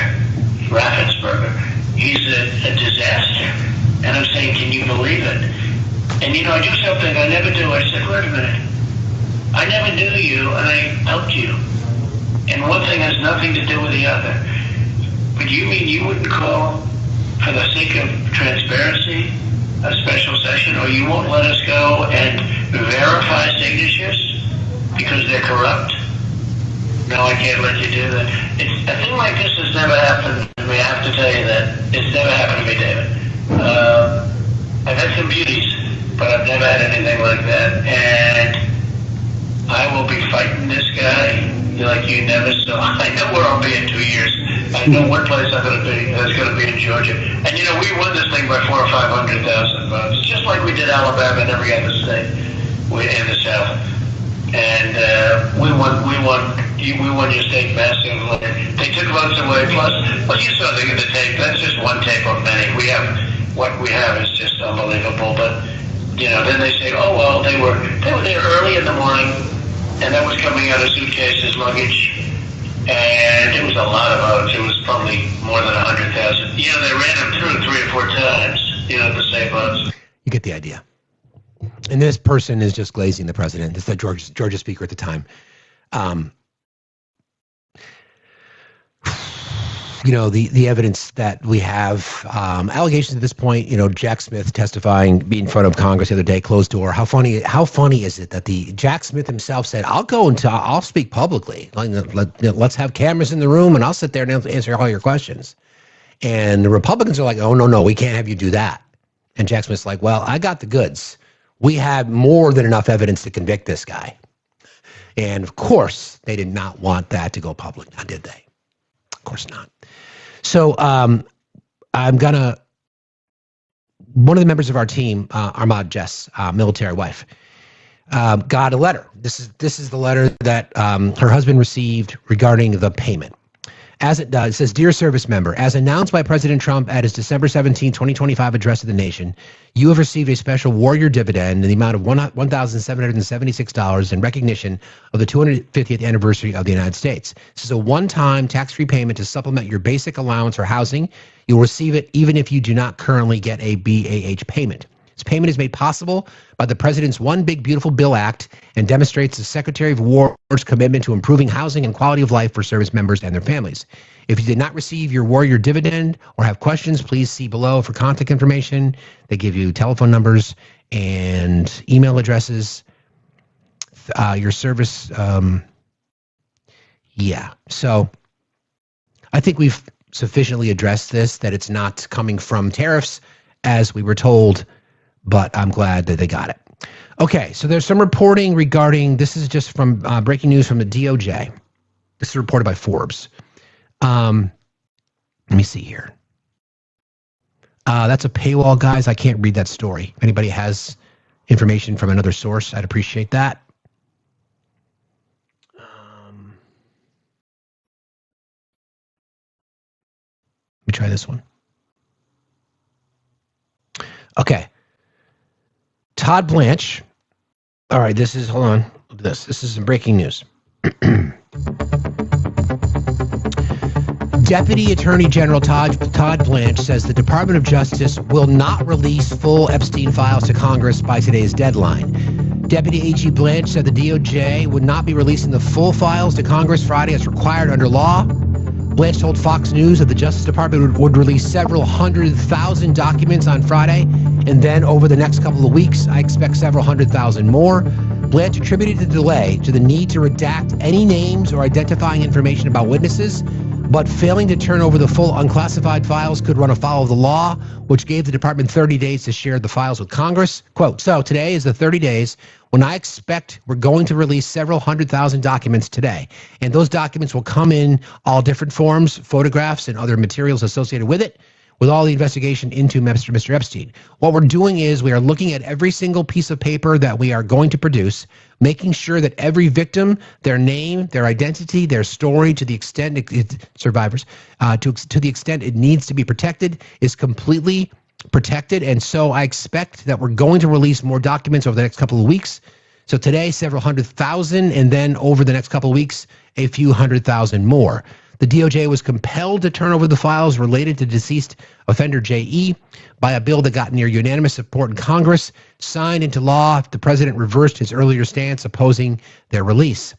Raffensperger. He's a disaster. And I'm saying, can you believe it? And I do something I never do. I said, wait a minute. I never knew you, and I helped you. And one thing has nothing to do with the other. But you mean you wouldn't call, for the sake of transparency, a special session, or you won't let us go and verify signatures because they're corrupt? No, I can't let you do that. A thing like this has never happened to me. I have to tell you that. It's never happened to me, David. I've had some beauties, but I've never had anything like that. And I will be fighting this guy like you never saw. I know where I'll be in 2 years. I know what place I'm going to be. That's going to be in Georgia. And we won this thing by 400,000 or 500,000 votes, just like we did Alabama and every other state in the South. And we won your state massively. They took votes away. Plus, you saw the tape. That's just one tape of many. What we have is just unbelievable. But then they say, oh well, they were there early in the morning. And that was coming out of suitcases, luggage, and it was a lot of votes. It was probably more than 100,000. They ran them through 3 or 4 times, the same votes. You get the idea. And this person is just glazing the president. It's the Georgia speaker at the time. The evidence that we have, allegations at this point, Jack Smith testifying, being in front of Congress the other day, closed door. How funny is it that Jack Smith himself said, I'll speak publicly. Let's have cameras in the room and I'll sit there and answer all your questions. And the Republicans are like, oh, no, we can't have you do that. And Jack Smith's like, well, I got the goods. We have more than enough evidence to convict this guy. And of course, they did not want that to go public, now did they? Of course not. So one of the members of our team, Ahmad Jess, military wife, got a letter. This is the letter that her husband received regarding the payment. As it does, it says, Dear service member, as announced by President Trump at his December 17, 2025 address to the nation, you have received a special warrior dividend in the amount of $1,776 in recognition of the 250th anniversary of the United States. This is a one-time tax-free payment to supplement your basic allowance for housing. You'll receive it even if you do not currently get a BAH payment. This payment is made possible by the President's One Big Beautiful Bill Act and demonstrates the Secretary of War's commitment to improving housing and quality of life for service members and their families. If you did not receive your warrior dividend or have questions, please see below for contact information. They give you telephone numbers and email addresses. Your service, So I think we've sufficiently addressed this, that it's not coming from tariffs, as we were told, but I'm glad that they got it. Okay, so there's some reporting regarding, this is just from breaking news from the DOJ. This is reported by Forbes. Let me see here. That's a paywall, guys. I can't read that story. If anybody has information from another source, I'd appreciate that. Let me try this one. Okay. Todd Blanche. All right, this is, hold on. This is some breaking news. Deputy Attorney General Todd Blanche says the Department of Justice will not release full Epstein files to Congress by today's deadline. Deputy AG Blanche said the DOJ would not be releasing the full files to Congress Friday as required under law. Blanche told Fox News that the Justice Department would release several 100,000 documents on Friday, and then over the next couple of weeks, I expect several 100,000 more. Blanche attributed the delay to the need to redact any names or identifying information about witnesses, but failing to turn over the full unclassified files could run afoul of the law, which gave the department 30 days to share the files with Congress. Quote, so today is the 30 days when I expect we're going to release several 100,000 documents today. And those documents will come in all different forms, photographs, and other materials associated with it, with all the investigation into Mr. Epstein. What we're doing is we are looking at every single piece of paper that we are going to produce, making sure that every victim, their name, their identity, their story, to the extent survivors, to the extent it needs to be protected, is completely protected. And so I expect that we're going to release more documents over the next couple of weeks. So today, several 100,000, and then over the next couple of weeks, a few 100,000 more. The DOJ was compelled to turn over the files related to deceased offender J.E. by a bill that got near unanimous support in Congress. Signed into law, the president reversed his earlier stance opposing their release.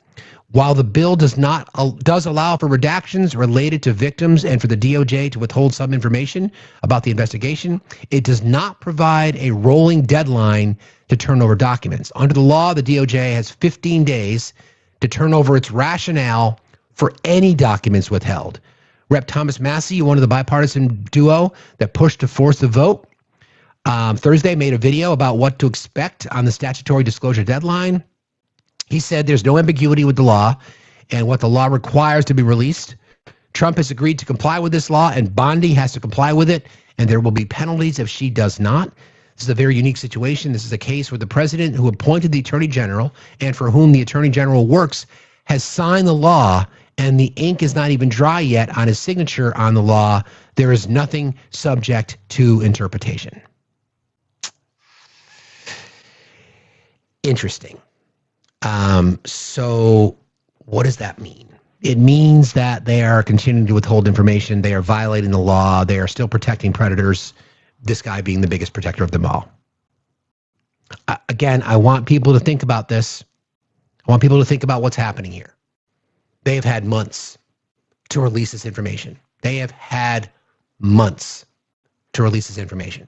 While the bill does allow for redactions related to victims and for the DOJ to withhold some information about the investigation, it does not provide a rolling deadline to turn over documents. Under the law, the DOJ has 15 days to turn over its rationale for any documents withheld. Rep. Thomas Massie, one of the bipartisan duo that pushed to force the vote, Thursday made a video about what to expect on the statutory disclosure deadline. He said there's no ambiguity with the law and what the law requires to be released. Trump has agreed to comply with this law, and Bondi has to comply with it, and there will be penalties if she does not. This is a very unique situation. This is a case where the president, who appointed the attorney general and for whom the attorney general works, has signed the law, and the ink is not even dry yet on his signature on the law. There is nothing subject to interpretation. Interesting. So what does that mean? It means that they are continuing to withhold information. They are violating the law. They are still protecting predators, this guy being the biggest protector of them all. Again, I want people to think about this. I want people to think about what's happening here. They have had months to release this information. They have had months to release this information.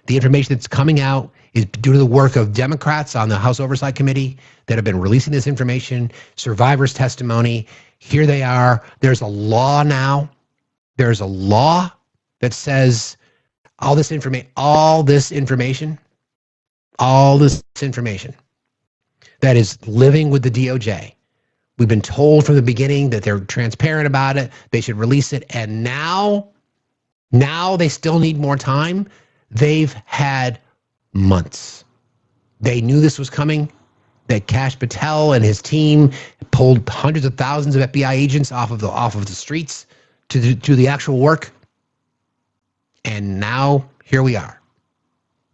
The information that's coming out is due to the work of Democrats on the House Oversight Committee that have been releasing this information, survivors' testimony. Here they are. There's a law now. There's a law that says all this information that is living with the DOJ. We've been told from the beginning that they're transparent about it. They should release it. And now they still need more time. They've had months. They knew this was coming. That Kash Patel and his team pulled hundreds of thousands of FBI agents off of the streets to do the actual work. And now here we are.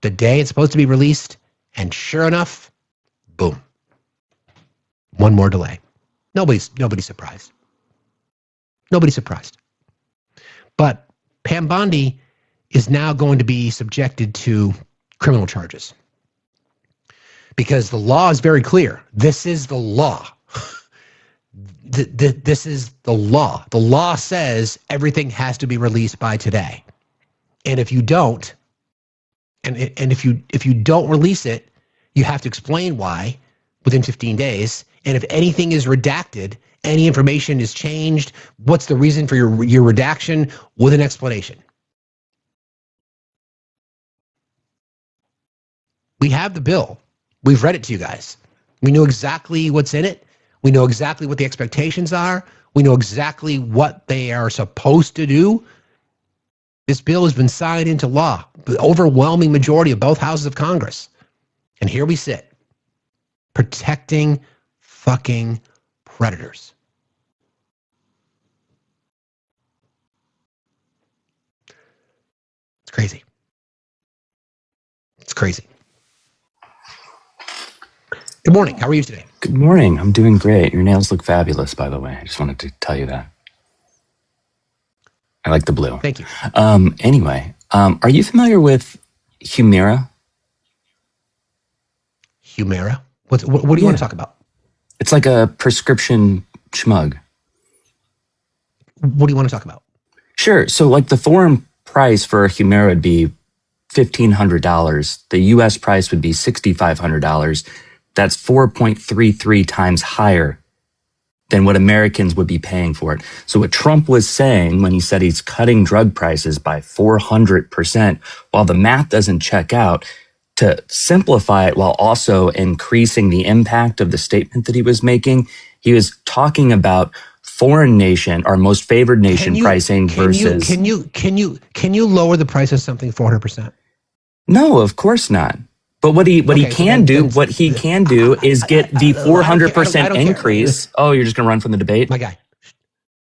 The day it's supposed to be released, and sure enough, boom. One more delay. Nobody's surprised. Nobody's surprised. But Pam Bondi is now going to be subjected to criminal charges. Because the law is very clear. This is the law. This is the law. The law says everything has to be released by today. And if you don't, and if you don't release it, you have to explain why within 15 days. And if anything is redacted, any information is changed, what's the reason for your redaction, with an explanation. We have the bill. We've read it to you guys. We know exactly what's in it. We know exactly what the expectations are. We know exactly what they are supposed to do. This bill has been signed into law, the overwhelming majority of both houses of Congress. And here we sit, protecting fucking predators. It's crazy. It's crazy. Good morning. How are you today? Good morning. I'm doing great. Your nails look fabulous, by the way. I just wanted to tell you that. I like the blue. Thank you. Anyway, are you familiar with Humira? Humira? What do you want to talk about? It's like a prescription schmug. What do you want to talk about? Sure. So like the foreign price for Humira would be $1,500. The U.S. price would be $6,500. That's 4.33 times higher than what Americans would be paying for it. So what Trump was saying when he said he's cutting drug prices by 400%, while the math doesn't check out, to simplify it while also increasing the impact of the statement that he was making, he was talking about foreign nation or most favored nation pricing versus... Can you lower the price of something 400%? No, of course not. But what he can do is get the 400% increase. Oh, you're just going to run from the debate? My guy.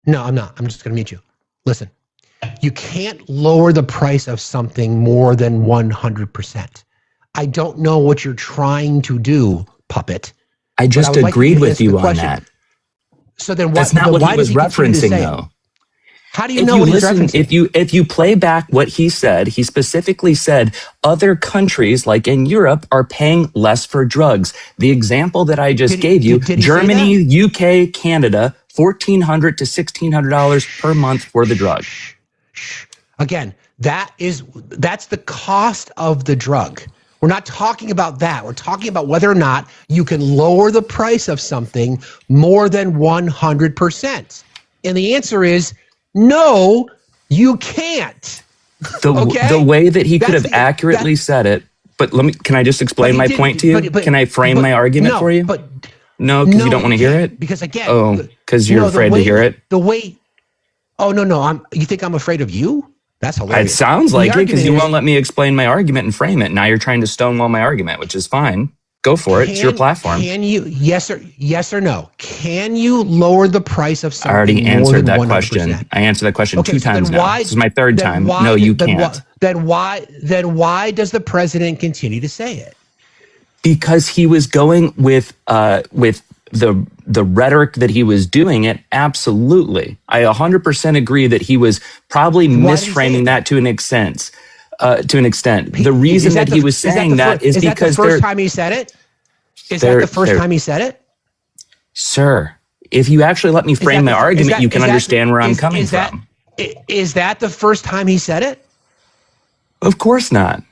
No, I'm not. I'm just going to mute you. Listen, you can't lower the price of something more than 100%. I don't know what you're trying to do, puppet. I just agreed with you on that. So then that's not what he was referencing, though. How do you know what he's referencing? If you play back what he said, he specifically said other countries, like in Europe, are paying less for drugs. The example that I just gave you, Germany, UK, Canada, $1,400 to $1,600 per month for the drug. Again, that's the cost of the drug. We're not talking about that. We're talking about whether or not you can lower the price of something more than 100%. And the answer is no, you can't. The way that he could have accurately said it, but can I just explain my point to you? Can I frame my argument for you? No, because you don't want to hear it? Because again... Oh, because you're afraid to hear it? Oh, no. You think I'm afraid of you? That's hilarious. It sounds like it, because you won't let me explain my argument and frame it. Now you're trying to stonewall my argument, which is fine. Go for it. It's your platform. Can you, yes or no, can you lower the price of something? I already answered that question. I answered that question 2 times now. This is my 3rd time. No, you can't. Then why does the president continue to say it? Because he was going with the rhetoric that he was doing it. Absolutely. I 100% agree that he was probably misframing that to an extent. The reason that he was saying that is because... Is that the first time he said it? Is that the first time he said it? Sir, if you actually let me frame my argument, you can understand where I'm coming from. Is that the first time he said it? Of course not.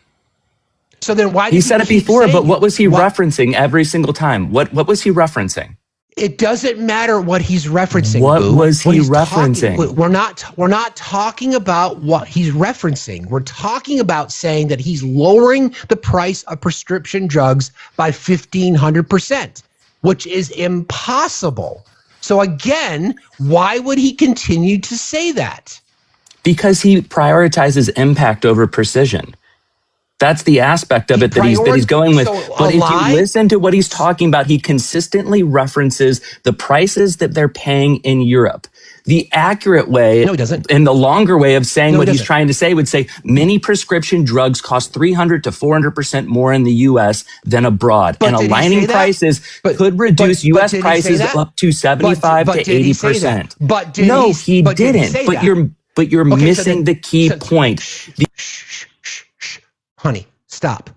So then why did he said it before, but what was he referencing every single time? What was he referencing? It doesn't matter what he's referencing. What was he referencing? We're not talking about what he's referencing. We're talking about saying that he's lowering the price of prescription drugs by 1,500%, which is impossible. So again, why would he continue to say that? Because he prioritizes impact over precision. That's the aspect of it that he's going with. But if you listen to what he's talking about, he consistently references the prices that they're paying in Europe. The accurate way, no, he doesn't. And the longer way of saying what he's trying to say would say many prescription drugs cost 300 to 400% more in the U.S. than abroad. And aligning prices could reduce U.S. prices up to 75 to 80%. No, he didn't. But you're missing the key point. Honey, stop.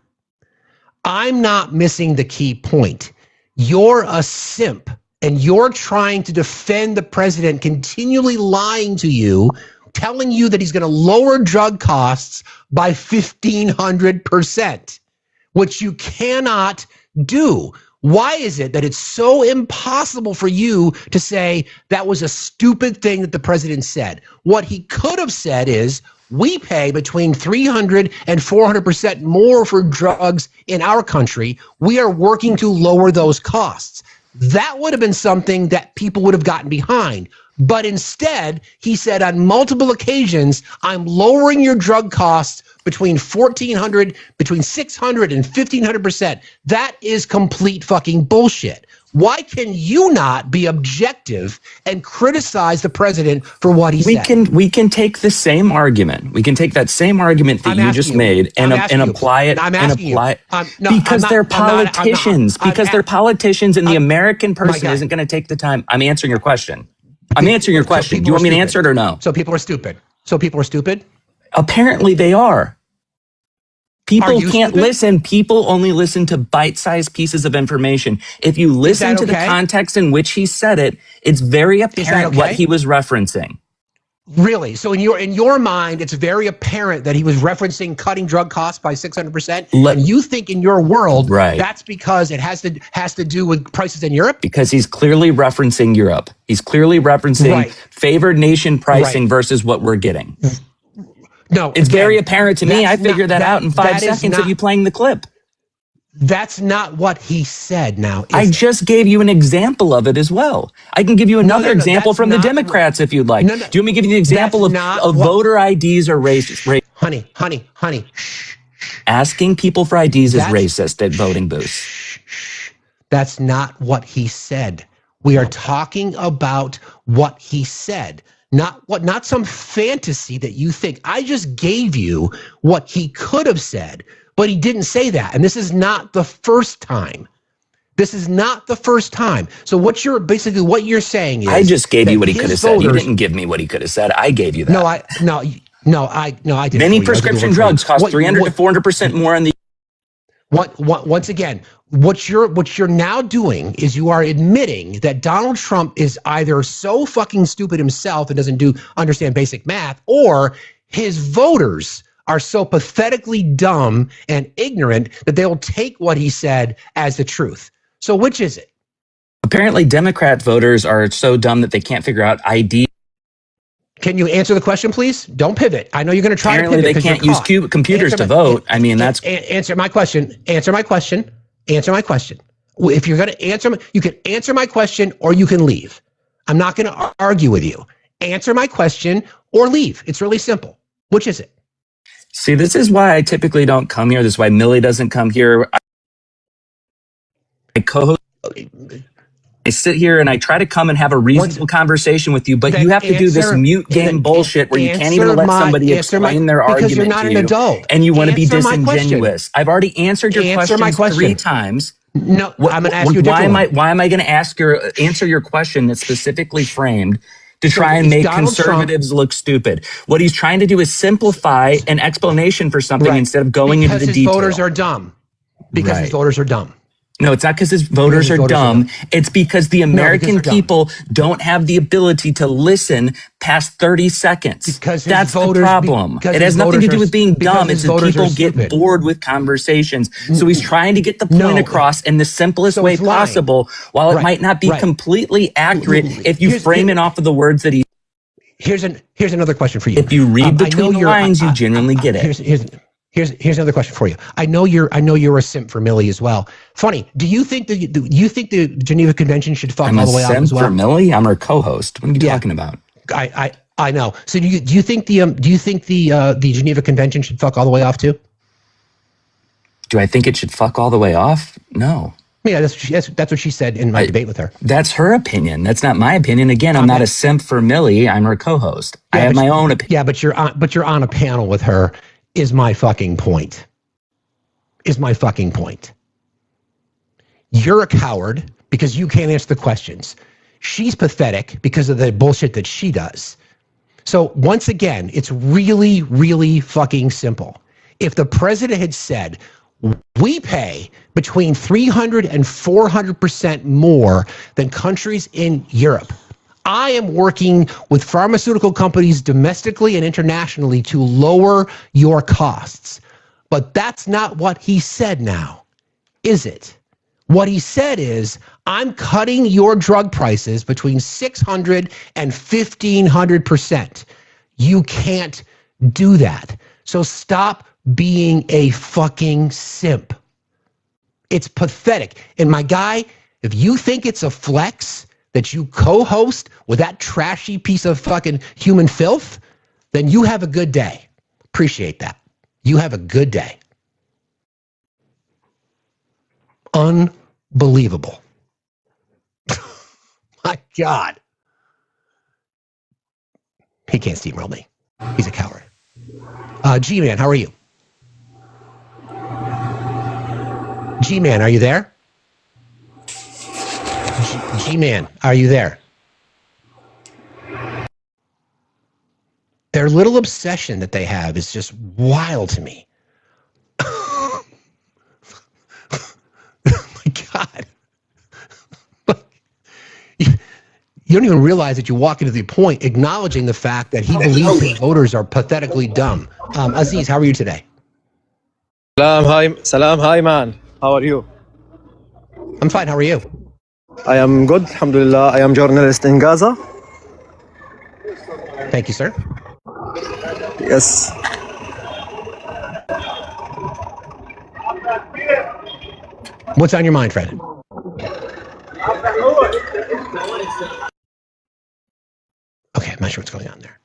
I'm not missing the key point. You're a simp, and you're trying to defend the president continually lying to you, telling you that he's going to lower drug costs by 1,500%, which you cannot do. Why is it that it's so impossible for you to say that was a stupid thing that the president said? What he could have said is, we pay between 300 and 400% more for drugs in our country. We are working to lower those costs. That would have been something that people would have gotten behind. But instead, he said on multiple occasions, I'm lowering your drug costs between 1,400, between 600 and 1,500%. That is complete fucking bullshit. Why can you not be objective and criticize the president for what he said? We can take the same argument. We can take that same argument that you just made and apply it. Because they're politicians. Because they're politicians, and the American person isn't going to take the time. I'm answering your question. I'm answering your question. Do you want me to answer it or no? So people are stupid. So people are stupid? Apparently they are. People can't listen. People only listen to bite-sized pieces of information. If you listen to the context in which he said it, it's very apparent what he was referencing. Really? So in your mind, it's very apparent that he was referencing cutting drug costs by 600%. And you think in your world, that's because it has to do with prices in Europe? Because he's clearly referencing Europe. He's clearly referencing favored nation pricing versus what we're getting. No, it's very apparent to me. I figured that out in 5 seconds of you playing the clip. That's not what he said now. I just gave you an example of it as well. I can give you another example from the Democrats if you'd like. Do you want me to give you an example of voter IDs or racist? Honey. Asking people for IDs is racist at voting booths. That's not what he said. We are talking about what he said. Not some fantasy that you think. I just gave you what he could have said, but he didn't say that. And this is not the first time. This is not the first time. So what you're saying is, I just gave you what he could have said. You didn't give me what he could have said. I gave you that. No, I didn't. Many prescription drugs cost 300 to 400% more on the. Once again, what you're now doing is you are admitting that Donald Trump is either so fucking stupid himself and doesn't understand basic math, or his voters are so pathetically dumb and ignorant that they will take what he said as the truth. So which is it? Apparently, Democrat voters are so dumb that they can't figure out ID. Can you answer the question, please? Don't pivot. I know you're going to try to pivot. Apparently, they can't use computers to vote. I mean, that's... Answer my question. Answer my question. Answer my question. If you're going to answer, you can answer my question or you can leave. I'm not going to argue with you. Answer my question or leave. It's really simple. Which is it? See, this is why I typically don't come here. This is why Millie doesn't come here. I co-host... I sit here and I try to come and have a reasonable conversation with you, but you have to do this mute game bullshit where you can't even let somebody explain their argument because you're not an adult. And you want to be disingenuous. I've already answered your question 3 times. No, I'm going to ask you a different one. Why am I going to answer your question that's specifically framed to try and make conservatives look stupid? What he's trying to do is simplify an explanation for something instead of going into the detail. Because his voters are dumb. Because his voters are dumb. No, it's not because his voters are dumb. It's because the American people don't have the ability to listen past 30 seconds. That's the problem. It has nothing to do with being dumb. It's that people get bored with conversations. So he's trying to get the point across in the simplest way possible, while it might not be completely accurate if you frame it off of the words that he... Here's another question for you. If you read between the lines, you genuinely get it. Here's another question for you. I know you're a simp for Millie as well. Funny, do you think the Geneva Convention should fuck all the way off as well? I'm a simp for Millie. I'm her co-host. What are you talking about? I know. So do you think the Geneva Convention should fuck all the way off too? Do I think it should fuck all the way off? No. Yeah, that's what she said in my debate with her. That's her opinion. That's not my opinion. Again, I'm not a simp for Millie. I'm her co-host. I have my own opinion. Yeah, but you're on a panel with her. Is my fucking point. You're a coward because you can't answer the questions. She's pathetic because of the bullshit that she does. So once again, it's really, really fucking simple. If the president had said, we pay between 300 and 400% more than countries in Europe, I am working with pharmaceutical companies domestically and internationally to lower your costs. But that's not what he said now, is it? What he said is, I'm cutting your drug prices between 600 and 1,500%. You can't do that. So stop being a fucking simp. It's pathetic. And my guy, if you think it's a flex that you co-host with that trashy piece of fucking human filth, then you have a good day. Appreciate that. You have a good day. Unbelievable. My God. He can't steamroll me. He's a coward. G-Man, how are you? G-Man, are you there? G-Man, are you there? Their little obsession that they have is just wild to me. Oh my God. You don't even realize that you walk into the point acknowledging the fact that he believes his voters are pathetically dumb. Aziz, how are you today? Salam, hi man. How are you? I'm fine, how are you? I am good, alhamdulillah. I am journalist in Gaza. Thank you, sir. Yes. What's on your mind, Fred? Okay, I'm not sure what's going on there.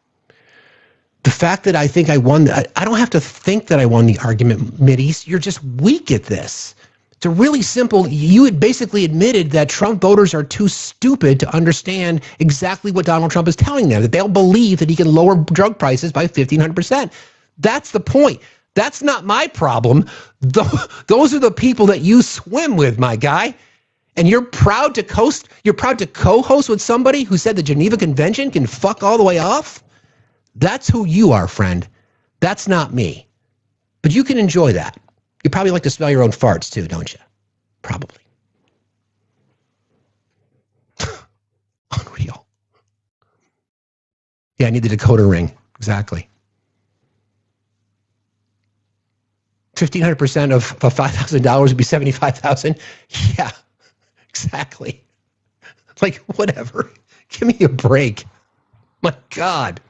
The fact that I think I won, I don't have to think that I won the argument, Mideast. You're just weak at this. It's a really simple, you had basically admitted that Trump voters are too stupid to understand exactly what Donald Trump is telling them, that they'll believe that he can lower drug prices by 1,500%. That's the point. That's not my problem. Those are the people that you swim with, my guy. And you're proud to co-host with somebody who said the Geneva Convention can fuck all the way off? That's who you are, friend. That's not me. But you can enjoy that. You probably like to smell your own farts too, don't you? Probably. Unreal. Yeah, I need the decoder ring. Exactly. 1,500% of $5,000 would be $75,000. Yeah, exactly. Like, whatever. Give me a break. My God.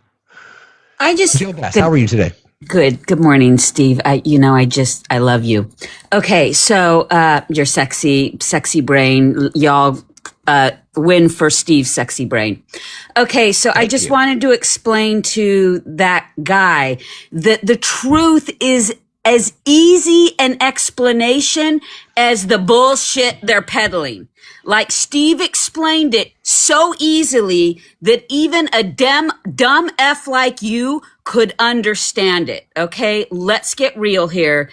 Jill Bass, how are you today? Good. Good morning, Steve. I love you. Okay. So, your sexy brain, y'all, win for Steve's sexy brain. Okay. So I just wanted to explain to that guy that the truth is as easy an explanation as the bullshit they're peddling. Like Steve explained it so easily that even a dumb F like you could understand it. Okay, let's get real here.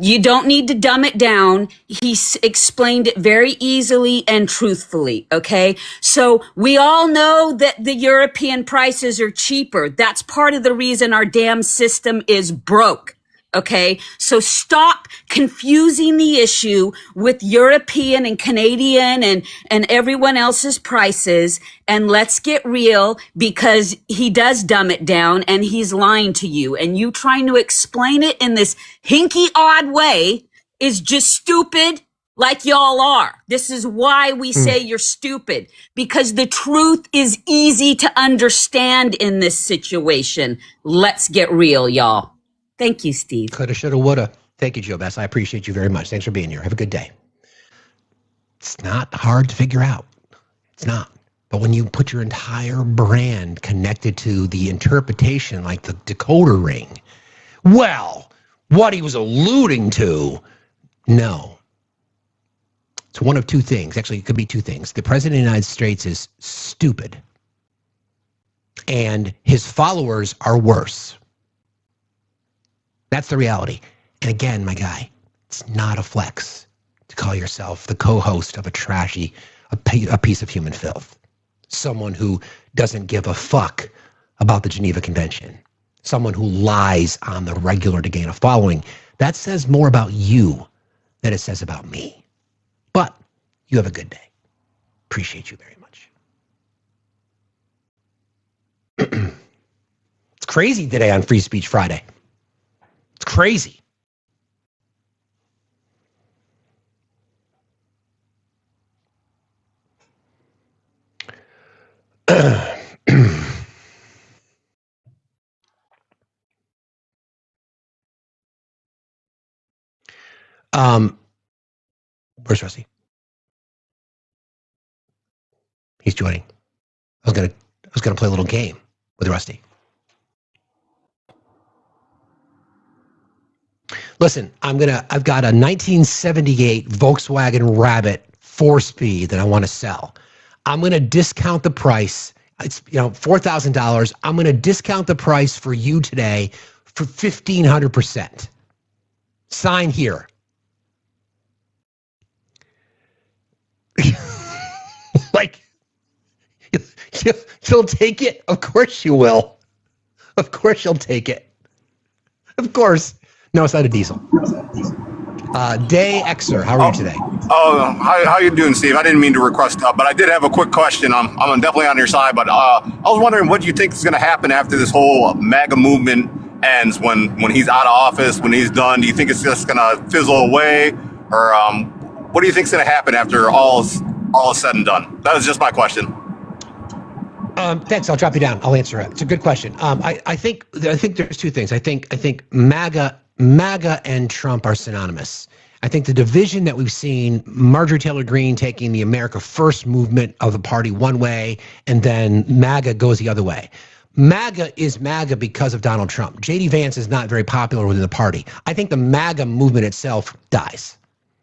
You don't need to dumb it down. He explained it very easily and truthfully. Okay, so we all know that the European prices are cheaper. That's part of the reason our damn system is broke. Okay, so stop confusing the issue with European and Canadian and everyone else's prices, and let's get real, because he does dumb it down and he's lying to you, and you trying to explain it in this hinky odd way is just stupid, like y'all are. This is why we say you're stupid, because the truth is easy to understand in this situation. Let's get real, y'all. Thank you, Steve. Coulda, shoulda, woulda. Thank you, Joe Bess. I appreciate you very much. Thanks for being here. Have a good day. It's not hard to figure out. It's not. But when you put your entire brand connected to the interpretation, like the decoder ring, well, what he was alluding to, no. It's one of two things. Actually, it could be two things. The president of the United States is stupid, and his followers are worse. That's the reality. And again, my guy, it's not a flex to call yourself the co-host of a trashy, a piece of human filth. Someone who doesn't give a fuck about the Geneva Convention. Someone who lies on the regular to gain a following. That says more about you than it says about me. But you have a good day. Appreciate you very much. It's crazy today on Free Speech Friday. It's crazy. Where's Rusty? He's joining. I was gonna play a little game with Rusty. Listen, I've got a 1978 Volkswagen Rabbit 4-speed that I want to sell. I'm going to discount the price. It's $4,000. I'm going to discount the price for you today for 1,500%. Sign here. Like, you'll take it? Of course you will. Of course you'll take it. Of course. No, it's not a diesel. Day Xer, how are you today? Oh, how you doing, Steve? I didn't mean to request, but I did have a quick question. I'm definitely on your side, but I was wondering what you think is going to happen after this whole MAGA movement ends, when he's out of office, when he's done. Do you think it's just going to fizzle away, or what do you think is going to happen after all is said and done? That was just my question. Thanks. I'll drop you down. I'll answer it. It's a good question. I think there's two things. I think MAGA and Trump are synonymous. I think the division that we've seen, Marjorie Taylor Greene taking the America First movement of the party one way, and then MAGA goes the other way. MAGA is MAGA because of Donald Trump. J.D. Vance is not very popular within the party. I think the MAGA movement itself dies.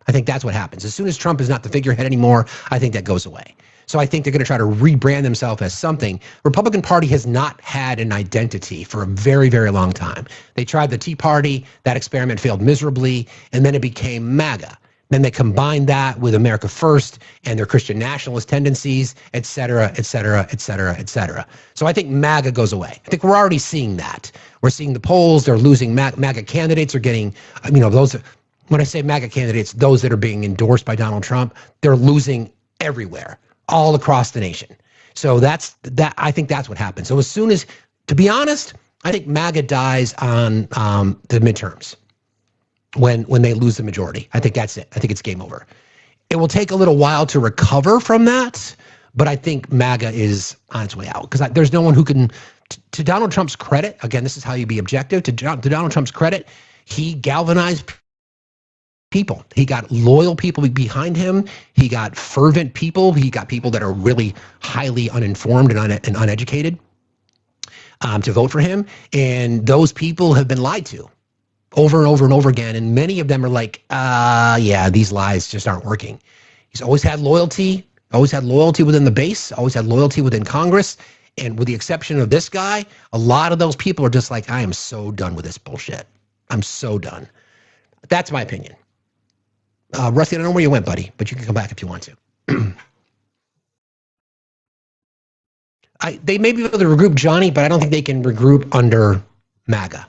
I think that's what happens. As soon as Trump is not the figurehead anymore, I think that goes away. So I think they're going to try to rebrand themselves as something. Republican Party has not had an identity for a very, very long time. They tried the Tea Party. That experiment failed miserably. And then it became MAGA. Then they combined that with America First and their Christian nationalist tendencies, et cetera, et cetera, et cetera, et cetera. So I think MAGA goes away. I think we're already seeing that. We're seeing the polls. They're losing. MAGA candidates are getting, those. When I say MAGA candidates, those that are being endorsed by Donald Trump, they're losing everywhere, all across the nation. So I think that's what happens. So as soon as, to be honest, I think MAGA dies on the midterms when they lose the majority. I think that's it. I think it's game over. It will take a little while to recover from that, but I think MAGA is on its way out because there's no one who can, to Donald Trump's credit, again, this is how you be objective, to Donald Trump's credit, he galvanized people. He got loyal people behind him. He got fervent people. He got people that are really highly uninformed and uneducated to vote for him. And those people have been lied to over and over and over again. And many of them are like, yeah, these lies just aren't working. He's always had loyalty within the base, always had loyalty within Congress. And with the exception of this guy, a lot of those people are just like, I am so done with this bullshit. I'm so done. That's my opinion. Rusty, I don't know where you went, buddy, but you can come back if you want to. They may be able to regroup Johnny, but I don't think they can regroup under MAGA.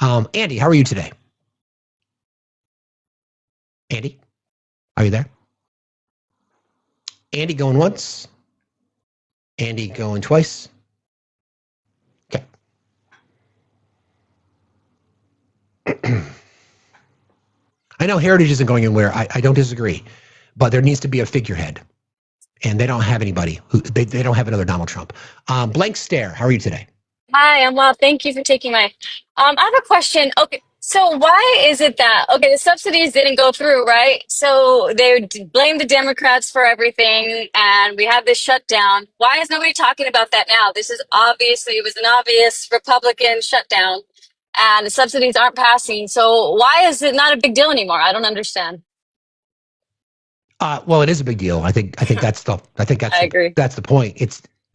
Andy, how are you today? Andy, are you there? Andy going once. Andy going twice. Okay. I know Heritage isn't going anywhere. I don't disagree, but there needs to be a figurehead, and they don't have anybody. They don't have another Donald Trump. Blank Stare, how are you today? Hi, I'm well. Thank you for taking my. I have a question. Okay, so why is it that the subsidies didn't go through, right? So they blame the Democrats for everything, and we have this shutdown. Why is nobody talking about that now? It was an obvious Republican shutdown, and the subsidies aren't passing. So why is it not a big deal anymore? I don't understand. Well, it is a big deal. I think that's I agree. That's the point.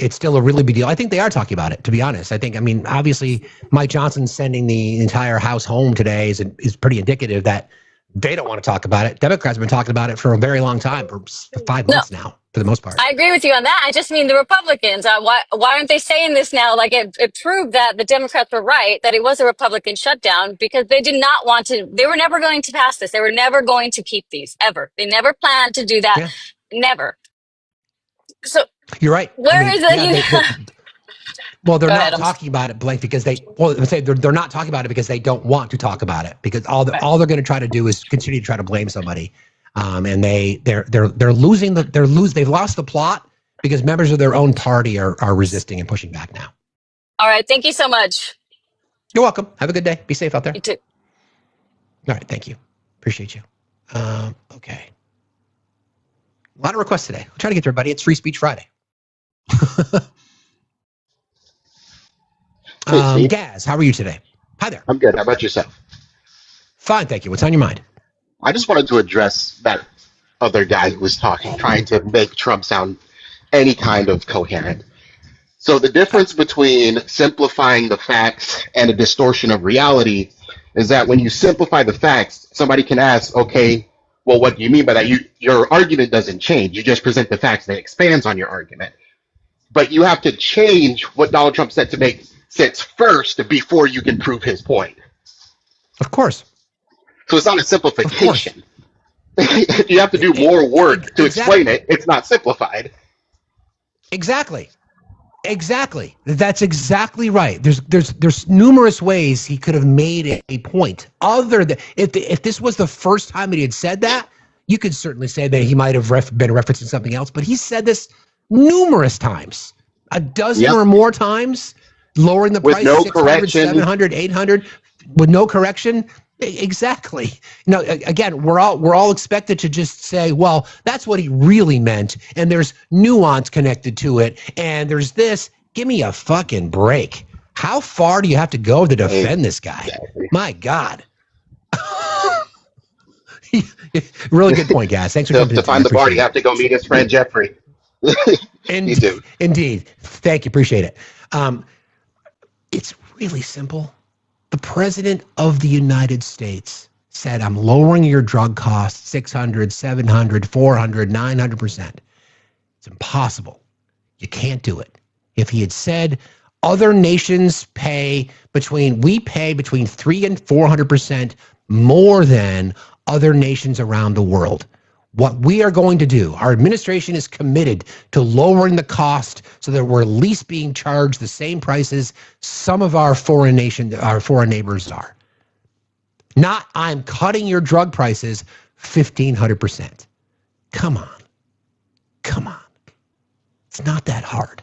It's still a really big deal. I think they are talking about it, to be honest. Obviously, Mike Johnson sending the entire House home today is pretty indicative that they don't want to talk about it. Democrats have been talking about it for a very long time, for 5 months now, for the most part. I agree with you on that. I just mean the Republicans. Why aren't they saying this now? Like it proved that the Democrats were right, that it was a Republican shutdown, because they did not want to. They were never going to pass this. They were never going to keep these, ever. They never planned to do that. Yeah. Never. So you're right. Where is it? Well, they're not talking about it, Blake, because they're not talking about it because they don't want to talk about it, because all they're going to try to do is continue to try to blame somebody, and they're losing they've lost the plot because members of their own party are resisting and pushing back now. All right, thank you so much. You're welcome. Have a good day. Be safe out there. You too. All right, thank you. Appreciate you. Okay. A lot of requests today. We'll try to get to everybody. It's Free Speech Friday. Gaz, how are you today? Hi there. I'm good. How about yourself? Fine, thank you. What's on your mind? I just wanted to address that other guy who was talking, trying to make Trump sound any kind of coherent. So the difference between simplifying the facts and a distortion of reality is that when you simplify the facts, somebody can ask, okay, well, what do you mean by that? Your argument doesn't change. You just present the facts that expands on your argument. But you have to change what Donald Trump said to make sense first before you can prove his point. Of course. So it's not a simplification. If you have to do more work to explain it, it's not simplified. Exactly. That's exactly right. There's numerous ways he could have made a point. Other than if this was the first time that he had said that, you could certainly say that he might have been referencing something else. But he said this numerous times, a dozen or more times, lowering the price no 600, correction. 700, 800 with no correction. Exactly. No, again, we're all expected to just say, well, that's what he really meant, and there's nuance connected to it, and there's this. Give me a fucking break. How far do you have to go to defend this guy? Exactly. My God. Really good point, guys. Thanks for coming to find the bar, you have to go meet his friend Jeffrey. Indeed. Thank you. Appreciate it. It's really simple. The president of the United States said, I'm lowering your drug costs 600, 700, 400, 900%. It's impossible. You can't do it. If he had said other nations pay between 300 and 400% more than other nations around the world, what we are going to do, our administration is committed to lowering the cost so that we're at least being charged the same prices some of our foreign neighbors are. Not, I'm cutting your drug prices 1,500%. Come on. It's not that hard.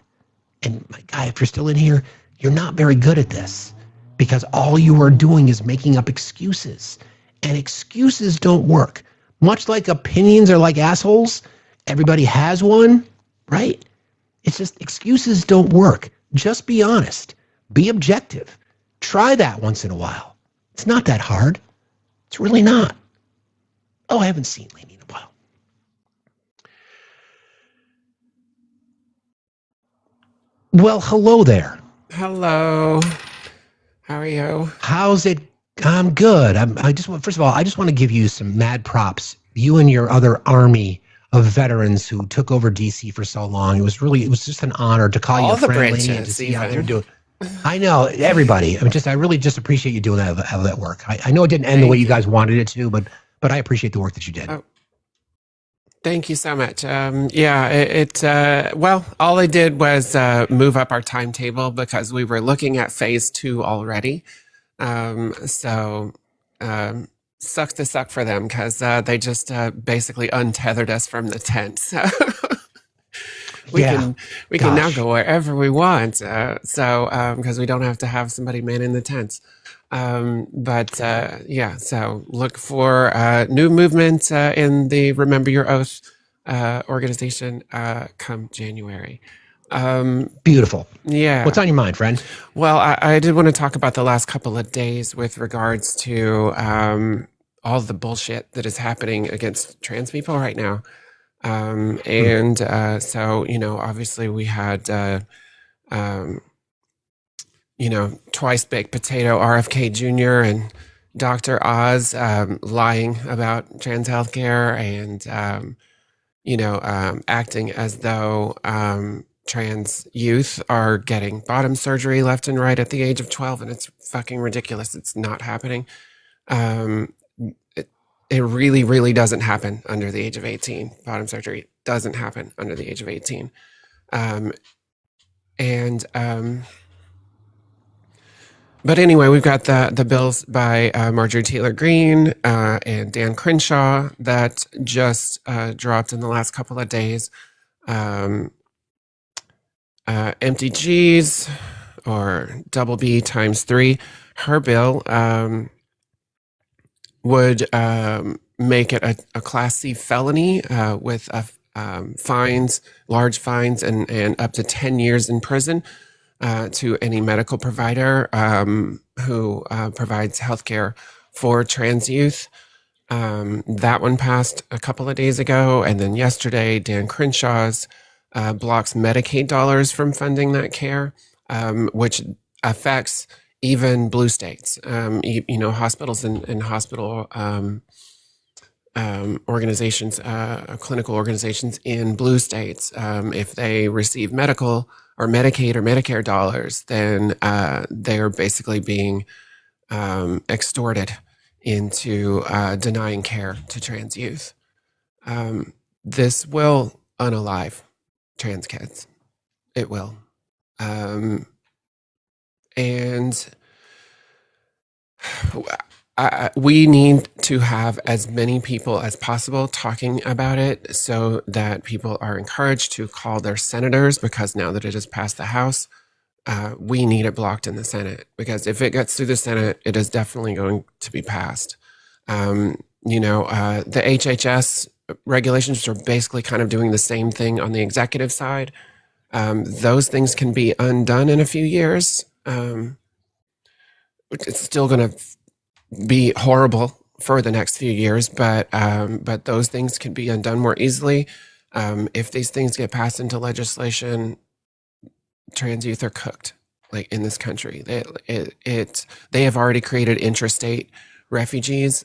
And my guy, if you're still in here, you're not very good at this because all you are doing is making up excuses. And excuses don't work. Much like opinions are like assholes, everybody has one, right? It's just excuses don't work. Just be honest. Be objective. Try that once in a while. It's not that hard. It's really not. Oh, I haven't seen Lainey in a while. Well, hello there. Hello. How are you? How's it? I'm good. First of all, I just want to give you some mad props. You and your other army of veterans who took over DC for so long. It was just an honor to call you a friend, Lainey, and to see how you're doing. I know, everybody. I really just appreciate you doing that work. I know it didn't end the way you guys wanted it to, but I appreciate the work that you did. Oh. Thank you so much. Well, all I did was move up our timetable because we were looking at phase 2 already. Sucks to suck for them because they just basically untethered us from the tent. So we can now go wherever we want. Because we don't have to have somebody manning the tents. So look for new movement in the Remember Your Oath organization come January. Beautiful. Yeah. What's on your mind, friend? Well, I did want to talk about the last couple of days with regards to all the bullshit that is happening against trans people right now. Obviously we had Twice Baked Potato RFK Jr. and Dr. Oz lying about trans healthcare and, acting as though trans youth are getting bottom surgery left and right at the age of 12. And it's fucking ridiculous. It's not happening. It really, really doesn't happen under the age of 18. Bottom surgery doesn't happen under the age of 18. But anyway, we've got the bills by Marjorie Taylor Greene and Dan Crenshaw that just dropped in the last couple of days. Empty G's, or double B times 3. Her bill would make it a Class C felony with fines, large fines, and up to 10 years in prison to any medical provider who provides healthcare for trans youth. That one passed a couple of days ago. And then yesterday, Dan Crenshaw's blocks Medicaid dollars from funding that care, which affects even blue states. Hospitals and hospital organizations, clinical organizations in blue states, if they receive medical or Medicaid or Medicare dollars, then they are basically being extorted into denying care to trans youth. This will unalive trans kids. It will. And we need to have as many people as possible talking about it so that people are encouraged to call their senators, because now that it has passed the House, we need it blocked in the Senate, because if it gets through the Senate, it is definitely going to be passed. The HHS regulations are basically kind of doing the same thing on the executive side. Those things can be undone in a few years. It's still going to be horrible for the next few years, but those things can be undone more easily. If these things get passed into legislation, trans youth are cooked, like in this country. They have already created intrastate refugees.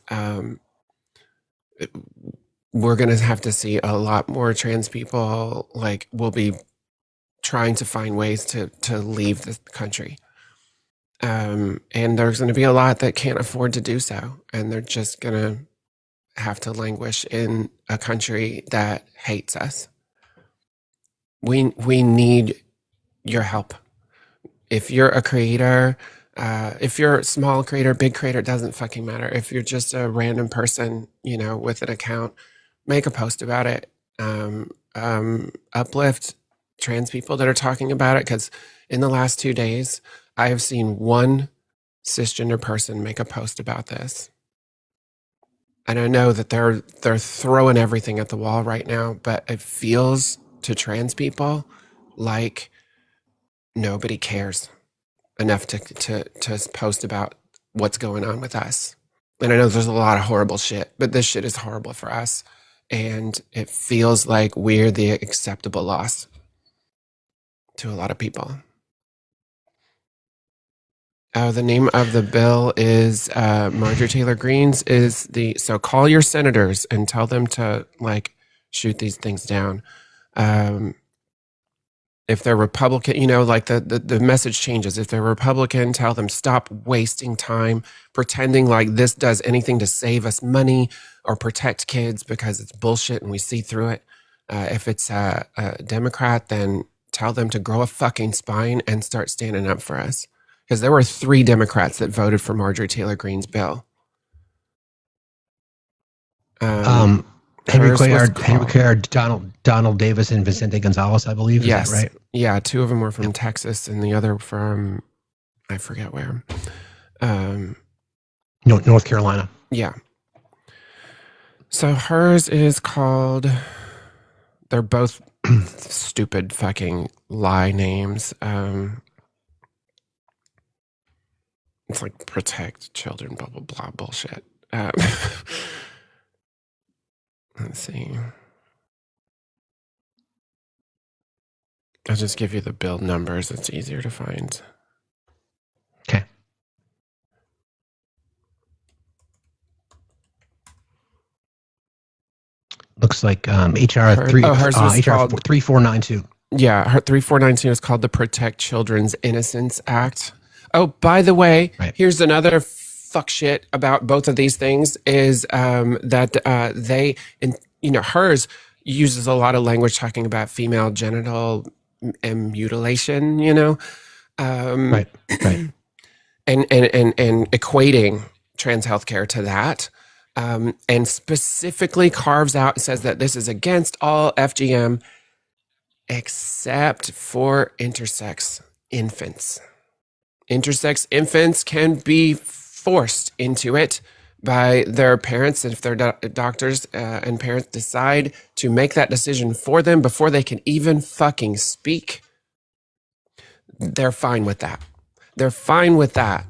We're going to have to see a lot more trans people, like, will be trying to find ways to leave the country. And there's going to be a lot that can't afford to do so. And they're just going to have to languish in a country that hates us. We need your help. If you're a creator, if you're a small creator, big creator, it doesn't fucking matter. If you're just a random person, with an account, make a post about it. Uplift trans people that are talking about it, because in the last 2 days, I have seen one cisgender person make a post about this. And I know that they're throwing everything at the wall right now, but it feels to trans people like nobody cares enough to post about what's going on with us. And I know there's a lot of horrible shit, but this shit is horrible for us. And it feels like we're the acceptable loss to a lot of people. The name of the bill is Marjorie Taylor Greene's so call your senators and tell them to shoot these things down. If they're Republican, the message changes. If they're Republican, tell them stop wasting time pretending like this does anything to save us money or protect kids, because it's bullshit and we see through it. If it's a Democrat, then tell them to grow a fucking spine and start standing up for us. Because there were 3 Democrats that voted for Marjorie Taylor Greene's bill. Henry Cuellar, Donald Davis, and Vicente Gonzalez, I believe. Yes. Is that right? Yeah, 2 of them were from Texas, and the other from, I forget where. North Carolina. Yeah. So hers is called, they're both stupid fucking lie names. It's like protect children, blah, blah, blah, bullshit. Let's see. I'll just give you the bill numbers. It's easier to find. Okay. Looks like HR 3492. Yeah, her 3492 is called the Protect Children's Innocence Act. Oh, by the way, Here's another fuck shit about both of these things is that hers uses a lot of language talking about female genital mutilation, Right. and equating trans healthcare to that, and specifically carves out and says that this is against all FGM except for intersex infants. Intersex infants can be forced into it by their parents, and if their doctors and parents decide to make that decision for them before they can even fucking speak, they're fine with that. They're fine with that.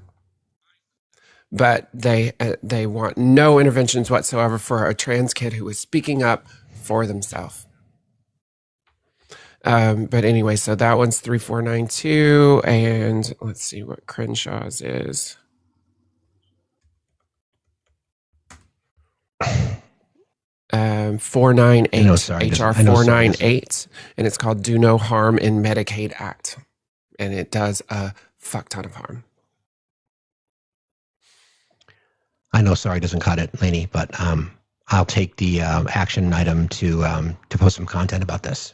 But they want no interventions whatsoever for a trans kid who is speaking up for themselves. But anyway, so that one's 3492, and let's see what Crenshaw's is. Um, 498, HR 498, and it's called Do No Harm in Medicaid Act, and it does a fuck ton of harm. I know, sorry, doesn't cut it, Lainey, but I'll take the action item to post some content about this.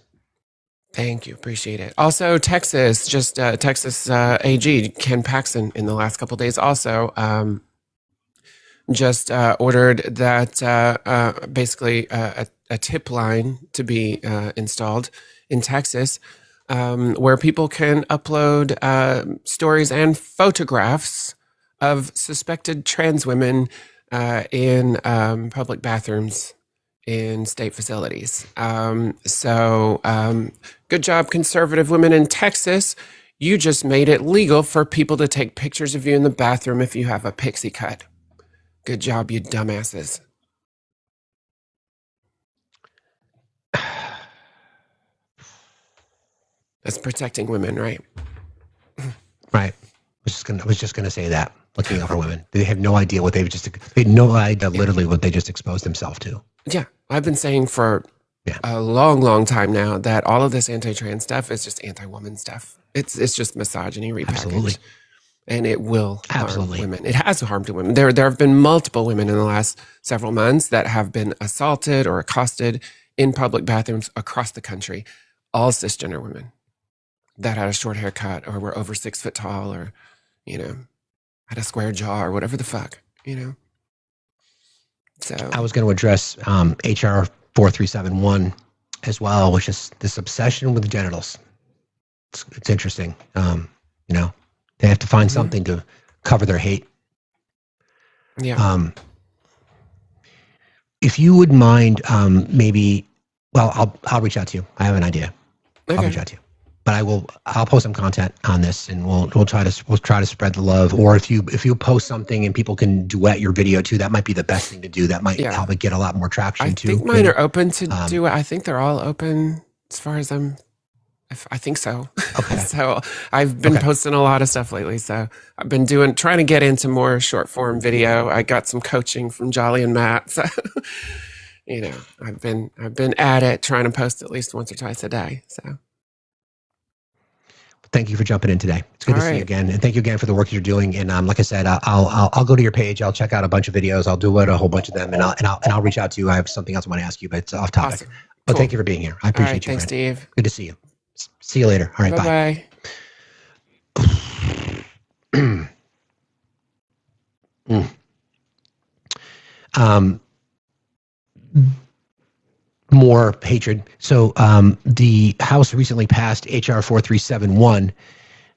Thank you, appreciate it. Also, Texas, Texas AG Ken Paxton in the last couple of days also just ordered that basically a tip line to be installed in Texas, where people can upload stories and photographs of suspected trans women in public bathrooms in state facilities. Good job, conservative women in Texas. You just made it legal for people to take pictures of you in the bathroom if you have a pixie cut. Good job, you dumbasses. That's protecting women, right? Right. I was just gonna say that. Looking out for women, they have no idea what they had no idea literally what they just exposed themselves to. Yeah, I've been saying for a long, long time now that all of this anti-trans stuff is just anti-woman stuff. It's just misogyny repackaged. Absolutely. And it will harm women. It has harmed women. There have been multiple women in the last several months that have been assaulted or accosted in public bathrooms across the country. All cisgender women that had a short haircut or were over 6 foot tall or, had a square jaw or whatever the fuck, So I was going to address HR 4371 as well, which is this obsession with the genitals. It's interesting. They have to find something to cover their hate. Yeah. If you would mind, I'll reach out to you. I have an idea. Okay. I'll reach out to you. But I'll post some content on this, and we'll try to spread the love. Or if you post something and people can duet your video too, that might be the best thing to do. That might help it get a lot more traction too. I think mine are open to do it. I think they're all open as far as I think so. Okay. So I've been posting a lot of stuff lately. So I've been trying to get into more short form video. I got some coaching from Jolly and Matt. So, I've been at it, trying to post at least once or twice a day. So. Thank you for jumping in today. It's good to see you again, and thank you again for the work you're doing. And like I said, I'll go to your page. I'll check out a bunch of videos. I'll do a whole bunch of them, and I'll reach out to you. I have something else I want to ask you, but it's off topic. Awesome. But Cool. thank you for being here. I appreciate you. Thanks, friend. Steve. Good to see you. See you later. All right. Bye. More hatred. So the House recently passed HR 4371.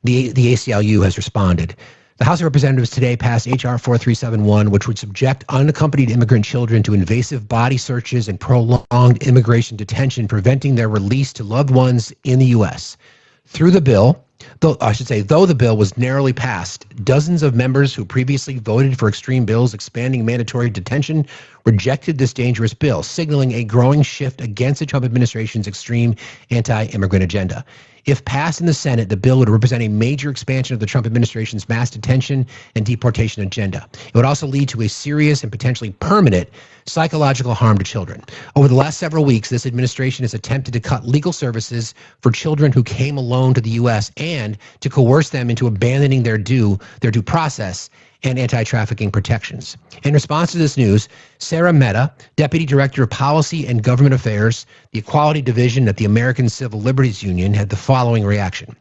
The ACLU has responded. The House of Representatives today passed HR 4371, which would subject unaccompanied immigrant children to invasive body searches and prolonged immigration detention, preventing their release to loved ones in the U.S. Through the bill, though the bill was narrowly passed, dozens of members who previously voted for extreme bills expanding mandatory detention rejected this dangerous bill, signaling a growing shift against the Trump administration's extreme anti-immigrant agenda. If passed in the Senate, the bill would represent a major expansion of the Trump administration's mass detention and deportation agenda. It would also lead to a serious and potentially permanent psychological harm to children. Over the last several weeks, this administration has attempted to cut legal services for children who came alone to the U.S. and to coerce them into abandoning their due process and anti-trafficking protections. In response to this news, Sarah Mehta, Deputy Director of Policy and Government Affairs, the Equality Division at the American Civil Liberties Union, had the following reaction.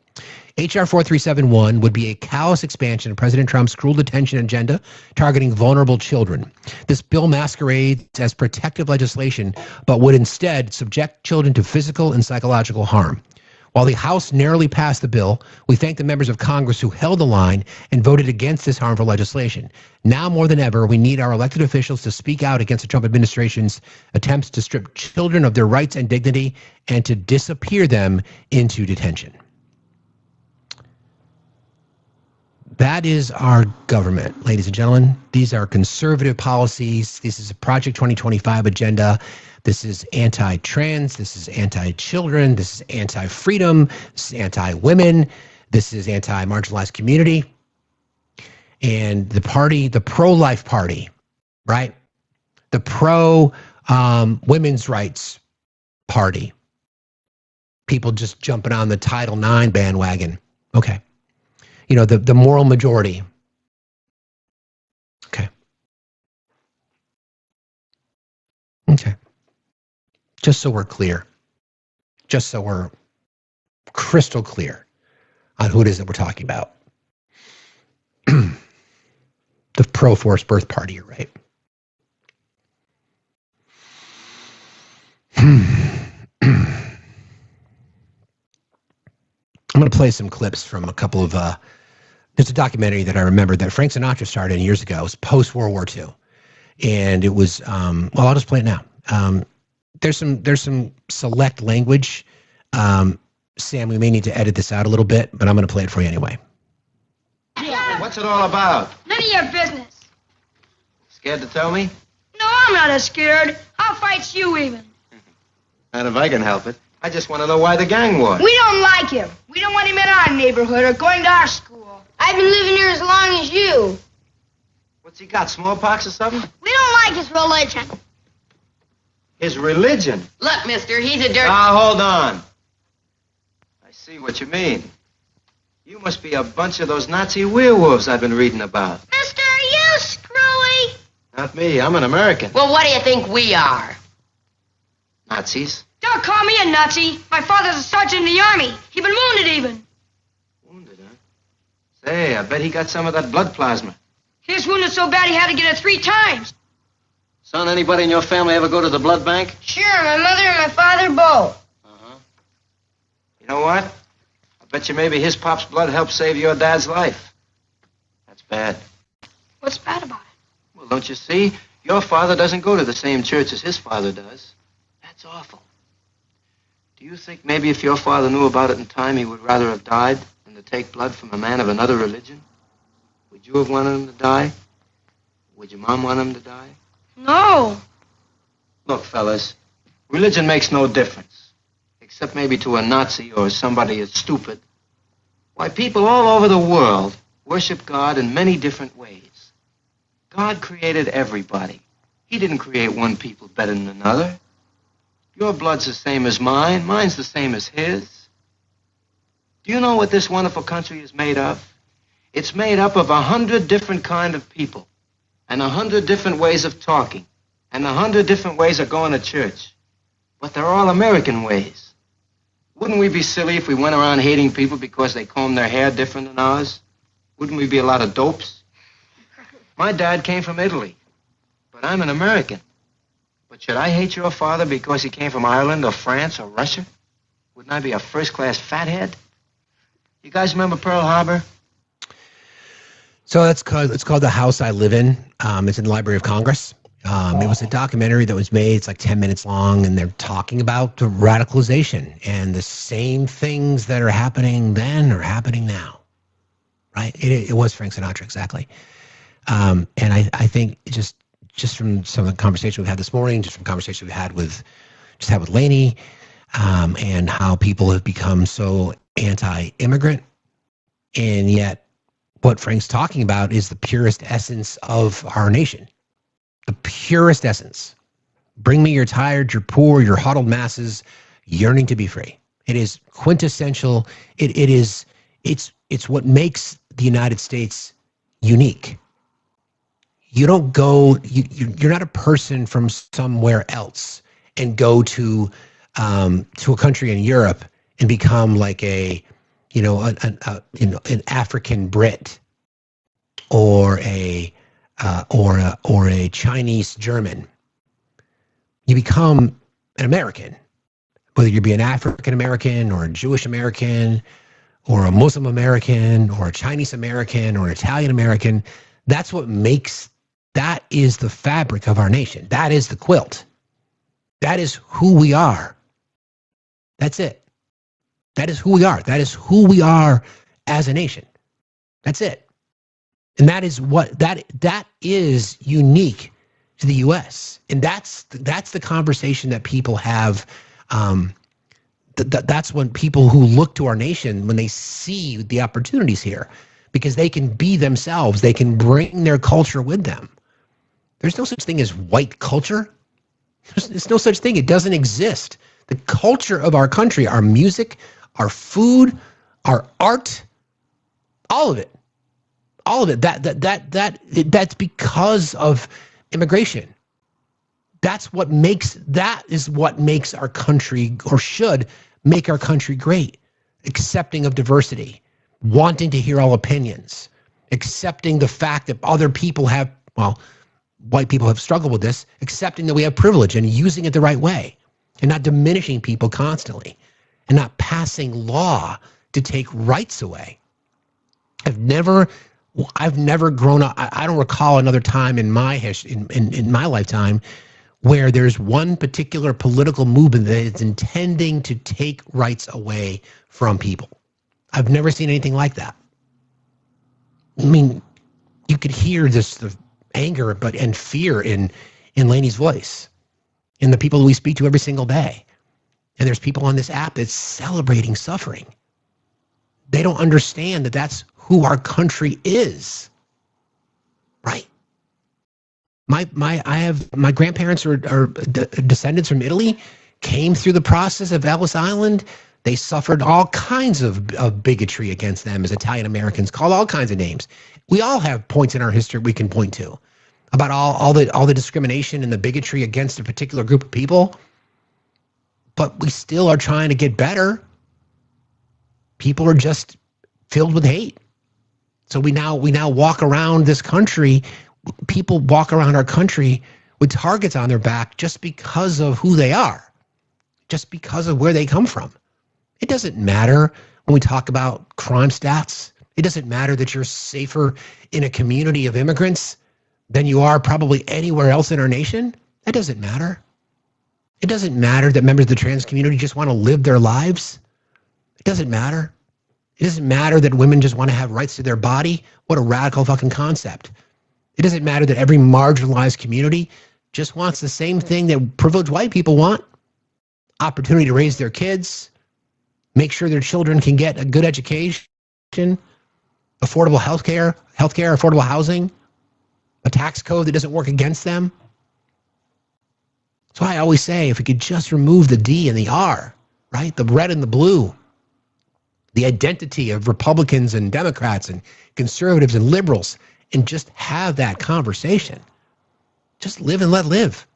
HR 4371 would be a callous expansion of President Trump's cruel detention agenda targeting vulnerable children. This bill masquerades as protective legislation, but would instead subject children to physical and psychological harm. While the House narrowly passed the bill, we thank the members of Congress who held the line and voted against this harmful legislation. Now more than ever, we need our elected officials to speak out against the Trump administration's attempts to strip children of their rights and dignity and to disappear them into detention. That is our government, ladies and gentlemen. These are conservative policies. This is a Project 2025 agenda. This is anti-trans. This is anti-children. This is anti-freedom. This is anti-women. This is anti-marginalized community. And the party, the pro-life party, right? The pro-women's rights party. People just jumping on the Title IX bandwagon. Okay. You know, the moral majority. Okay. Okay. Just so we're clear. Just so we're crystal clear on who it is that we're talking about. The pro-forced birth party, you're right. I'm going to play some clips from a couple of there's a documentary that I remember that Frank Sinatra started years ago. It was post-World War II. And it was, well, I'll just play it now. There's some select language. Sam, we may need to edit this out a little bit, but I'm going to play it for you anyway. What's it all about? None of your business. Scared to tell me? No, I'm not as scared. I'll fight you even. Not if I can help it. I just want to know why the gang war. We don't like him. We don't want him in our neighborhood or going to our school. I've been living here as long as you. What's he got, smallpox or something? We don't like his religion. His religion? Look, mister, he's a dirt... Now, hold on. I see what you mean. You must be a bunch of those Nazi werewolves I've been reading about. Mister, are you screwy? Not me. I'm an American. Well, what do you think we are? Nazis? Don't call me a Nazi. My father's a sergeant in the army. He's been wounded even. Wounded, huh? Say, I bet he got some of that blood plasma. He was wounded so bad he had to get it 3 times. Son, anybody in your family ever go to the blood bank? Sure, my mother and my father both. You know what? I bet you maybe his pop's blood helped save your dad's life. That's bad. What's bad about it? Well, don't you see? Your father doesn't go to the same church as his father does. That's awful. Do you think maybe if your father knew about it in time, he would rather have died than to take blood from a man of another religion? Would you have wanted him to die? Would your mom want him to die? No. Look, fellas, religion makes no difference, except maybe to a Nazi or somebody as stupid. Why, people all over the world worship God in many different ways. God created everybody. He didn't create one people better than another. Your blood's the same as mine. Mine's the same as his. Do you know what this wonderful country is made of? It's made up of 100 different kind of people, and 100 different ways of talking, and 100 different ways of going to church. But they're all American ways. Wouldn't we be silly if we went around hating people because they comb their hair different than ours? Wouldn't we be a lot of dopes? My dad came from Italy, but I'm an American. But should I hate your father because he came from Ireland or France or Russia? Wouldn't I be a first-class fathead? You guys remember Pearl Harbor? So it's called The House I Live In. It's in the Library of Congress. It was a documentary that was made. It's like 10 minutes long, and they're talking about the radicalization and the same things that are happening then are happening now, right? It was Frank Sinatra, exactly. And I think just from some of the conversation we've had this morning, just from conversation we had with Lainey, and how people have become so anti-immigrant, and yet what Frank's talking about is the purest essence of our nation. The purest essence. Bring me your tired, your poor, your huddled masses yearning to be free. It is quintessential. It's what makes the United States unique. You don't go, you're not a person from somewhere else and go to a country in Europe and become like an African Brit or a Chinese German. You become an American, whether you be an African American or a Jewish American or a Muslim American or a Chinese American or an Italian American. That's what makes, that is the fabric of our nation. That is the quilt. That is who we are. That's it. That is who we are. That is who we are as a nation. That's it. And that is what, that is unique to the U.S. And that's the conversation that people have. That's when people who look to our nation, when they see the opportunities here, because they can be themselves, they can bring their culture with them. There's no such thing as white culture. There's no such thing. It doesn't exist. The culture of our country, our music, our food, our art, all of it, that's because of immigration. That is what makes our country, or should make our country, great. Accepting of diversity, wanting to hear all opinions, accepting the fact that other people have, well, white people have struggled with this, accepting that we have privilege and using it the right way, and not diminishing people constantly, and not passing law to take rights away. I've never grown up. I don't recall another time in my in my lifetime where there's one particular political movement that is intending to take rights away from people. I've never seen anything like that. I mean, you could hear the anger and fear in Lainey's voice, in the people we speak to every single day. And there's people on this app that's celebrating suffering. They don't understand that that's who our country is, right? My grandparents are descendants from Italy, came through the process of Ellis Island. They suffered all kinds of bigotry against them as Italian Americans, called all kinds of names. We all have points in our history we can point to about all the discrimination and the bigotry against a particular group of people. But we still are trying to get better. People are just filled with hate. So we now walk around this country. People walk around our country with targets on their back just because of who they are, just because of where they come from. It doesn't matter when we talk about crime stats. It doesn't matter that you're safer in a community of immigrants than you are probably anywhere else in our nation. That doesn't matter. It doesn't matter that members of the trans community just want to live their lives. It doesn't matter. It doesn't matter that women just want to have rights to their body. What a radical fucking concept. It doesn't matter that every marginalized community just wants the same thing that privileged white people want. Opportunity to raise their kids, make sure their children can get a good education, affordable healthcare, affordable housing, a tax code that doesn't work against them. So I always say, if we could just remove the D and the R, right? The red and the blue, the identity of Republicans and Democrats and conservatives and liberals, and just have that conversation. Just live and let live.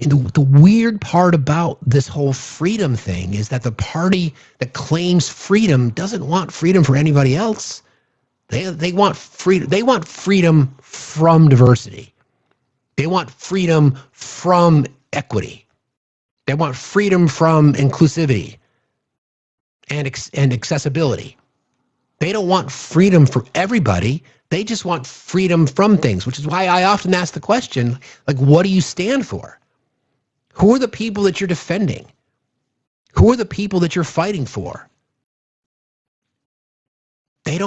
And the weird part about this whole freedom thing is that the party that claims freedom doesn't want freedom for anybody else. They want freedom. They want freedom from diversity. They want freedom from equity. They want freedom from inclusivity and accessibility. They don't want freedom for everybody. They just want freedom from things, which is why I often ask the question, like, what do you stand for? Who are the people that you're defending? Who are the people that you're fighting for? They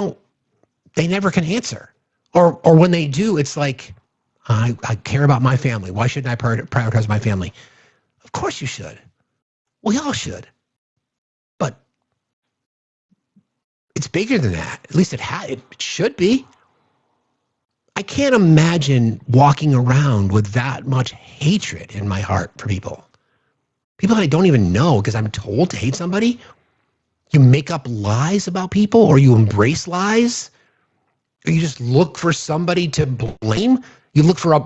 never can answer. Or when they do, it's like, I care about my family. Why shouldn't I prioritize my family? Of course you should. We all should. But it's bigger than that. At least it should be. I can't imagine walking around with that much hatred in my heart for people. People that I don't even know because I'm told to hate somebody. You make up lies about people, or you embrace lies, or you just look for somebody to blame. You look for a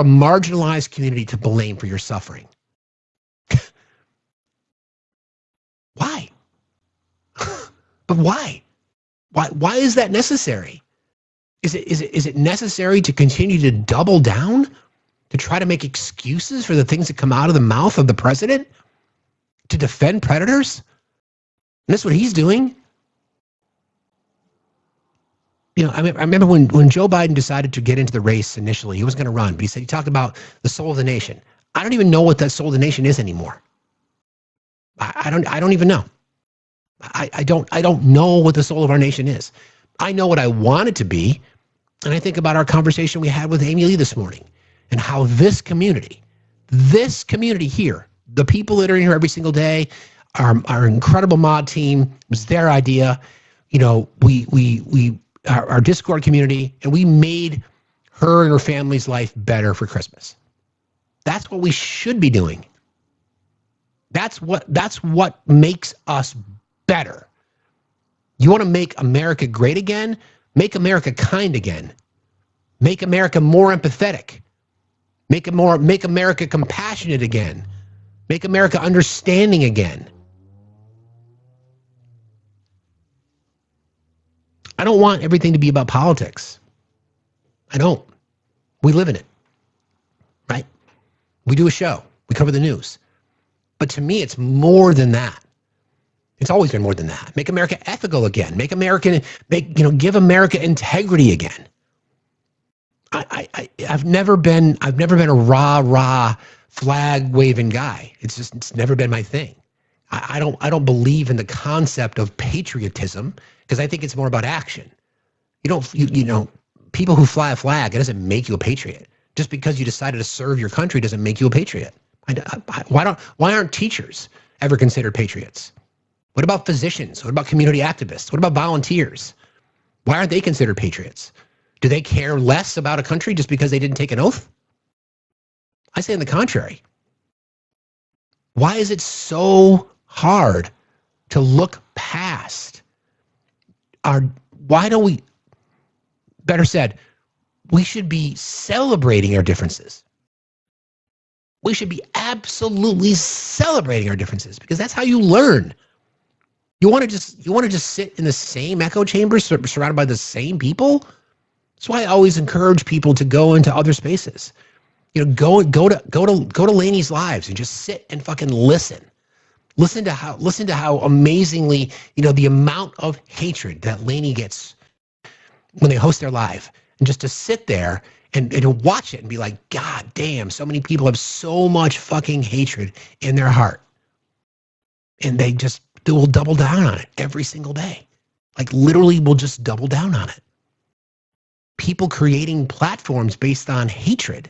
marginalized community to blame for your suffering. Why? But why? Why is that necessary? Is it necessary to continue to double down to try to make excuses for the things that come out of the mouth of the president to defend predators. And that's what he's doing. You know, I remember when Joe Biden decided to get into the race initially, he was going to run, but he talked about the soul of the nation. I don't even know what that soul of the nation is anymore. I don't even know. I don't know what the soul of our nation is. I know what I want it to be, and I think about our conversation we had with Amy Lee this morning and how this community here, the people that are in here every single day, our incredible mod team, it was their idea. You know, our Discord community, and we made her and her family's life better for Christmas. That's what we should be doing. That's what makes us better. You want to make America great again? Make America kind again. Make America more empathetic. Make America compassionate again. Make America understanding again. I don't want everything to be about politics. I don't. We live in it, right? We do a show. We cover the news. But to me, it's more than that. It's always been more than that. Make America ethical again. Give America integrity again. I've never been a rah flag waving guy. It's never been my thing. I don't believe in the concept of patriotism because I think it's more about action. You know, people who fly a flag, it doesn't make you a patriot. Just because you decided to serve your country doesn't make you a patriot. Why aren't teachers ever considered patriots? What about physicians? What about community activists? What about volunteers? Why aren't they considered patriots? Do they care less about a country just because they didn't take an oath? I say on the contrary. Why is it so hard to look past why don't we, better said, we should be celebrating our differences. We should be absolutely celebrating our differences because that's how you learn. You want to just sit in the same echo chamber surrounded by the same people? That's why I always encourage people to go into other spaces. You know, go to Laney's lives and just sit and fucking listen. Listen to how amazingly, you know, the amount of hatred that Laney gets when they host their live, and just to sit there and to watch it and be like, God damn, so many people have so much fucking hatred in their heart. And they will double down on it every single day. Like literally will just double down on it. People creating platforms based on hatred.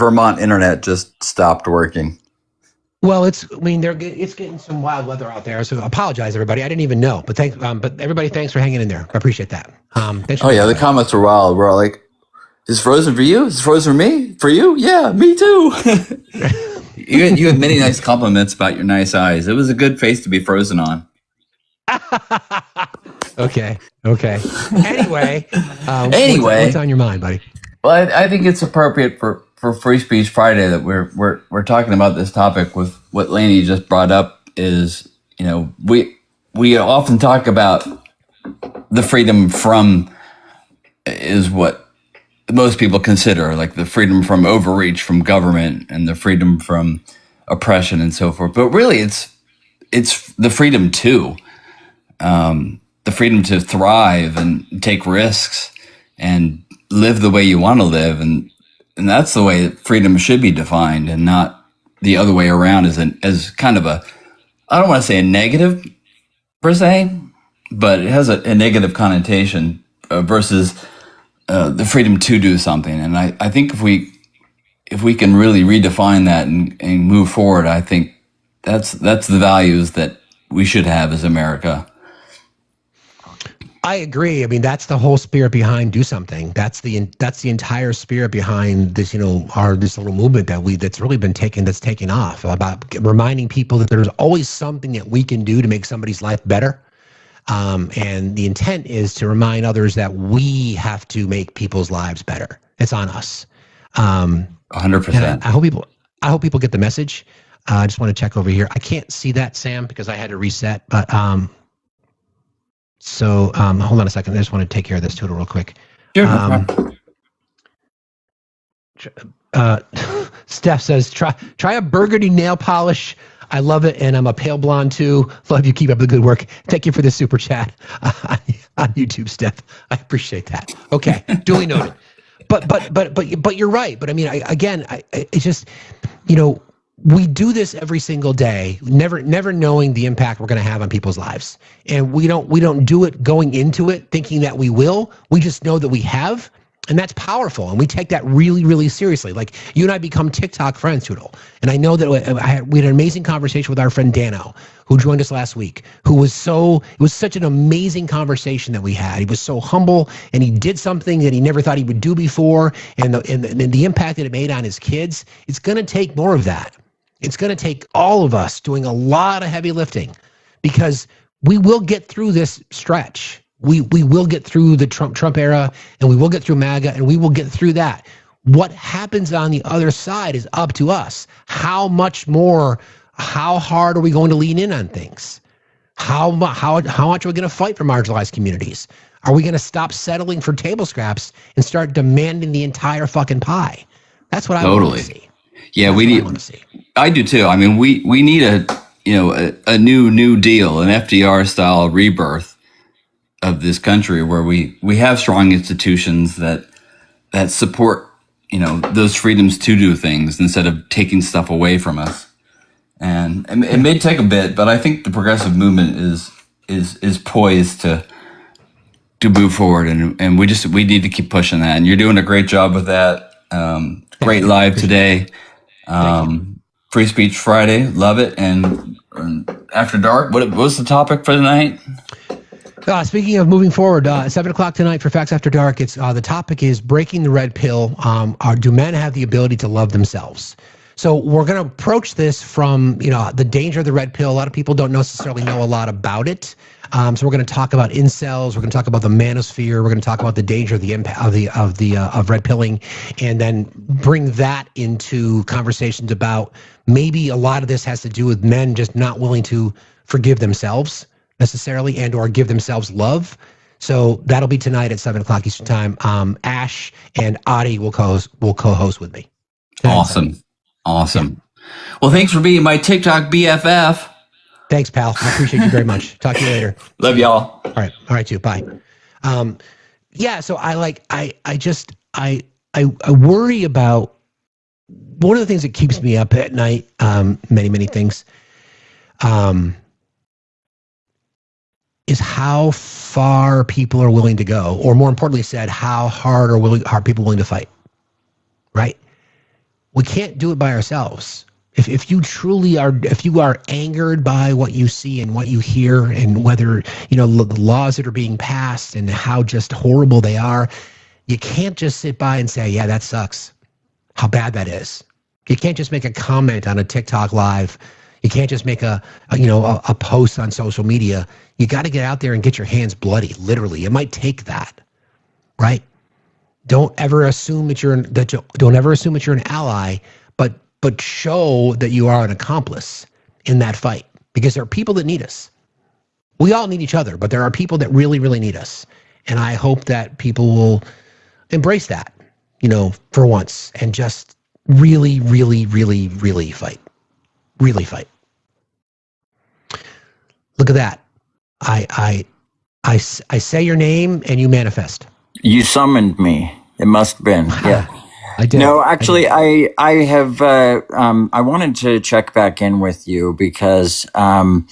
Vermont internet just stopped working. Well, it's getting some wild weather out there, so apologize everybody. I didn't even know, but but everybody, thanks for hanging in there. I appreciate that. Thanks. Oh yeah, the comments were wild. We're all like, "Is it frozen for you? Is it frozen for me? For you? Yeah, me too." You had many nice compliments about your nice eyes. It was a good face to be frozen on. Okay. Anyway, Anyway, what's on your mind, buddy? Well, I think it's appropriate for Free Speech Friday that we're talking about this topic with what Lainey just brought up. Is, you know, we often talk about the freedom from is what most people consider like the freedom from overreach from government and the freedom from oppression and so forth. But really, it's the freedom to the freedom to thrive and take risks and live the way you want to live, and that's the way that freedom should be defined, and not the other way around as kind of a, I don't want to say a negative per se, but it has a negative connotation versus the freedom to do something. And I think if we can really redefine that and move forward, I think that's the values that we should have as America. I agree. I mean, that's the whole spirit behind Do Something. That's the entire spirit behind this, this little movement that's really been taken off, about reminding people that there's always something that we can do to make somebody's life better. And the intent is to remind others that we have to make people's lives better. It's on us. 100%. I hope people get the message. I just want to check over here. I can't see that, Sam, because I had to reset, but, so hold on a second. I just want to take care of this Twitter real quick. Sure. Steph says, try a burgundy nail polish. I love it, and I'm a pale blonde too. Love you. Keep up the good work. Thank you for the super chat on YouTube, Steph. I appreciate that. Okay, duly noted. But you're right. But I mean, it's just, we do this every single day, never knowing the impact we're going to have on people's lives. And we don't do it going into it thinking that we will. We just know that we have, and that's powerful. And we take that really, really seriously. Like, you and I become TikTok friends, Toodle. And I know that we had an amazing conversation with our friend Dano, who joined us last week, it was such an amazing conversation that we had. He was so humble, and he did something that he never thought he would do before. And the impact that it made on his kids, it's going to take more of that. It's going to take all of us doing a lot of heavy lifting, because we will get through this stretch. We will get through the Trump era, and we will get through MAGA, and we will get through that. What happens on the other side is up to us. How much hard are we going to lean in on things? How much are we going to fight for marginalized communities? Are we going to stop settling for table scraps and start demanding the entire fucking pie? That's what I want to see. Yeah, I do too. I mean, we need a new deal, an FDR style rebirth of this country, where we have strong institutions that support, those freedoms to do things instead of taking stuff away from us. And it may take a bit, but I think the progressive movement is poised to move forward, and we need to keep pushing that. And you're doing a great job with that. Great live today. Free Speech Friday, love it. And After Dark, what was the topic for tonight? Speaking of moving forward, 7 o'clock tonight for Facts After Dark. It's the topic is breaking the red pill. Do men have the ability to love themselves? So we're going to approach this from the danger of the red pill. A lot of people don't necessarily know a lot about it. So we're going to talk about incels. We're going to talk about the manosphere. We're going to talk about the danger of the impact of red pilling, and then bring that into conversations about maybe a lot of this has to do with men just not willing to forgive themselves necessarily, and or give themselves love. So that'll be tonight at 7 o'clock Eastern time. Ash and Adi will co-host with me. Awesome. Well, thanks for being my TikTok BFF. Thanks, pal. I appreciate you very much. Talk to you later. Love y'all. All right, too. Bye. So I worry about one of the things that keeps me up at night. Many things. Is how far people are willing to go, or more importantly said, how hard are people willing to fight, right? We can't do it by ourselves. If you truly are, if you are angered by what you see and what you hear, and whether, the laws that are being passed and how just horrible they are, you can't just sit by and say, yeah, that sucks, how bad that is. You can't just make a comment on a TikTok live. You can't just make a post on social media. You got to get out there and get your hands bloody. Literally, it might take that, right? Don't ever assume that don't ever assume that you're an ally, but show that you are an accomplice in that fight, because there are people that need us. We all need each other, but there are people that really, really need us. And I hope that people will embrace that, for once, and just really, really, really, really fight. Really fight. Look at that. I say your name and you manifest. You summoned me. It must have been. Yeah. I did. No, actually, I have. I wanted to check back in with you because I've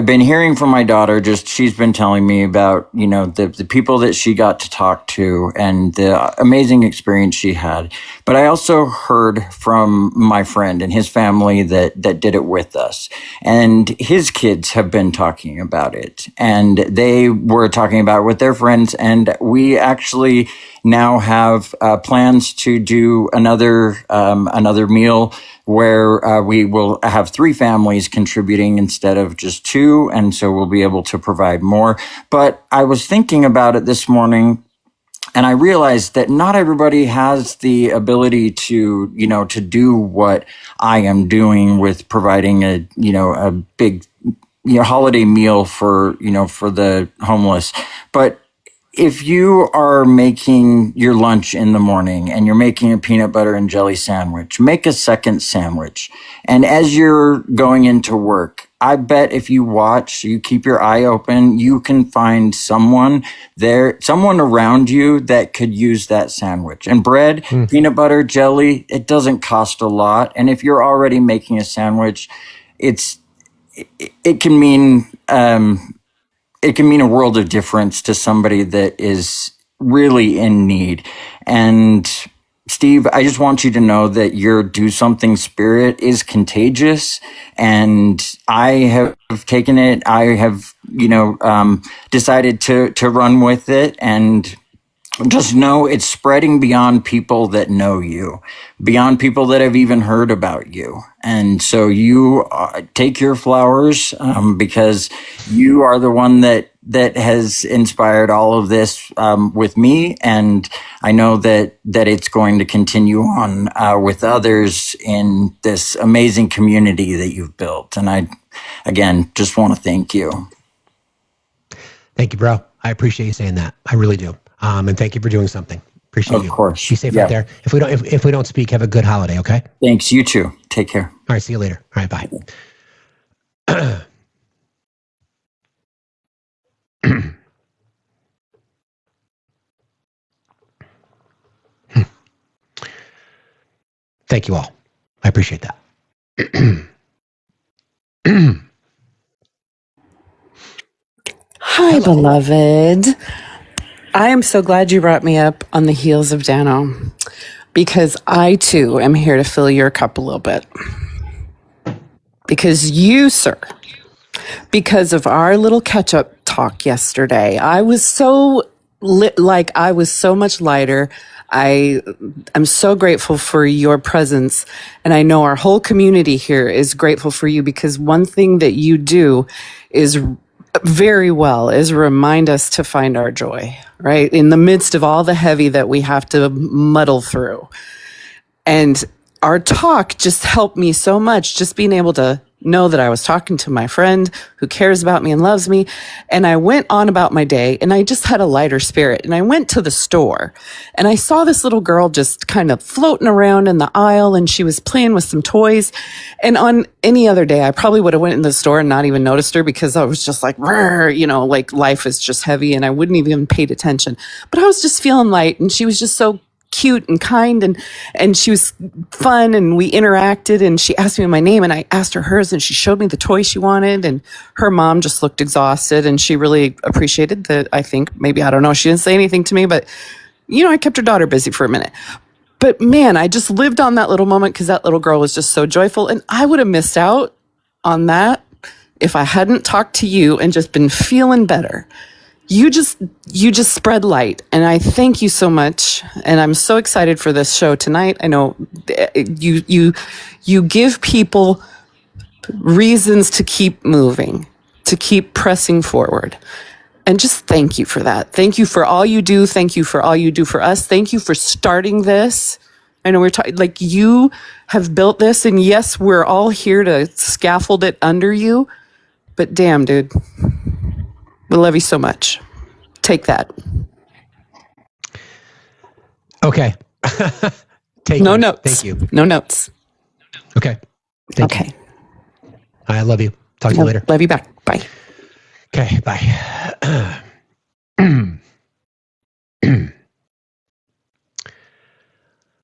been hearing from my daughter. She's been telling me about the people that she got to talk to and the amazing experience she had. But I also heard from my friend and his family that did it with us, and his kids have been talking about it, and they were talking about it with their friends, and we actually now have plans to do another meal where we will have 3 families contributing instead of just 2. And so we'll be able to provide more. But I was thinking about it this morning, and I realized that not everybody has the ability to do what I am doing with providing a big, holiday meal for the homeless. But if you are making your lunch in the morning and you're making a peanut butter and jelly sandwich, make a second sandwich. And as you're going into work, I bet if you watch, you keep your eye open, you can find someone around you that could use that sandwich. And bread, peanut butter, jelly, it doesn't cost a lot. And if you're already making a sandwich, it can mean a world of difference to somebody that is really in need. And Steve, I just want you to know that your do something spirit is contagious, and I have taken it. I have, decided to run with it, and just know it's spreading beyond people that know you, beyond people that have even heard about you. And so you take your flowers because you are the one that has inspired all of this with me. And I know that it's going to continue on with others in this amazing community that you've built. And I, again, just want to thank you. Thank you, bro. I appreciate you saying that. I really do. And thank you for doing something. Appreciate you. Of course. Be safe out there. If we don't speak, have a good holiday, okay? Thanks. You too. Take care. All right. See you later. All right. Bye. Thank you all. I appreciate that. Hi, beloved. I am so glad you brought me up on the heels of Dano, because I too am here to fill your cup a little bit. Because you, sir, because of our little catch-up talk yesterday, I was so I was so much lighter. I'm so grateful for your presence, and I know our whole community here is grateful for you, because one thing that you do is very well is remind us to find our joy, right? In the midst of all the heavy that we have to muddle through. And our talk just helped me so much, just being able to know that I was talking to my friend who cares about me and loves me. And I went on about my day, and I just had a lighter spirit. And I went to the store, and I saw this little girl just kind of floating around in the aisle, and she was playing with some toys. And on any other day, I probably would have went in the store and not even noticed her, because I was just like, like life is just heavy, and I wouldn't even paid attention. But I was just feeling light, and she was just so cute and kind, and she was fun, and we interacted, and she asked me my name, and I asked her hers, and she showed me the toy she wanted, and her mom just looked exhausted, and she really appreciated that. I think maybe, I don't know, she didn't say anything to me, but I kept her daughter busy for a minute. But man, I just lived on that little moment because that little girl was just so joyful. And I would have missed out on that if I hadn't talked to you and just been feeling better. You just spread light. And I thank you so much. And I'm so excited for this show tonight. I know you give people reasons to keep moving, to keep pressing forward. And just thank you for that. Thank you for all you do. Thank you for all you do for us. Thank you for starting this. I know we're talking, like, you have built this, and yes, we're all here to scaffold it under you, but damn, dude, we love you so much. Take that. Okay. No notes. Thank you. No notes. Okay. Thank you. I love you. Talk to you later. Love you back. Bye. Okay, bye.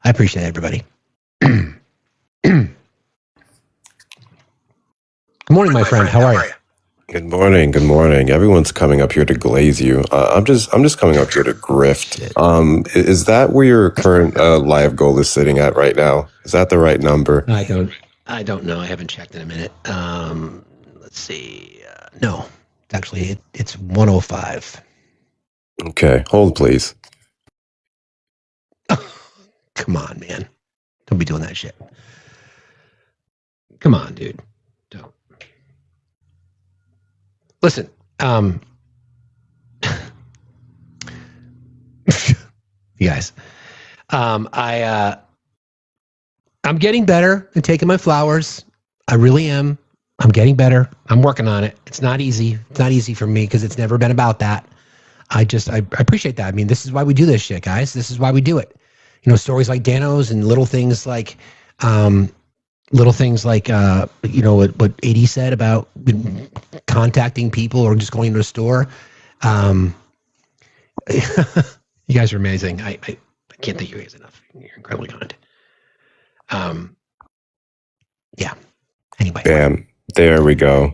I appreciate everybody. Good morning, my friend. How are you? Good morning. Good morning. Everyone's coming up here to glaze you. I'm just coming up here to grift. Is that where your current live goal is sitting at right now? Is that the right number? I don't know. I haven't checked in a minute. Let's see. No, actually, it's 105. Okay, hold please. Come on, man. Don't be doing that shit. Come on, dude. Don't. Listen, you guys, I'm getting better at taking my flowers. I really am. I'm getting better. I'm working on it. It's not easy. It's not easy for me because it's never been about that. I appreciate that. I mean, this is why we do this shit, guys. This is why we do it. You know, stories like Dano's and little things like, you know, what AD said about contacting people or just going to a store. You guys are amazing. I can't thank you guys enough. You're incredibly kind. Yeah. Anyway. Bam. There we go.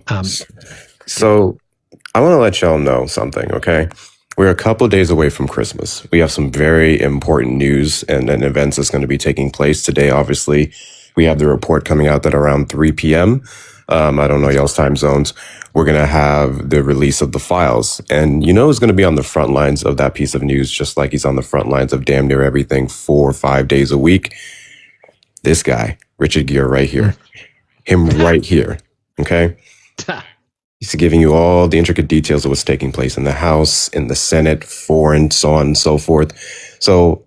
So I want to let y'all know something, okay? We're a couple of days away from Christmas. We have some very important news and events that's going to be taking place today. Obviously, we have the report coming out that around 3 p.m. I don't know y'all's time zones. We're going to have the release of the files. And you know who's going to be on the front lines of that piece of news, just like he's on the front lines of damn near everything 4 or 5 days a week? This guy, Richard Gere, right here. Him right here. Okay? He's giving you all the intricate details of what's taking place in the House, in the Senate, foreign, so on and so forth. So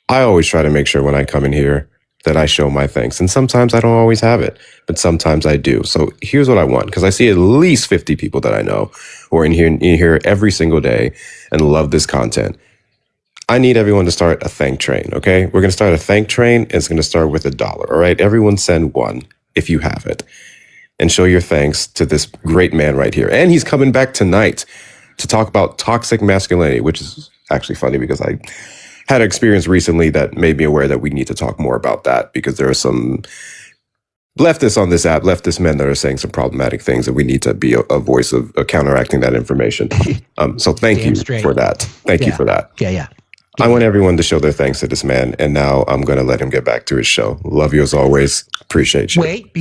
I always try to make sure when I come in here that I show my thanks. And sometimes I don't always have it, but sometimes I do. So here's what I want, because I see at least 50 people that I know who are in here every single day and love this content. I need everyone to start a thank train, okay? We're going to start a thank train, and it's going to start with $1, all right? Everyone send $1 if you have it. And show your thanks to this great man right here. And he's coming back tonight to talk about toxic masculinity, which is actually funny because I had an experience recently that made me aware that we need to talk more about that, because there are some leftists on this app, leftist men that are saying some problematic things, and we need to be a voice of counteracting that information. So thank you for that. Thank you for that. Yeah. I want everyone to show their thanks to this man, and now I'm going to let him get back to his show. Love you as always. Appreciate you. Wait,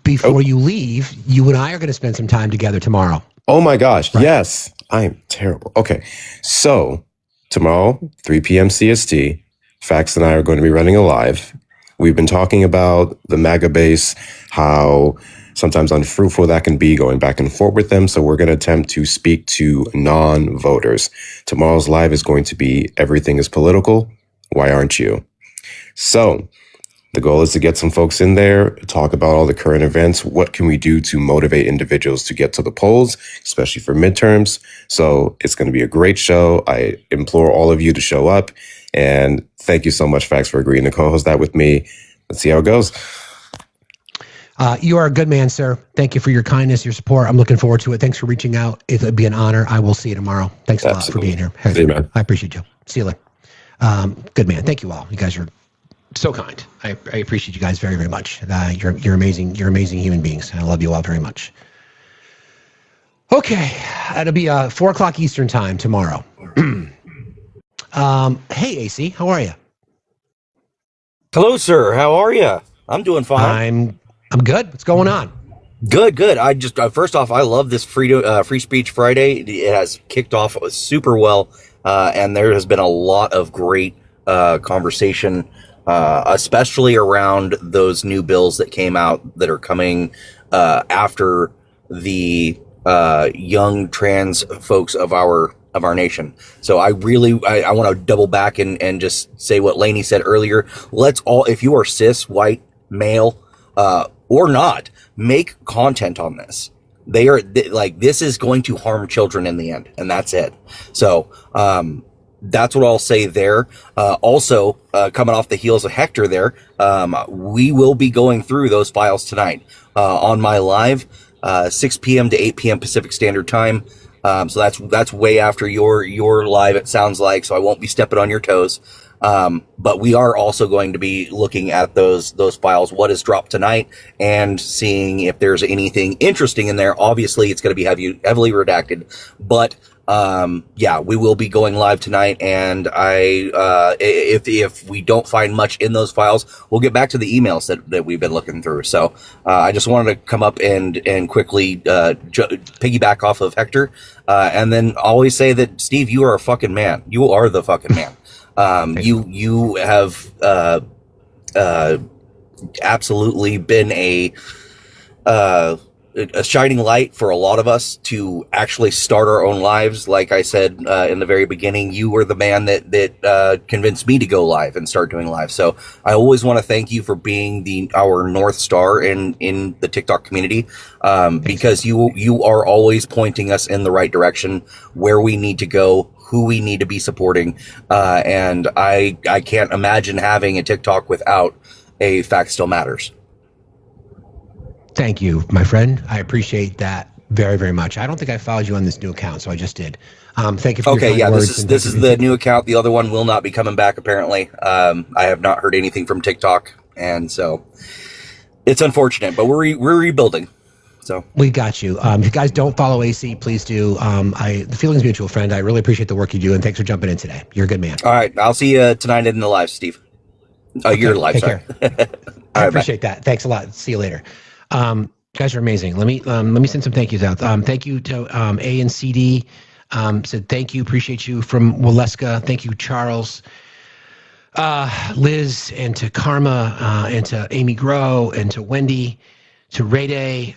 before you leave, you and I are going to spend some time together tomorrow. Oh my gosh, right. Yes. I am terrible. Okay, so tomorrow, 3 p.m. CST, Facts and I are going to be running a live. We've been talking about the MAGA base, how sometimes unfruitful that can be, going back and forth with them. So we're going to attempt to speak to non-voters. Tomorrow's live is going to be Everything is Political. Why aren't you? So the goal is to get some folks in there, talk about all the current events. What can we do to motivate individuals to get to the polls, especially for midterms? So it's going to be a great show. I implore all of you to show up. And thank you so much, Fax, for agreeing to co-host that with me. Let's see how it goes. You are a good man, sir. Thank you for your kindness, your support. I'm looking forward to it. Thanks for reaching out. It'll be an honor. I will see you tomorrow. Thanks a lot for being here. See you, man. I appreciate you. See you later. Good man. Thank you all. You guys are so kind. I appreciate you guys very, very much. You're amazing. You're amazing human beings. I love you all very much. Okay. It'll be 4 o'clock Eastern time tomorrow. Hey, AC, how are you? Hello, sir. How are you? I'm doing fine. I'm good. What's going on? Good, good. I just first off, I love this Free Speech Friday. It has kicked off super well, and there has been a lot of great conversation, especially around those new bills that came out that are coming after the young trans folks of our nation. So I want to double back and just say what Lainey said earlier. Let's all, if you are cis, white, male, or not, make content on this. Like, this is going to harm children in the end, and that's it. So, that's what I'll say there. Also, coming off the heels of Hector there, we will be going through those files tonight, on my live, 6 p.m. to 8 p.m. Pacific Standard Time. So that's way after your live, it sounds like, so I won't be stepping on your toes. But we are also going to be looking at those files, what is dropped tonight, and seeing if there's anything interesting in there. Obviously, it's going to be heavily redacted, but yeah, we will be going live tonight, and if we don't find much in those files, we'll get back to the emails that we've been looking through. So I just wanted to come up and quickly piggyback off of Hector, and then always say that, Steve, you are a fucking man. You are the fucking man. You have absolutely been a shining light for a lot of us to actually start our own lives. Like I said in the very beginning, you were the man that convinced me to go live and start doing live. So I always want to thank you for being our North Star in the TikTok community, because you are always pointing us in the right direction, where we need to go, who we need to be supporting, and I can't imagine having a TikTok without a Fact Still Matters. Thank you, my friend. I appreciate that very, very much. I don't think I followed you on this new account, so I just did. Thank you for your kind words. This is the new account. The other one will not be coming back, apparently. I have not heard anything from TikTok, and so it's unfortunate, but we're rebuilding. So we got you. If you guys don't follow AC, please do. The feeling's mutual, friend. I really appreciate the work you do, and thanks for jumping in today. You're a good man. All right, I'll see you tonight in the live, Steve. Okay, you're live. Take sorry. care. I appreciate that. Thanks a lot. See you later. You guys are amazing. Let me send some thank yous out. Thank you to A and CD. Said thank you, appreciate you from Waleska. Thank you, Charles, Liz, and to Karma, and to Amy Grow, and to Wendy, to Ray Day,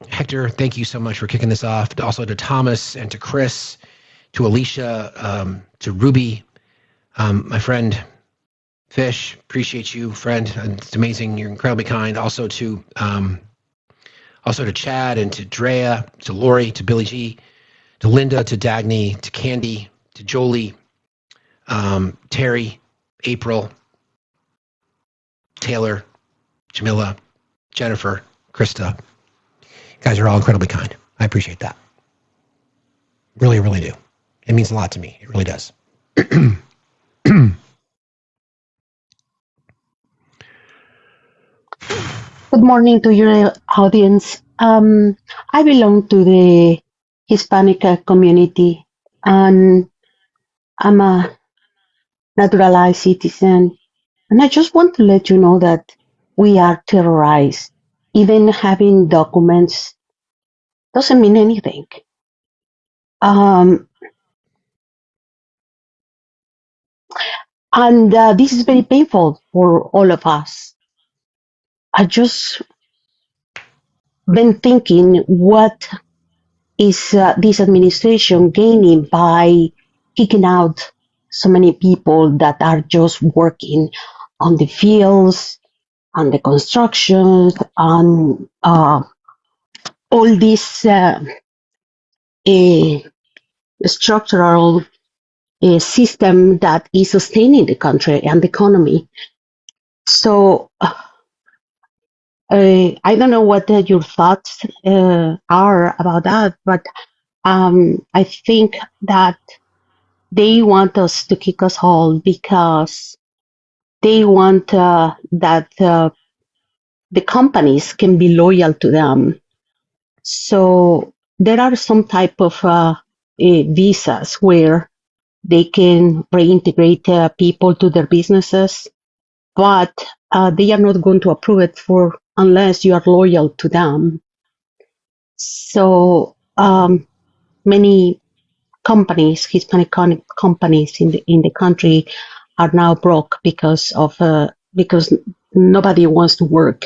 Hector. Thank you so much for kicking this off. Also to Thomas and to Chris, to Alicia, to Ruby, my friend Fish. Appreciate you, friend. It's amazing. You're incredibly kind. Also to Chad and to Drea, to Lori, to Billy G, to Linda, to Dagny, to Candy, to Jolie, Terry, April, Taylor, Jamila, Jennifer, Krista. You guys are all incredibly kind. I appreciate that. Really, really do. It means a lot to me. It really does. Good morning to your audience. I belong to the Hispanic community, and I'm a naturalized citizen. And I just want to let you know that we are terrorized. Even having documents doesn't mean anything. And this is very painful for all of us. I just been thinking, what is this administration gaining by kicking out so many people that are just working on the fields, on the construction, on all this structural system that is sustaining the country and the economy. So I don't know what your thoughts are about that, but I think that they want us to kick us all because they want that the companies can be loyal to them. So there are some type of visas where they can reintegrate people to their businesses. but they are not going to approve it for unless you are loyal to them. So many companies, Hispanic companies in the country, are now broke because nobody wants to work.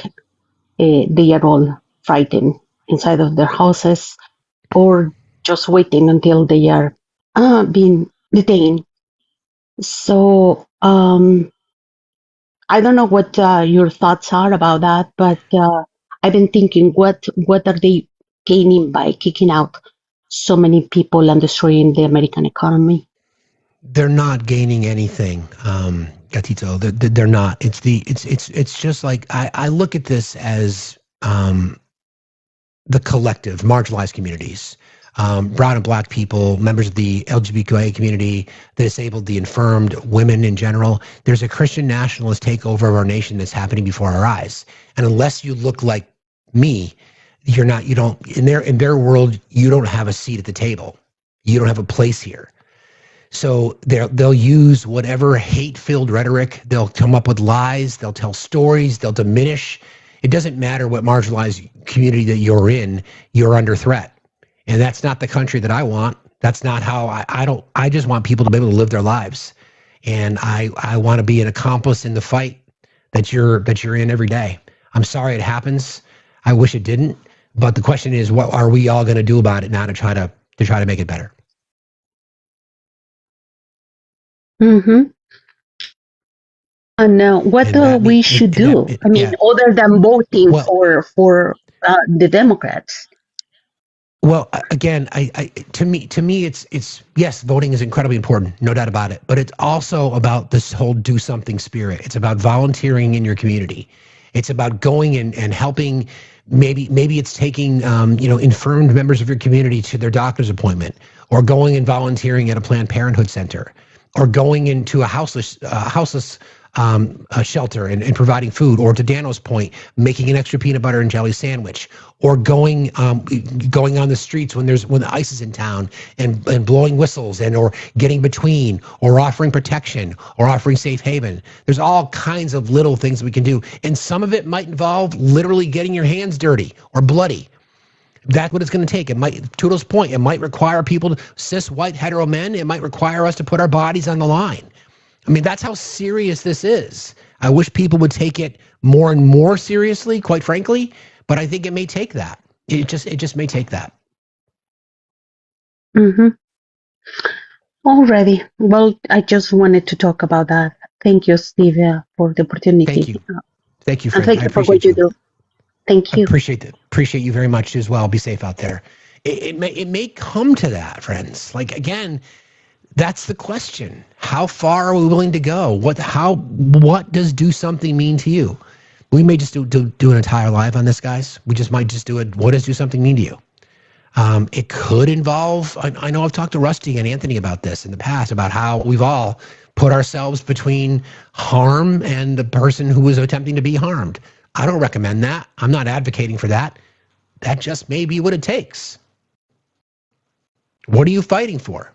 They are all frightened inside of their houses, or just waiting until they are being detained. So I don't know what your thoughts are about that, but I've been thinking, what are they gaining by kicking out so many people and destroying the American economy? They're not gaining anything, Gatito. They're not. It's just like I look at this as the collective marginalized communities, brown and black people, members of the LGBTQIA community, the disabled, the infirmed, women in general. There's a Christian nationalist takeover of our nation that's happening before our eyes. And unless you look like me, you don't, in their world, you don't have a seat at the table. You don't have a place here. So they'll use whatever hate-filled rhetoric. They'll come up with lies. They'll tell stories. They'll diminish. It doesn't matter what marginalized community that you're in. You're under threat, and that's not the country that I want. That's not how I just want people to be able to live their lives, and I want to be an accomplice in the fight that you're in every day. I'm sorry it happens. I wish it didn't. But the question is, what are we all going to do about it now to try to make it better? Mm-hmm. And what we should do? Other than voting for the Democrats. Well, again, to me, it's yes, voting is incredibly important, no doubt about it. But it's also about this whole do something spirit. It's about volunteering in your community. It's about going and helping. Maybe it's taking infirmed members of your community to their doctor's appointment, or going and volunteering at a Planned Parenthood center, or going into a houseless shelter and providing food, or to Dano's point, making an extra peanut butter and jelly sandwich, or going on the streets when the ICE is in town and blowing whistles or getting between, or offering protection, or offering safe haven. There's all kinds of little things we can do, and some of it might involve literally getting your hands dirty or bloody. That's what it's going to take. It might, Toodle's point, it might require people, cis, white, hetero men, it might require us to put our bodies on the line. I mean, that's how serious this is. I wish people would take it more and more seriously, quite frankly, but I think it may take that. It just may take that. Mm-hmm. Already. Well, I just wanted to talk about that. Thank you, Steve, for the opportunity. Thank you. Thank you, Frank. Thank you for what you do. Thank you. Appreciate you very much as well. Be safe out there. It may come to that, friends. Like, again, that's the question. How far are we willing to go? What does do something mean to you? We may just do an entire live on this, guys. We just might just do it. What does do something mean to you? It could involve, I know I've talked to Rusty and Anthony about this in the past, about how we've all put ourselves between harm and the person who was attempting to be harmed. I don't recommend that. I'm not advocating for that. That just may be what it takes. What are you fighting for?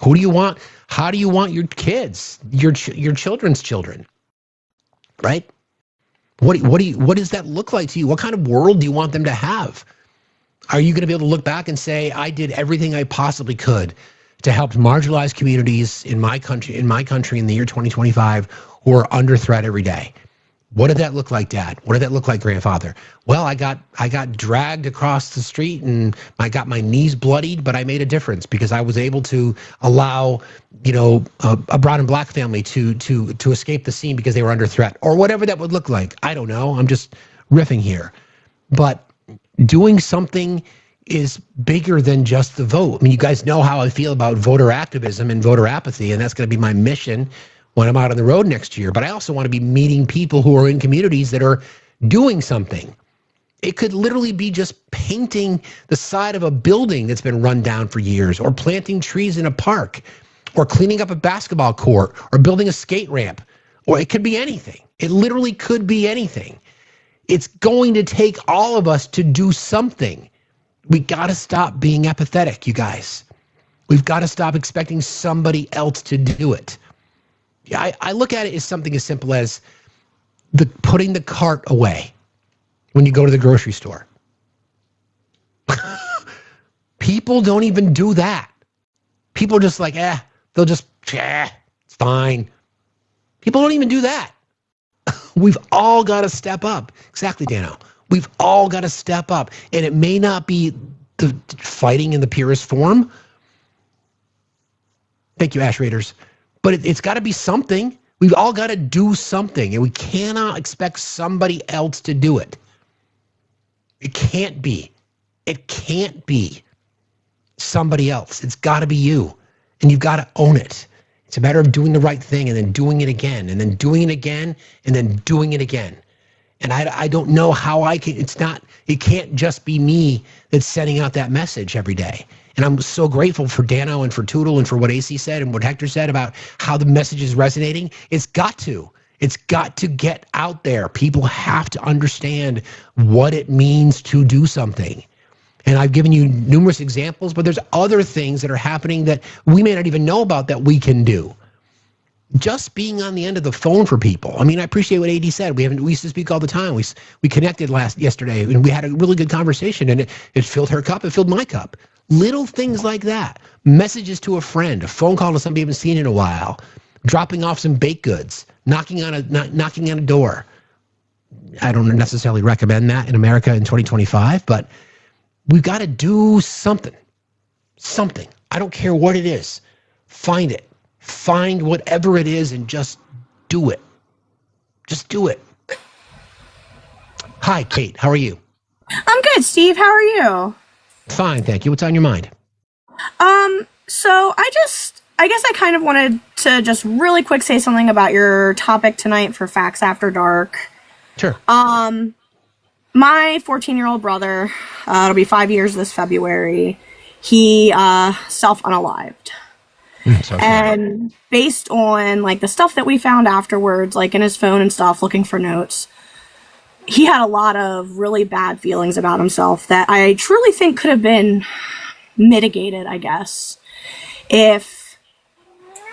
Who do you want? How do you want your kids, your children's children, right? What does that look like to you? What kind of world do you want them to have? Are you going to be able to look back and say, I did everything I possibly could to help marginalized communities in my country in the year 2025 who are under threat every day? What did that look like, Dad? What did that look like, Grandfather? Well, I got dragged across the street and I got my knees bloodied, but I made a difference because I was able to allow, a brown and black family to escape the scene because they were under threat, or whatever that would look like. I don't know. I'm just riffing here. But doing something is bigger than just the vote. I mean, you guys know how I feel about voter activism and voter apathy, and that's going to be my mission when I'm out on the road next year. But I also want to be meeting people who are in communities that are doing something. It could literally be just painting the side of a building that's been run down for years, or planting trees in a park, or cleaning up a basketball court, or building a skate ramp, or it could be anything. It literally could be anything. It's going to take all of us to do something. We got to stop being apathetic, you guys. We've got to stop expecting somebody else to do it. I look at it as something as simple as putting the cart away when you go to the grocery store. People don't even do that. People are just like, they'll just, it's fine. People don't even do that. We've all got to step up. Exactly, Dano. We've all got to step up. And it may not be the fighting in the purest form. Thank you, Ash Raiders. But it's got to be something. We've all got to do something. And we cannot expect somebody else to do it. It can't be. It can't be somebody else. It's got to be you. And you've got to own it. It's a matter of doing the right thing and then doing it again and then doing it again and then doing it again. And I don't know how I can, it can't just be me that's sending out that message every day. And I'm so grateful for Dano and for Tootle and for what AC said and what Hector said about how the message is resonating. It's got to get out there. People have to understand what it means to do something. And I've given you numerous examples, but there's other things that are happening that we may not even know about that we can do. Just being on the end of the phone for people. I mean, I appreciate what AD said. We used to speak all the time. We connected yesterday and we had a really good conversation, and it filled her cup. It filled my cup. Little things like that. Messages to a friend, a phone call to somebody you haven't seen in a while, dropping off some baked goods, knocking on a door. I don't necessarily recommend that in America in 2025, but we've got to do something. Something. I don't care what it is. Find it. Find whatever it is and just do it. Just do it. Hi, Kate. How are you? I'm good, Steve. How are you? Fine, thank you. What's on your mind? So I guess I kind of wanted to just really quick say something about your topic tonight for Facts After Dark. Sure. My 14-year-old brother, it'll be 5 years this February, he self-unalived. And based on like the stuff that we found afterwards, like in his phone and stuff, looking for notes, he had a lot of really bad feelings about himself that I truly think could have been mitigated, I guess, if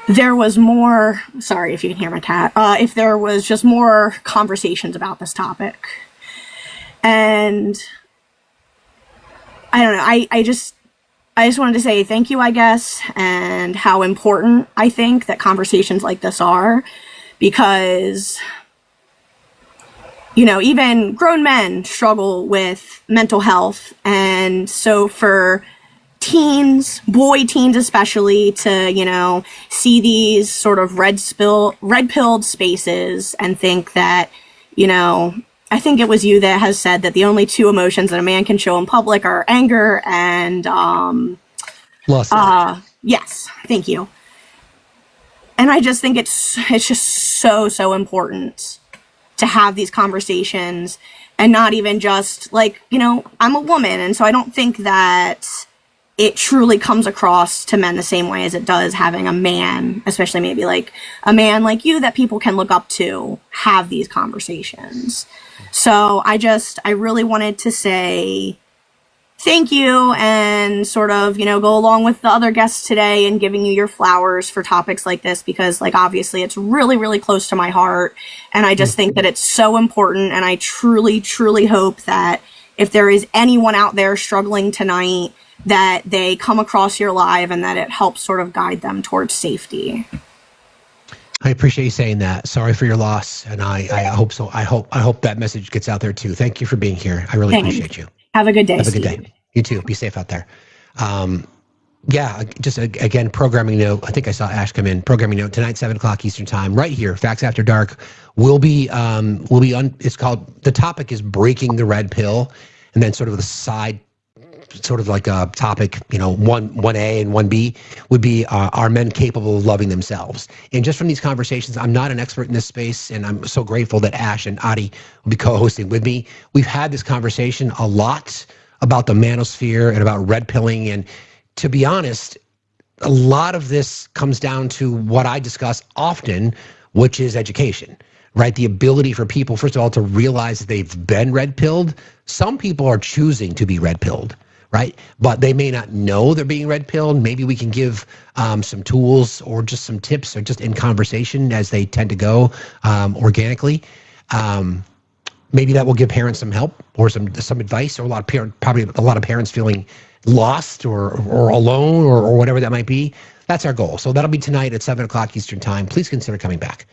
there was more, sorry if you can hear my cat, if there was just more conversations about this topic. And I don't know, I just wanted to say thank you, I guess, and how important I think that conversations like this are, because, you know, even grown men struggle with mental health. And so for teens, boy teens especially, to, you know, see these sort of red-pilled spaces and think that, you know, I think it was you that has said that the only two emotions that a man can show in public are anger and lust. Yes, thank you. And I just think it's just so important to have these conversations, and not even just like, you know, I'm a woman, and so I don't think that it truly comes across to men the same way as it does having a man, especially maybe like a man like you that people can look up to, have these conversations. So I really wanted to say thank you and sort of, you know, go along with the other guests today and giving you your flowers for topics like this, because like obviously it's really, really close to my heart. And I just think that it's so important. And I truly, truly hope that if there is anyone out there struggling tonight, that they come across your live and that it helps sort of guide them towards safety. I appreciate you saying that. Sorry for your loss, and I hope so. I hope that message gets out there too. Thank you for being here. I really appreciate you. Have a good day. Have a good day. You too. Be safe out there. Yeah, just again, programming note. I think I saw Ash come in. Programming note tonight, 7:00 Eastern time, right here. Facts After Dark will be it's called, the topic is breaking the red pill, and then sort of the side, sort of like a topic, you know, 1A and 1B would be, are men capable of loving themselves? And just from these conversations, I'm not an expert in this space, and I'm so grateful that Ash and Adi will be co-hosting with me. We've had this conversation a lot about the manosphere and about red pilling, and to be honest, a lot of this comes down to what I discuss often, which is education, right? The ability for people, first of all, to realize that they've been red pilled. Some people are choosing to be red pilled, right? But they may not know they're being red pilled. Maybe we can give some tools or just some tips, or just in conversation as they tend to go organically. Maybe that will give parents some help or some advice, or probably a lot of parents feeling lost or alone or whatever that might be. That's our goal. So that'll be tonight at 7 o'clock Eastern time. Please consider coming back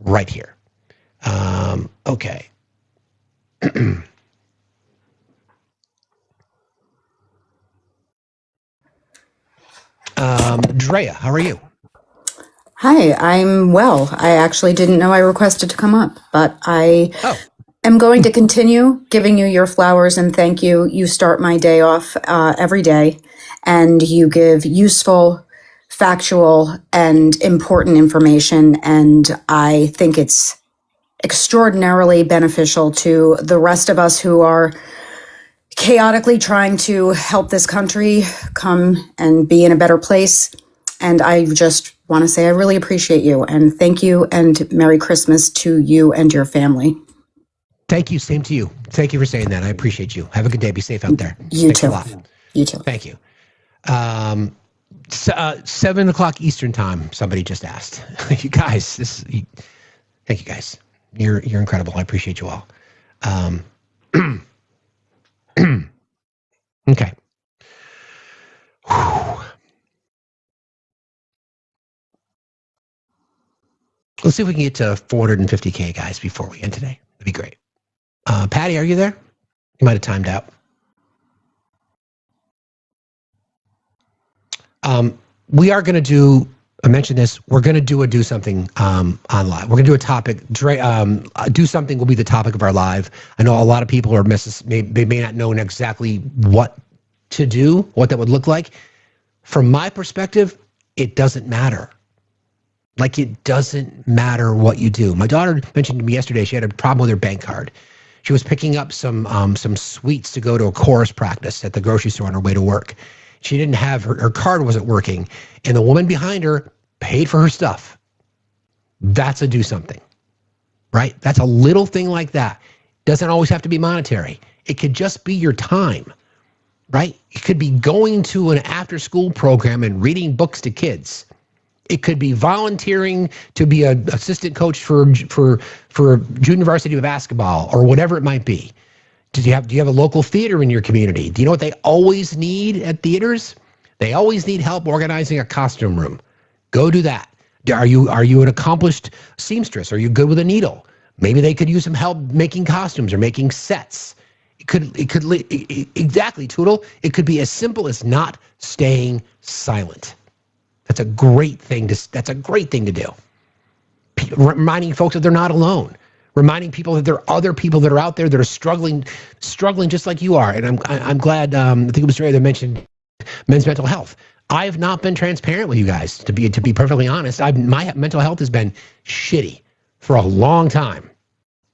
right here. Okay. Drea, how are you? Hi, I'm well. I actually didn't know I requested to come up, but I am going to continue giving you your flowers and thank you. You start my day off every day, and you give useful, factual, and important information, and I think it's extraordinarily beneficial to the rest of us who are chaotically trying to help this country come and be in a better place. And I just want to say I really appreciate you and thank you and Merry Christmas to you and your family. Thank you. Same to you. Thank you for saying that. I appreciate you. Have a good day. Be safe out there. You Thanks too. a lot. You too. Thank you. 7 o'clock Eastern time. Somebody just asked. You guys, thank you guys. You're incredible. I appreciate you all. Okay. Whew. Let's see if we can get to 450K, guys, before we end today. That'd be great. Patty, are you there? You might have timed out. We are going to do, I mentioned this, we're going to do something on live. We're going to do a topic. Do something will be the topic of our live. I know a lot of people they may not know exactly what to do, what that would look like. From my perspective, it doesn't matter. Like, it doesn't matter what you do. My daughter mentioned to me yesterday she had a problem with her bank card. She was picking up some sweets to go to a chorus practice at the grocery store on her way to work. She didn't have her card wasn't working, and the woman behind her paid for her stuff. That's a do something, right? That's a little thing like that. Doesn't always have to be monetary. It could just be your time, right? It could be going to an after-school program and reading books to kids. It could be volunteering to be an assistant coach for junior varsity basketball or whatever it might be. Do you have a local theater in your community? Do you know what they always need at theaters? They always need help organizing a costume room. Go do that. Are you an accomplished seamstress? Are you good with a needle? Maybe they could use some help making costumes or making sets. Exactly, Toodle. It could be as simple as not staying silent. That's a great thing to do. Reminding folks that they're not alone. Reminding people that there are other people that are out there that are struggling just like you are. And I'm glad. I think it was Dre that mentioned men's mental health. I have not been transparent with you guys, to be perfectly honest. My mental health has been shitty for a long time,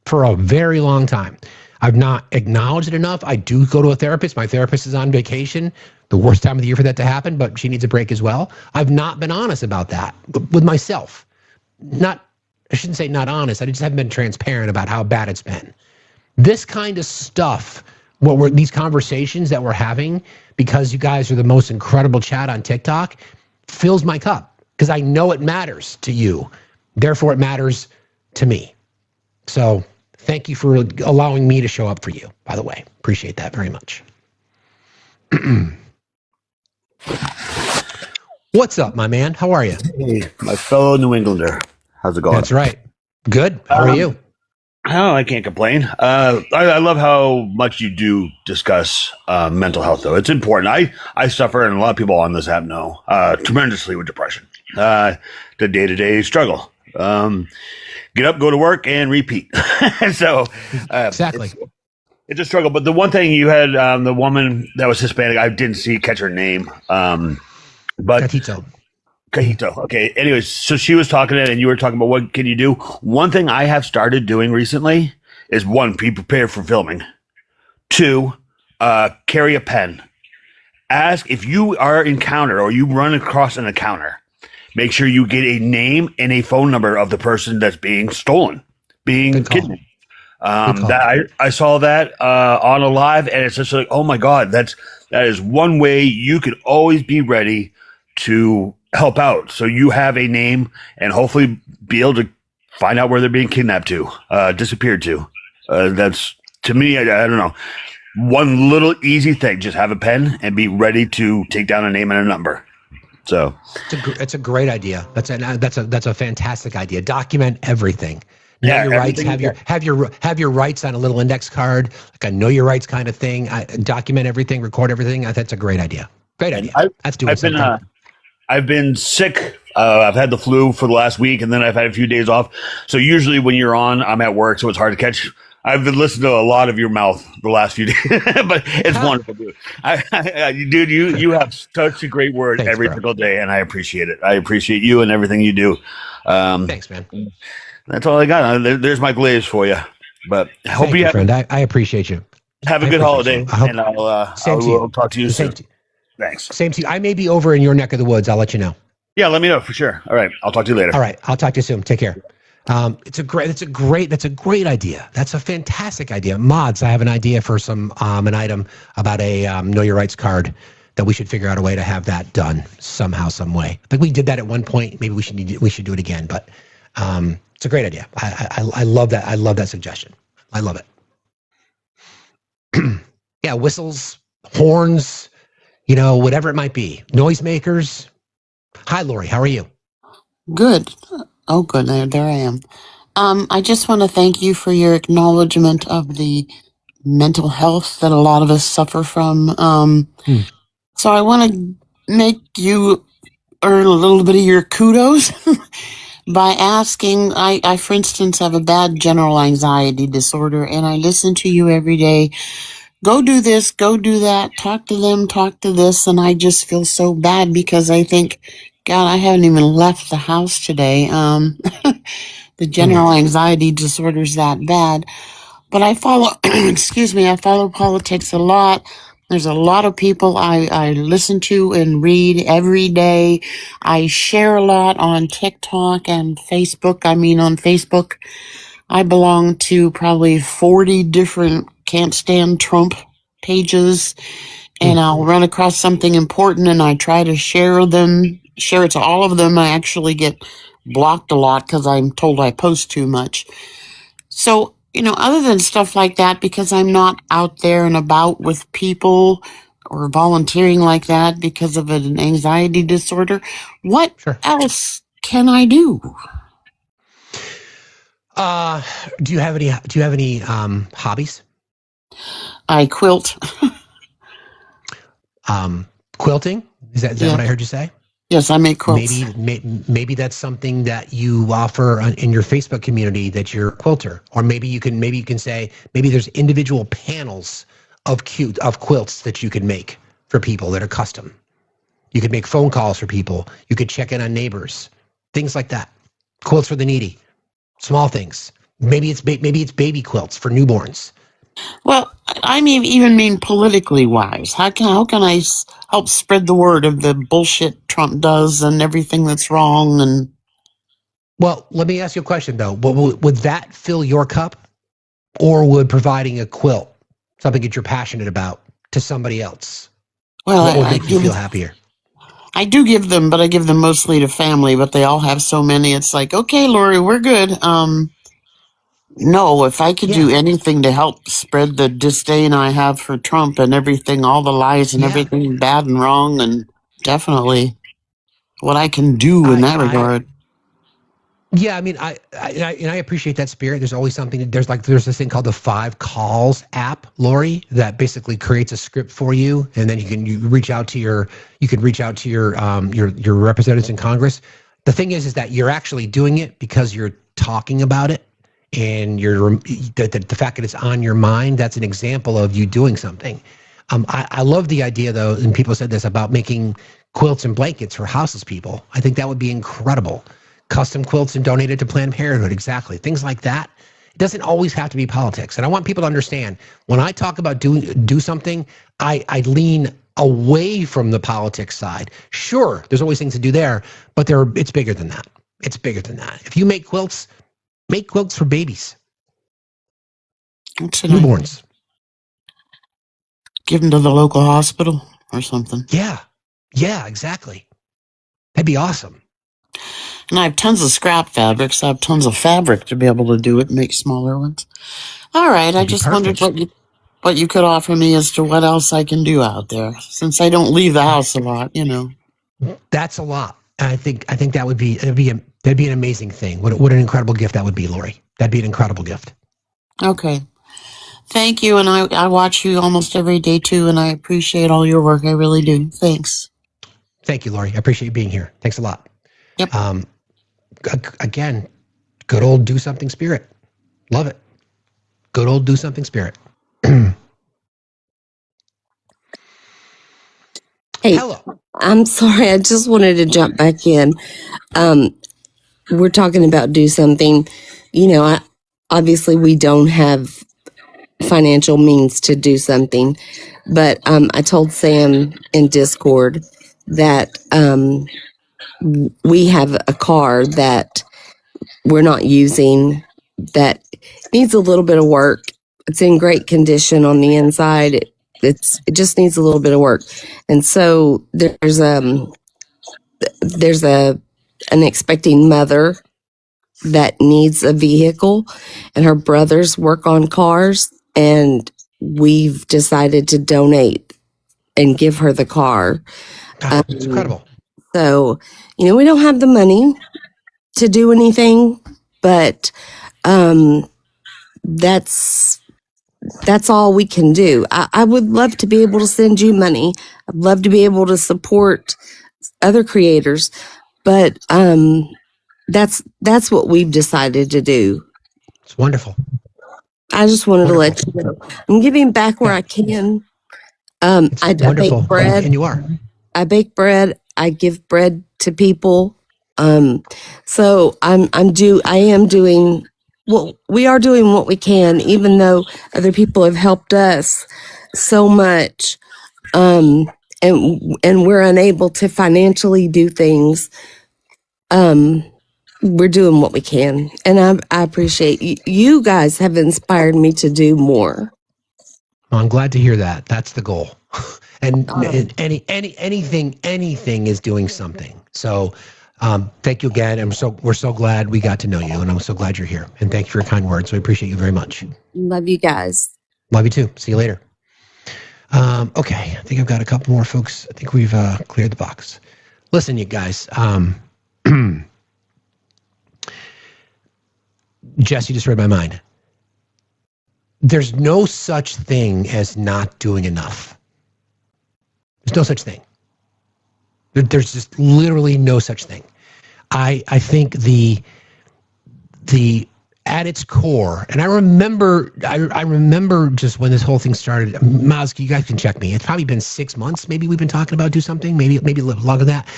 for a very long time. I've not acknowledged it enough. I do go to a therapist. My therapist is on vacation. The worst time of the year for that to happen, but she needs a break as well. I've not been honest about that with myself. I shouldn't say not honest. I just haven't been transparent about how bad it's been. This kind of stuff, these conversations that we're having, because you guys are the most incredible chat on TikTok, fills my cup because I know it matters to you. Therefore, it matters to me. So thank you for allowing me to show up for you, by the way. Appreciate that very much. What's up, my man? How are you? Hey, my fellow New Englander. How's it going? That's right. Good. How are you? Oh, I can't complain. I love how much you do discuss mental health, though. It's important. I suffer, and a lot of people on this app know, tremendously with depression. The day-to-day struggle. Get up, go to work, and repeat. So exactly. It's a struggle. But the one thing you had, the woman that was Hispanic, I didn't catch her name. But Cajito. Okay. Anyways, so she was talking and you were talking about what can you do. One thing I have started doing recently is 1, be prepared for filming. 2, carry a pen. Ask if you are encountered or you run across an encounter. Make sure you get a name and a phone number of the person that's being stolen, being kidnapped. I saw that on a live, and it's just like, oh my God, that is one way you could always be ready to help out. So you have a name and hopefully be able to find out where they're being kidnapped to, disappeared to. That's, to me, I don't know. One little easy thing, just have a pen and be ready to take down a name and a number. So it's a great idea. That's a fantastic idea. Document everything. Know your rights. Have your rights on a little index card, like a know your rights kind of thing. Document everything. Record everything. That's a great idea. Great idea. That's doing something. I've been sick. I've had the flu for the last week, and then I've had a few days off. So usually when you're on, I'm at work, so it's hard to catch. I've been listening to a lot of your mouth the last few days, but it's wonderful, dude. Dude, you have such a great word every single day, and I appreciate it. I appreciate you and everything you do. Thanks, man. That's all I got. There's my glaze for you. But I hope you have, friend. I appreciate you. Have a good holiday, and I'll talk to you soon. Thanks. Same to you. I may be over in your neck of the woods. I'll let you know. Yeah, let me know for sure. All right, I'll talk to you later. All right, I'll talk to you soon. Take care. That's a great idea. That's a fantastic idea. Mods, I have an idea for an item about a know your rights card that we should figure out a way to have that done somehow, some way. I think we did that at one point. Maybe we should do it again. But it's a great idea. I love that. I love that suggestion. I love it. Yeah, whistles, horns, whatever it might be, noisemakers. Hi, Lori. How are you? Good. Oh, good. There I am. I just want to thank you for your acknowledgement of the mental health that a lot of us suffer from. So I want to make you earn a little bit of your kudos by asking. I, for instance, have a bad general anxiety disorder, and I listen to you every day. Go do this, go do that, talk to them, talk to this, and I just feel so bad because I think, God, I haven't even left the house today. The general anxiety disorder's that bad. But I follow, excuse me, I follow politics a lot. There's a lot of people I listen to and read every day. I share a lot on TikTok and Facebook. I mean, on Facebook, I belong to probably 40 different can't stand Trump pages, and I'll run across something important and I try to share it to all of them. I actually get blocked a lot because I'm told I post too much. So, other than stuff like that, because I'm not out there and about with people or volunteering like that because of an anxiety disorder, what else can I do? Do you have any hobbies? I quilt. Quilting? Is that what I heard you say? Yes, I make quilts. Maybe that's something that you offer in your Facebook community, that you're a quilter, or maybe you can say maybe there's individual panels of quilts that you could make for people that are custom. You could make phone calls for people. You could check in on neighbors, things like that. Quilts for the needy, small things. Maybe it's baby quilts for newborns. Well, I even mean politically wise. How can I help spread the word of the bullshit Trump does and everything that's wrong? And well, let me ask you a question though. Would that fill your cup, or would providing a quilt, something that you're passionate about, to somebody else, what would make you feel happier? I do give them, but I give them mostly to family. But they all have so many. It's like, okay, Lori, we're good. No, if I could do anything to help spread the disdain I have for Trump and everything, all the lies and everything bad and wrong, and definitely what I can do in that regard. Yeah, I mean, I appreciate that spirit. There's always something. There's this thing called the 5 Calls app, Lori, that basically creates a script for you, and then you can reach out to your representatives in Congress. The thing is that you're actually doing it because you're talking about it. And the fact that it's on your mind, that's an example of you doing something. I love the idea, though, and people said this, about making quilts and blankets for houseless people. I think that would be incredible. Custom quilts and donated to Planned Parenthood, exactly. Things like that. It doesn't always have to be politics. And I want people to understand, when I talk about do something, I lean away from the politics side. Sure, there's always things to do there, but it's bigger than that. It's bigger than that. If you make quilts for babies. Newborns. Give them to the local hospital or something. Yeah, exactly. That'd be awesome. And I have tons of scrap fabrics. I have tons of fabric to be able to do it, make smaller ones. All right, I just wondered what you could offer me as to what else I can do out there, since I don't leave the house a lot, you know. That's a lot. I think that would be that'd be an amazing thing. What an incredible gift that would be, Lori. That'd be an incredible gift. Okay. Thank you, and I watch you almost every day too, and I appreciate all your work. I really do. Thanks. Thank you, Lori. I appreciate you being here. Thanks a lot. Yep. Again, good old do something spirit. Love it. Good old do something spirit. Hey, hello. I'm sorry. I just wanted to jump back in. We're talking about do something. You know, obviously we don't have financial means to do something, but I told Sam in Discord that we have a car that we're not using that needs a little bit of work. It's in great condition on the inside. It just needs a little bit of work. And so there's an expecting mother that needs a vehicle, and her brothers work on cars, and we've decided to donate and give her the car. It's incredible. So, you know, we don't have the money to do anything, but that's all we can do. I would love to be able to send you money. I'd love to be able to support other creators, but that's what we've decided to do. It's wonderful. I just wanted to let you know I'm giving back where I can. I bake bread, and you are. I bake bread. I give bread to people. So I am doing. Well, we are doing what we can, even though other people have helped us so much, and we're unable to financially do things. We're doing what we can, and I appreciate you. You guys have inspired me to do more. Well, I'm glad to hear that. That's the goal. And anything is doing something. So thank you again. And we're so glad we got to know you, and I'm so glad you're here. And thank you for your kind words. We appreciate you very much. Love you guys. Love you too. See you later. Okay, I think I've got a couple more folks. I think we've cleared the box. Listen, you guys. Jess, you just read my mind. There's no such thing as not doing enough. There's no such thing. There's just literally no such thing. I think the at its core, and I remember just when this whole thing started. Maz, you guys can check me. It's probably been 6 months. Maybe we've been talking about do something. Maybe a little longer than that.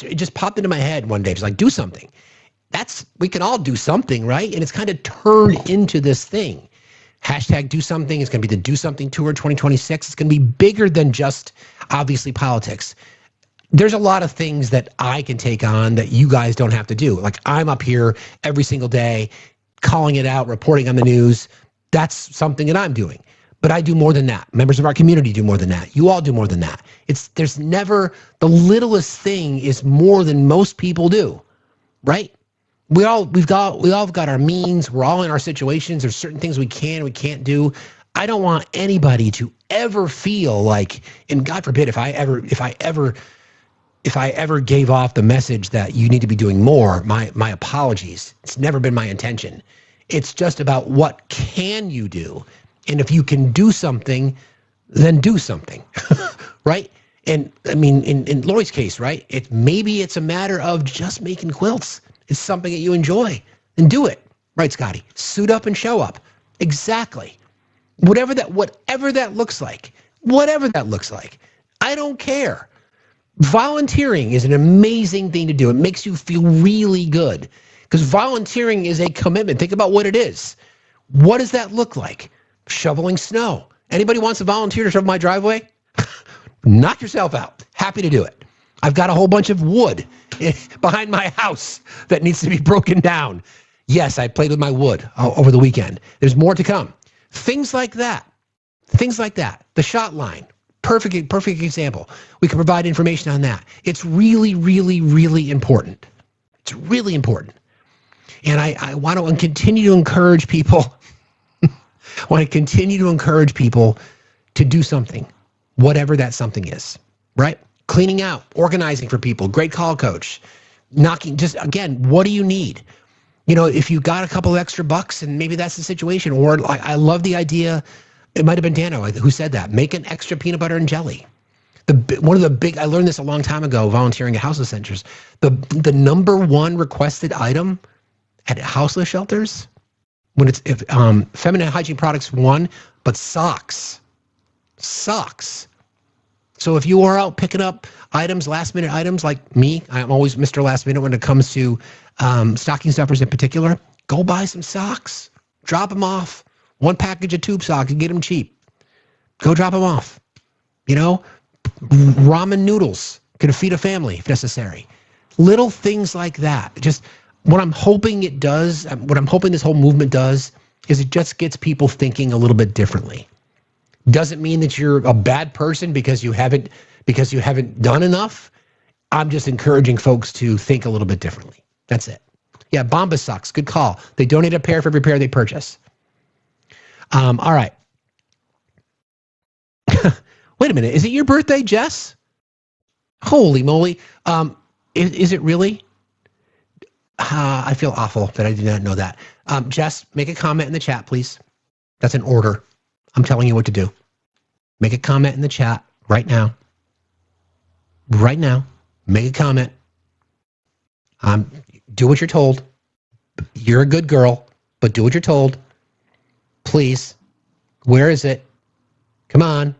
It just popped into my head one day. It's like, do something. We can all do something, right? And it's kind of turned into this thing. Hashtag do something. It's going to be the Do Something Tour 2026. It's going to be bigger than just, obviously, politics. There's a lot of things that I can take on that you guys don't have to do. Like, I'm up here every single day calling it out, reporting on the news. That's something that I'm doing. But I do more than that. Members of our community do more than that. You all do more than that. There's never, the littlest thing is more than most people do, right? We all have got our means. We're all in our situations. There's certain things we can and we can't do. I don't want anybody to ever feel like, and God forbid, if I ever gave off the message that you need to be doing more, my apologies. It's never been my intention. It's just about what can you do, and if you can do something, then do something, right? And I mean, in Lori's case, right? Maybe it's a matter of just making quilts. It's something that you enjoy, then do it. Right, Scotty? Suit up and show up. Exactly. Whatever that looks like. Whatever that looks like. I don't care. Volunteering is an amazing thing to do. It makes you feel really good because volunteering is a commitment. Think about what it is. What does that look like? Shoveling snow. Anybody wants to volunteer to shovel my driveway? Knock yourself out. Happy to do it. I've got a whole bunch of wood behind my house that needs to be broken down. Yes, I played with my wood over the weekend. There's more to come. Things like that. The shot line. Perfect example. We can provide information on that. It's really, really, really important. It's really important. And I want to continue to encourage people. Want to continue to encourage people to do something, whatever that something is, right? Cleaning out, organizing for people, great call coach, knocking, just again, what do you need? You know, if you got a couple of extra bucks and maybe that's the situation, or like, I love the idea, it might've been Dano who said that, make an extra peanut butter and jelly. One of the big, I learned this a long time ago, volunteering at houseless centers. The number one requested item at houseless shelters, when it's feminine hygiene products, one, but socks. So if you are out picking up items, last minute items like me, I'm always Mr. Last Minute when it comes to stocking stuffers in particular, go buy some socks. Drop them off. One package of tube socks and get them cheap. Go drop them off. You know, ramen noodles can feed a family if necessary. Little things like that. Just what I'm hoping it does, what I'm hoping this whole movement does, is it just gets people thinking a little bit differently. Doesn't mean that you're a bad person because you haven't done enough. I'm just encouraging folks to think a little bit differently. That's it. Yeah, Bombas socks. Good call. They donate a pair for every pair they purchase. All right. Wait a minute. Is it your birthday, Jess? Holy moly. Is it really? I feel awful that I did not know that. Jess, make a comment in the chat, please. That's an order. I'm telling you what to do. Make a comment in the chat right now. Right now. Make a comment. Do what you're told. You're a good girl, but do what you're told. Please. Where is it? Come on.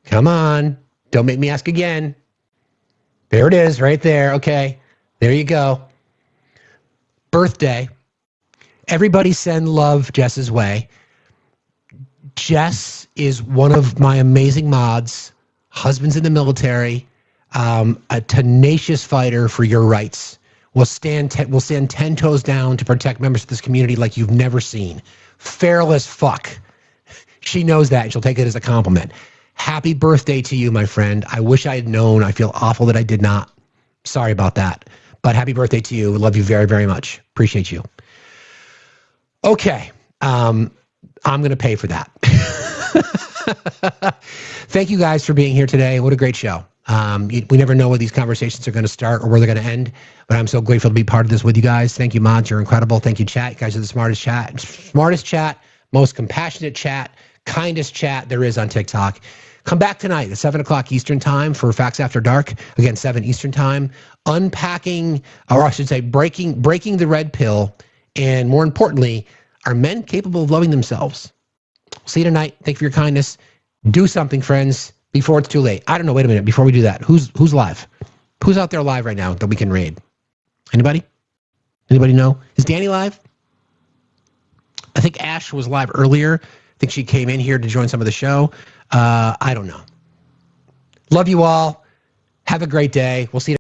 Come on. Don't make me ask again. There it is, right there. Okay. There you go. Birthday. Everybody send love Jess's way. Jess is one of my amazing mods, husband's in the military, a tenacious fighter for your rights. Will stand 10 toes down to protect members of this community like you've never seen. Feral as fuck. She knows that. She'll take it as a compliment. Happy birthday to you, my friend. I wish I had known. I feel awful that I did not. Sorry about that. But happy birthday to you. Love you very, very much. Appreciate you. Okay. I'm going to pay for that. Thank you guys for being here today. What a great show. We never know where these conversations are going to start or where they're going to end, but I'm so grateful to be part of this with you guys. Thank you, mods. You're incredible. Thank you, chat. You guys are the smartest chat, most compassionate chat, kindest chat there is on TikTok. Come back tonight at 7 o'clock Eastern time for Facts After Dark. Again, 7 Eastern time. Unpacking, or I should say breaking the red pill, and more importantly, are men capable of loving themselves? See you tonight. Thank you for your kindness. Do something, friends, before it's too late. I don't know. Wait a minute. Before we do that, who's live? Who's out there live right now that we can raid? Anybody? Anybody know? Is Danny live? I think Ash was live earlier. I think she came in here to join some of the show. I don't know. Love you all. Have a great day. We'll see you.